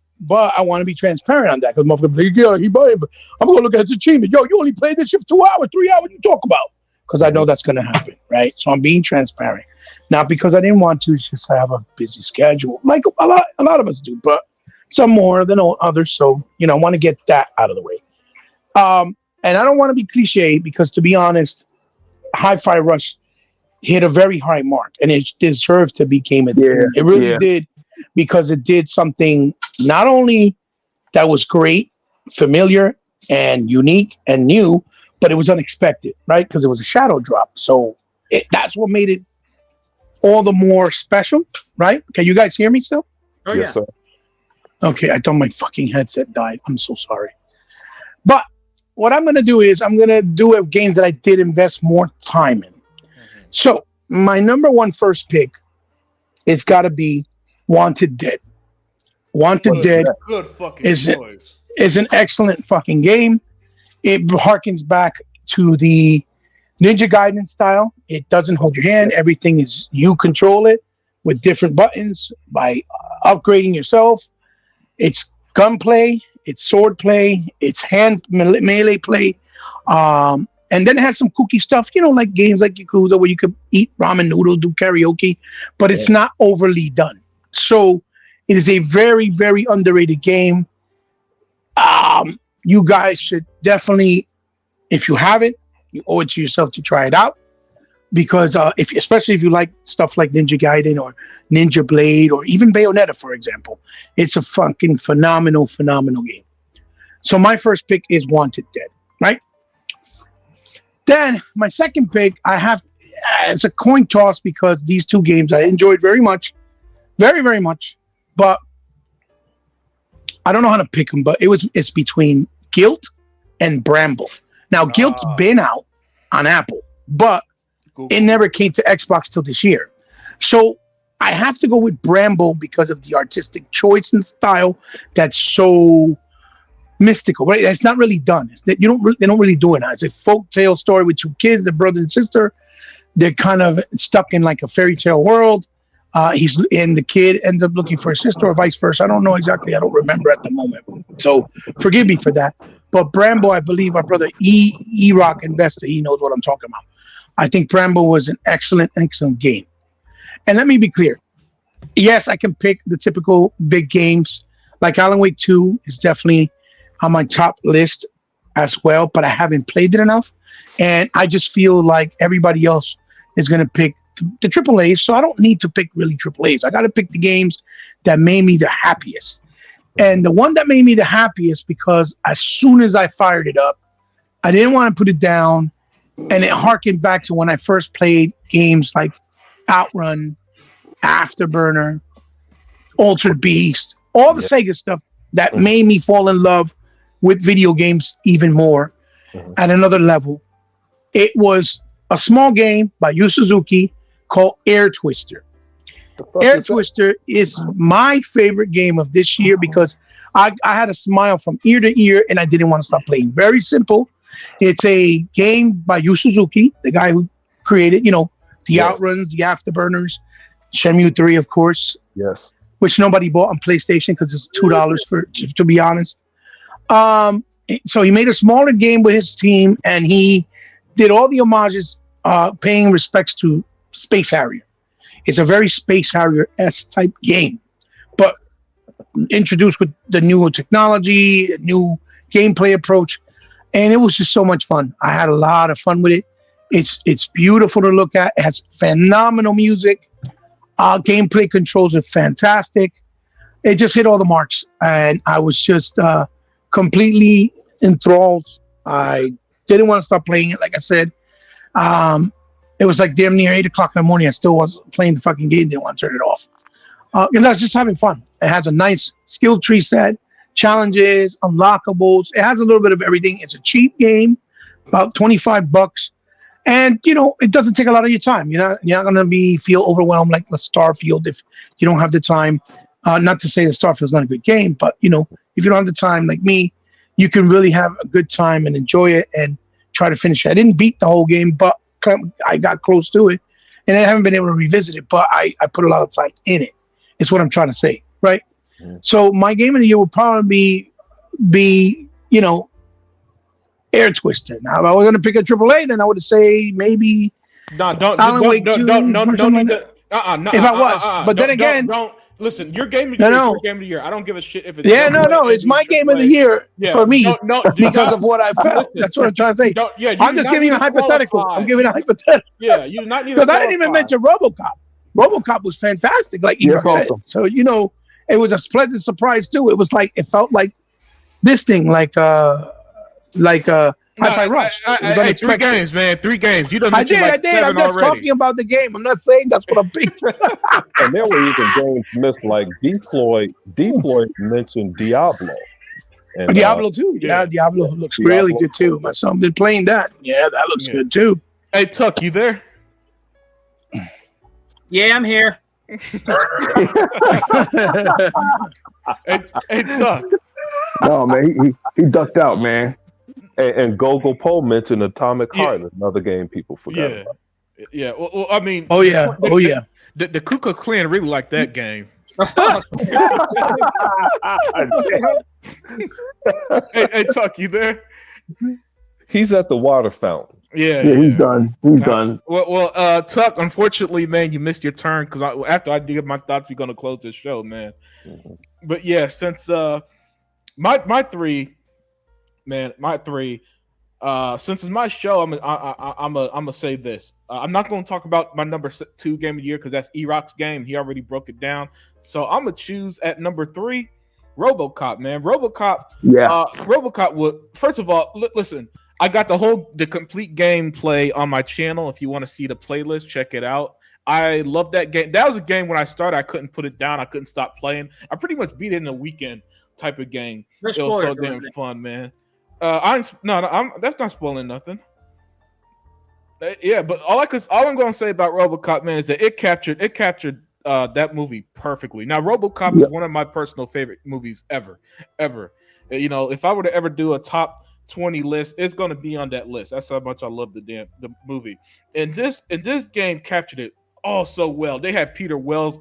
I want to be transparent on that because motherfuckers be like, yeah, I'm gonna look at his achievement. Yo, you only played this shit for 2 hours, 3 hours. You talk about because I know that's gonna happen, right? So I'm being transparent, not because I didn't want to. It's just I have a busy schedule, like a lot of us do, but some more than others. So I want to get that out of the way. And I don't want to be cliche because, to be honest, Hi-Fi Rush hit a very high mark, and it deserved to be Game of the Year. It really did, because it did something not only that was great, familiar, and unique and new, but it was unexpected, right? Because it was a shadow drop. So that's what made it all the more special, right? Can you guys hear me still? Oh, Yes, yeah. sir. Okay, I thought my fucking headset died. I'm so sorry. But what I'm going to do is I'm going to do games that I did invest more time in. So my number one first pick, it's got to be Wanted Dead. Wanted Dead Good fucking is it- choice. is an excellent fucking game. It harkens back to the Ninja Gaiden style. It doesn't hold your hand. Everything is you control it with different buttons by upgrading yourself. It's gunplay, it's sword play, it's hand melee play. And then it has some kooky stuff, like games like Yakuza where you could eat ramen noodle, do karaoke, but it's not overly done. So it is a very, very underrated game. You guys should definitely, if you haven't, you owe it to yourself to try it out. because especially if you like stuff like Ninja Gaiden or Ninja Blade or even Bayonetta, for example, it's a fucking phenomenal game. So my first pick is Wanted Dead, right? Then my second pick, I have it's a coin toss because these two games I enjoyed very much, very, very much, but I don't know how to pick them. But it's between Guilt and Bramble. Now Guilt's been out on Apple, but Google. It never came to Xbox till this year. So I have to go with Bramble because of the artistic choice and style that's so mystical, right? It's not really done. They don't really do it. It's a folk tale story with two kids, their brother and sister. They're kind of stuck in like a fairy tale world. The kid ends up looking for a sister or vice versa. I don't know exactly. I don't remember at the moment. So forgive me for that. But Bramble, I believe our brother E-Rock Investor, he knows what I'm talking about. I think Bramble was an excellent game. And let me be clear. Yes, I can pick the typical big games. Like Alan Wake 2 is definitely on my top list as well, but I haven't played it enough. And I just feel like everybody else is going to pick the AAAs, so I don't need to pick really AAAs. I got to pick the games that made me the happiest. And the one that made me the happiest, because as soon as I fired it up, I didn't want to put it down, and it harkened back to when I first played games like Outrun, Afterburner, Altered Beast, all the Sega stuff that made me fall in love with video games even more at another level. It was a small game by Yu Suzuki called Air Twister. Air Twister is my favorite game of this year because I had a smile from ear to ear and I didn't want to stop playing. Very simple. It's a game by Yu Suzuki, the guy who created, the Outruns, the Afterburners, Shenmue 3, of course. Yes. Which nobody bought on PlayStation because it's $2 to be honest. So he made a smaller game with his team and he did all the homages, paying respects to Space Harrier. It's a very Space Harrier-esque type game, but introduced with the newer technology, the new gameplay approach, and it was just so much fun. I had a lot of fun with it. It's beautiful to look at. It has phenomenal music. Gameplay controls are fantastic. It just hit all the marks, and I was just completely enthralled. I didn't want to stop playing it, like I said. It was like damn near 8 o'clock in the morning. I still was playing the fucking game. Didn't want to turn it off. And I was just having fun. It has a nice skill tree set, challenges, unlockables. It has a little bit of everything. It's a cheap game, about $25. And, it doesn't take a lot of your time. You're not going to feel overwhelmed like the Starfield if you don't have the time. Not to say that Starfield's not a good game, but, if you don't have the time like me, you can really have a good time and enjoy it and try to finish it. I didn't beat the whole game, but I got close to it, and I haven't been able to revisit it, but I put a lot of time in it. It's what I'm trying to say, right? Mm-hmm. So my game of the year would probably be Air Twister. Now, if I was going to pick a AAA, then I would say maybe Alan Wake 2. If I was. But then again... Listen, your game of the year is your game of the year. I don't give a shit if it's it's my game of the year for me because of what I felt. That's what I'm trying to say. I'm just giving you a hypothetical. I'm giving a hypothetical. Yeah, you not because I didn't even mention RoboCop. RoboCop was fantastic, like Eva said. Awesome. So it was a pleasant surprise too. It felt like this thing, like Hi-Fi Rush. Hey, 3 games, man. 3 games. You don't. I did. I'm just talking about the game. I'm not saying that's what I'm picking. And there were even games missed like Deploy mentioned Diablo. And, Diablo too. Yeah, Diablo looks really good too. My son been playing that. Yeah, that looks good too. Hey, Tuck, you there? Yeah, I'm here. hey, Tuck. No, man, he ducked out, man. And Gogol Poe mentioned Atomic Heart, another game people forgot about. Yeah. Well, I mean, the Ku Klux Klan really liked that game. hey, Tuck, you there? He's at the water fountain. Yeah, he's done. He's done. Well, Tuck, unfortunately, man, you missed your turn because after I give my thoughts, we're gonna close this show, man. Mm-hmm. But yeah, since my three. Man, my 3. Since it's my show, I'm gonna say this. I'm not gonna talk about my number 2 game of the year because that's E-Rock's game. He already broke it down. So I'm gonna choose at number 3, RoboCop. Man, RoboCop. Yeah. RoboCop would first of all listen. I got the complete gameplay on my channel. If you want to see the playlist, check it out. I love that game. That was a game when I started, I couldn't put it down. I couldn't stop playing. I pretty much beat it in a weekend type of game. It was so damn fun, man. That's not spoiling nothing. Yeah, but all I'm going to say about RoboCop, man, is that it captured that movie perfectly. Now, RoboCop is one of my personal favorite movies ever. You know, if I were to ever do a top 20 list, it's going to be on that list. That's how much I love the movie. And this game captured it all so well. They had Peter Wells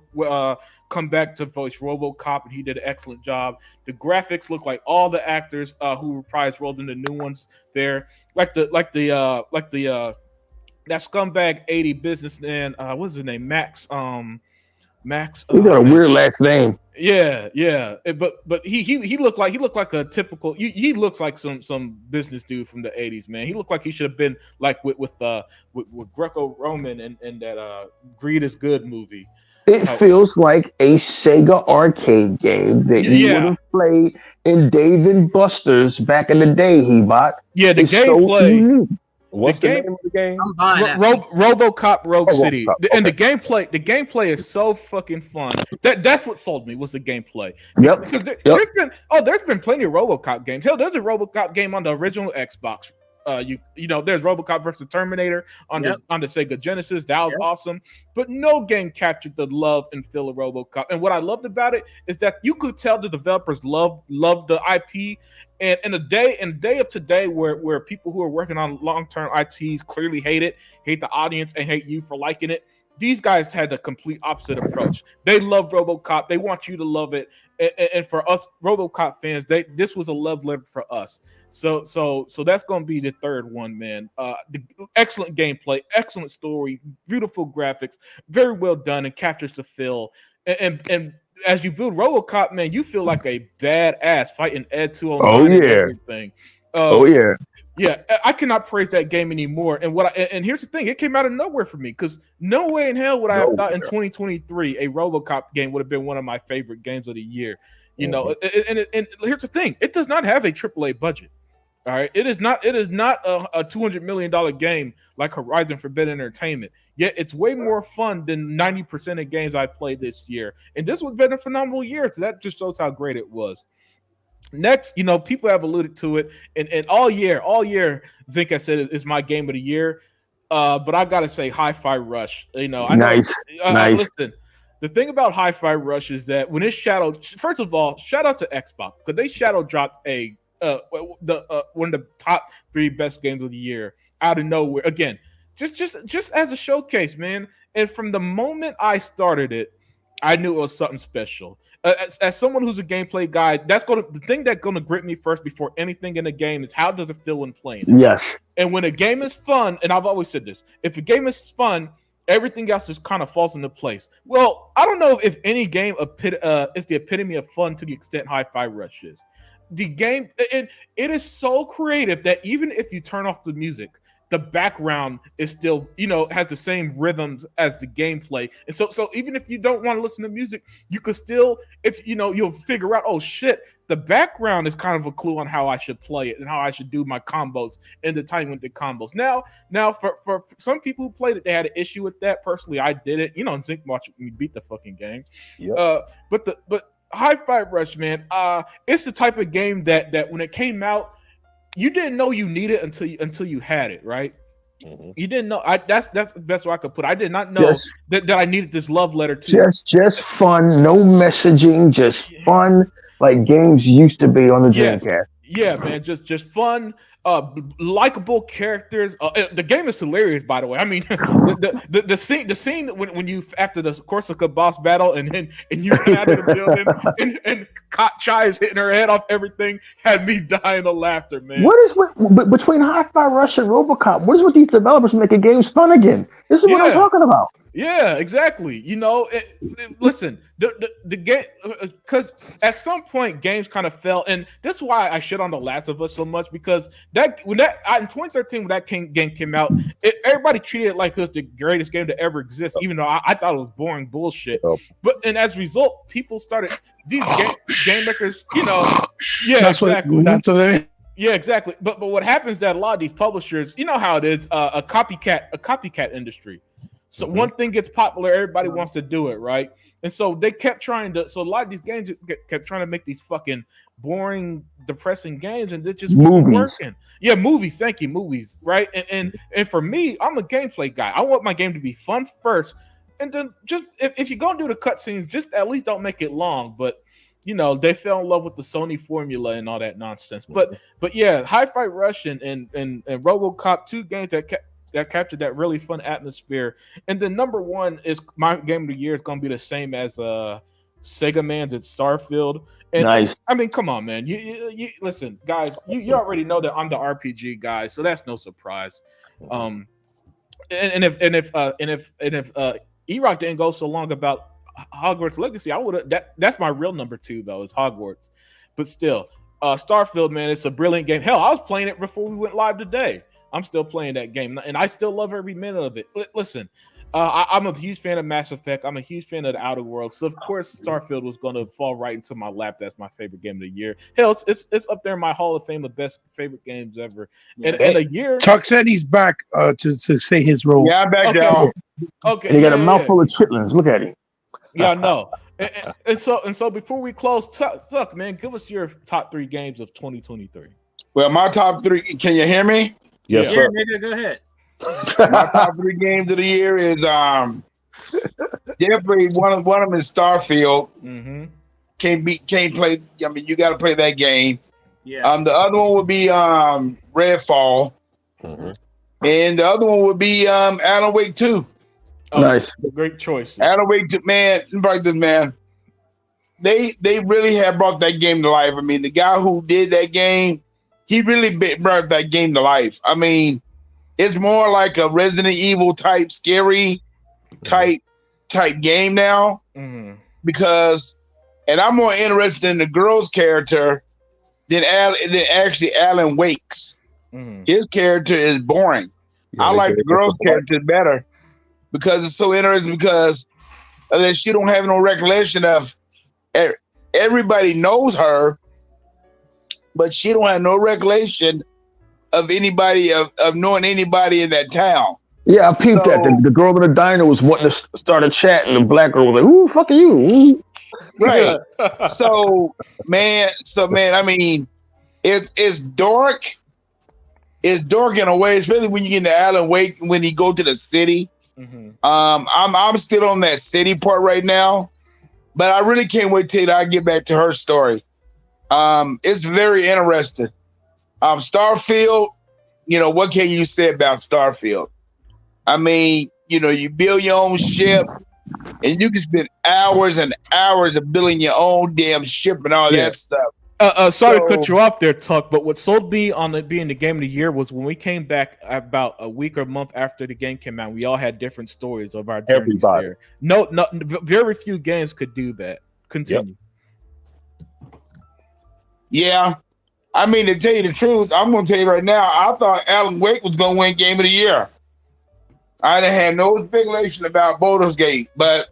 come back to voice RoboCop, and he did an excellent job. The graphics look like all the actors who reprised roles in the new ones there, like the that scumbag 80 businessman. What's his name? Max. He's got a weird last name. Yeah. But he looked like a typical. He looks like some business dude from the 80s, man. He looked like he should have been like with Greco-Roman and that Greed is Good movie. It feels like a Sega arcade game that you would have played in Dave and Buster's back in the day, Hebot. Yeah, the gameplay. What's the name of the game? I'm buying that. RoboCop Rogue City. RoboCop, And the gameplay is so fucking fun. That's what sold me was the gameplay. Yep. Because there's been plenty of RoboCop games. Hell, there's a RoboCop game on the original Xbox. You know, there's RoboCop versus Terminator on the Sega Genesis. That was awesome. But no game captured the love and feel of RoboCop. And what I loved about it is that you could tell the developers loved the IP. And in the day of today, where people who are working on long-term IPs clearly hate the audience and hate you for liking it, these guys had the complete opposite approach. They love RoboCop. They want you to love it. And for us RoboCop fans, this was a love letter for us. So that's going to be the third one, man. The excellent gameplay, excellent story, beautiful graphics, very well done, and captures the feel. And as you build RoboCop, man, you feel like a badass fighting Ed 209. Oh yeah. And everything. Yeah, I cannot praise that game anymore. And here's the thing: it came out of nowhere for me because no way in hell would I have thought in 2023 a RoboCop game would have been one of my favorite games of the year. You know, and here's the thing: it does not have a AAA budget. All right, it is not a $200 million game like Horizon Forbidden Entertainment. Yet it's way more fun than 90% of games I played this year. And this was been a phenomenal year, so that just shows how great it was. Next, you know, people have alluded to it, and all year, Zink has said is my game of the year. But I gotta say, Hi-Fi Rush. You know, Nice. Listen, the thing about Hi-Fi Rush is that when it shadowed, first of all, shout out to Xbox because they shadow dropped one of the top 3 best games of the year out of nowhere. Again, just as a showcase, man. And from the moment I started it, I knew it was something special. As someone who's a gameplay guy, the thing that's gonna grip me first before anything in the game is how does it feel when playing it? Yes. And when a game is fun, and I've always said this, if a game is fun, everything else just kind of falls into place. Well, I don't know if any game is the epitome of fun to the extent Hi-Fi Rush is. The game, it is so creative that even if you turn off the music, the background is still, you know, has the same rhythms as the gameplay. And so even if you don't want to listen to music, you could still, if you know, you'll figure out, oh shit, the background is kind of a clue on how I should play it and how I should do my combos and the timing with the combos. Now for some people who played it, they had an issue with that. Personally, I did it. You know, and Zink watched me beat the fucking game. Yep. But Hi-Fi Rush, man, it's the type of game that when it came out, you didn't know you needed it until you had it, right? Mm-hmm. You didn't know. That's the best way I could put it. I did not know that I needed this love letter too. Just fun, no messaging, just fun, like games used to be on the Dreamcast. Yeah, man, just fun. Likable characters. The game is hilarious, by the way. I mean, the scene when you after the Corsica boss battle and you get out of the building and Chai is hitting her head off everything had me dying of laughter, man. What is between Hi-Fi Rush and RoboCop? What is with these developers making games fun again? This is what I'm talking about. Yeah, exactly. You know, listen, the game, because at some point games kind of fell, and that's why I shit on The Last of Us so much, because in 2013 when that game came out, everybody treated it like it was the greatest game to ever exist, even though I thought it was boring bullshit. And as a result, people started these game makers, you know, yeah, exactly. But what happens is that a lot of these publishers, you know how it is, a copycat industry. So one thing gets popular, everybody wants to do it, right? And so they kept trying to. So a lot of these games kept trying to make these fucking boring, depressing games, and it just wasn't working. Yeah, movies. Thank you, movies. Right? And for me, I'm a gameplay guy. I want my game to be fun first, and then just if you're gonna do the cutscenes, just at least don't make it long. But you know, they fell in love with the Sony formula and all that nonsense. But yeah, Hi-Fi Rush and RoboCop, 2 games that captured that really fun atmosphere. And then number 1 is my game of the year is going to be the same as Sega Man's at Starfield. And nice. I mean, come on, man. You listen, guys. You already know that I'm the RPG guy, so that's no surprise. And if E-Rock didn't go so long about Hogwarts Legacy, I would have. That's my real number 2 though, is Hogwarts. But still, Starfield, man, it's a brilliant game. Hell, I was playing it before we went live today. I'm still playing that game, and I still love every minute of it. Listen, I'm a huge fan of Mass Effect. I'm a huge fan of the Outer Worlds. So of course, Starfield was going to fall right into my lap. That's my favorite game of the year. Hell, it's up there in my Hall of Fame of best favorite games ever. And a year. Chuck said he's back to say his role. Yeah, I'm back down. Okay, and he got a mouthful of chitlins. Look at him. Yeah, I know. and so before we close, Tuck, man, give us your top 3 games of 2023. Well, my top 3. Can you hear me? Yes, sir. Nigga, go ahead. My top 3 games of the year is definitely one of them is Starfield. Mm-hmm. Can't play. I mean, you got to play that game. Yeah. The other one would be Redfall, and the other one would be Alan Wake 2. Oh, nice, great choice. Alan Wake 2, man. Like this, man. They really have brought that game to life. I mean, the guy who did that game, he really brought that game to life. I mean, it's more like a Resident Evil type, scary type game now. Mm-hmm. Because, and I'm more interested in the girl's character than actually Alan Wake's. Mm-hmm. His character is boring. Yeah, I like the girl's character better because it's so interesting. Because she don't have no recollection of. Everybody knows her, but she don't have no recollection of anybody of knowing anybody in that town. Yeah, I peeped that. The girl in the diner was wanting to start a chat, and the black girl was like, "Who the fuck are you?" Right. so man, I mean, it's dark. It's dark in a way, especially when you get into Alan Wake when you go to the city. Mm-hmm. I'm still on that city part right now. But I really can't wait till I get back to her story. It's very interesting. Starfield, you know, what can you say about Starfield? I mean, you know, you build your own ship and you can spend hours and hours of building your own damn ship and all that stuff. Sorry to cut you off there, Tuck, but what sold me on it being the game of the year was when we came back about a week or a month after the game came out, we all had different stories of our journeys there. No, very few games could do that. Continue. Yep. Yeah. I mean, to tell you the truth, I'm going to tell you right now, I thought Alan Wake was going to win Game of the Year. I didn't have no speculation about Baldur's Gate, but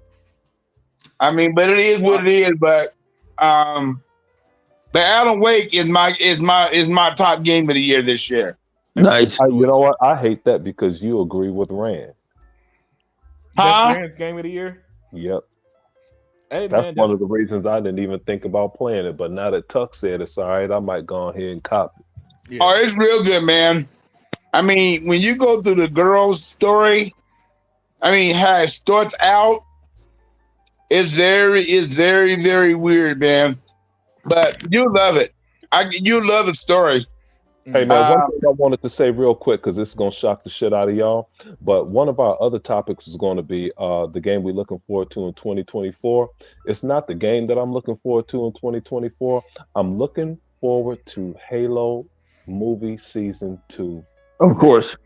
I mean, but it is what it is. But Alan Wake is my top game of the year this year. Nice. You know what? I hate that because you agree with Rand. That's Rand's game of the year? Yep. Hey, that's man, one of the reasons I didn't even think about playing it. But now that Tuck said it's all right, I might go ahead and cop it. Yeah. Oh, it's real good, man. I mean, when you go through the girl's story, I mean, how it starts out, it's very, very weird, man. But you love it. You love the story. Hey, man, one thing I wanted to say real quick, because this is going to shock the shit out of y'all, but one of our other topics is going to be the game we're looking forward to in 2024. It's not the game that I'm looking forward to in 2024. I'm looking forward to Halo movie season 2. Of course.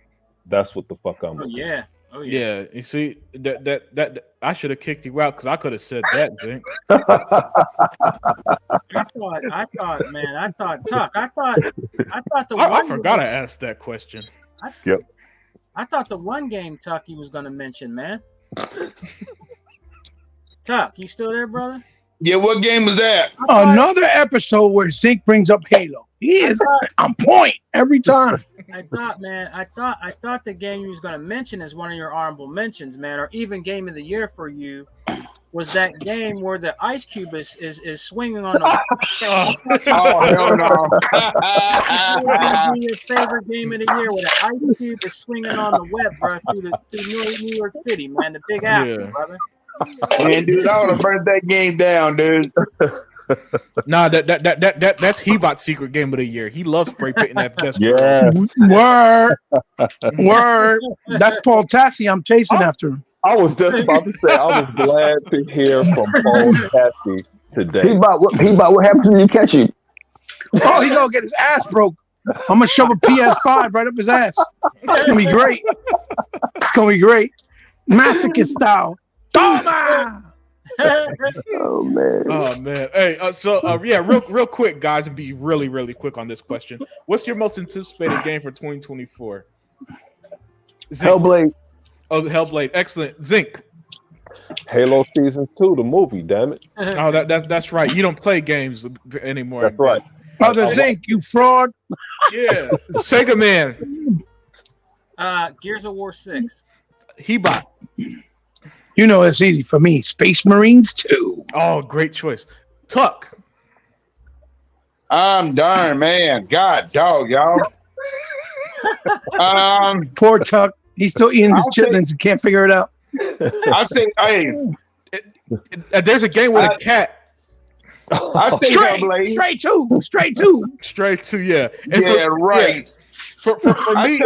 That's what the fuck I'm looking Yeah. Oh Yeah, you see that I should have kicked you out because I could have said that, Zink. I thought, man, Tuck. I thought the I one forgot I asked that question. I thought the one game Tuck he was gonna mention, man. Tuck, you still there, brother? Yeah, what game was that? Another episode where Zink brings up Halo. He is on point every time. I thought the game you was gonna mention as one of your honorable mentions, man, or even game of the year for you, was that game where the ice cube is swinging on the. Oh hell no! That would be your favorite game of the year, where the ice cube is swinging on the web, bro, through New York City, man, the Big Apple, brother. Man, dude, I would have burnt that game down, dude. Nah, that's Hebot's secret game of the year. He loves spray painting that vest. Yeah. Word. That's Paul Tassi. I'm chasing after him. I was just about to say, I was glad to hear from Paul Tassi today. What happens when you catch him? Oh, he gonna get his ass broke. I'm gonna shove a PS5 right up his ass. It's gonna be great. It's gonna be great. Masochist style. Toma! Oh man. Hey, real quick, guys, and be really quick on this question. What's your most anticipated game for 2024? Hellblade. Oh, Hellblade. Excellent. Zink. Halo Season 2, the movie, damn it. Oh, that's right. You don't play games anymore. That's right. Brother Zink, you fraud. Yeah. Sega Man. Gears of War 6. Hebot. You know it's easy for me. Space Marines 2. Oh, great choice. Tuck. I'm darn, man. God, dog, y'all. Poor Tuck. He's still eating his chitlins and can't figure it out. I say, hey, There's a game with a cat. I say Hellblade. Straight two. Straight to, yeah. And right. For me,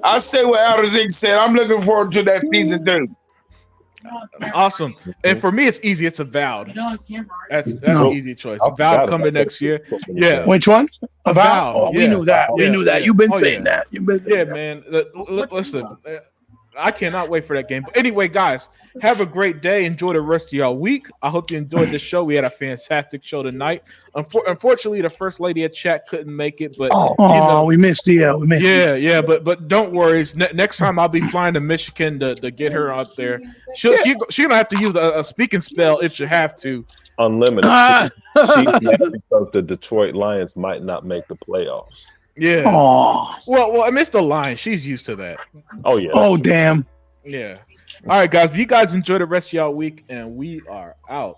I say what Elder Zig said. I'm looking forward to that season 2. awesome. And for me, it's easy. It's Avowed. That's an easy choice. Avowed coming next year. Yeah. Which one? Avowed. Oh, we knew that. We knew that. You've been saying that. You've been saying that. Man. Listen, I cannot wait for that game. But anyway, guys, have a great day. Enjoy the rest of y'all week. I hope you enjoyed the show. We had a fantastic show tonight. Unfortunately, the first lady at chat couldn't make it, but we missed you. Yeah. But don't worry. Next time I'll be flying to Michigan to get her out there. She's gonna have to use a speaking spell if she have to. Unlimited. Because the Detroit Lions might not make the playoffs. Yeah. Aww. Well, I missed the line. She's used to that. Oh yeah. Oh damn. Yeah. All right, guys. You guys enjoy the rest of y'all week, and we are out.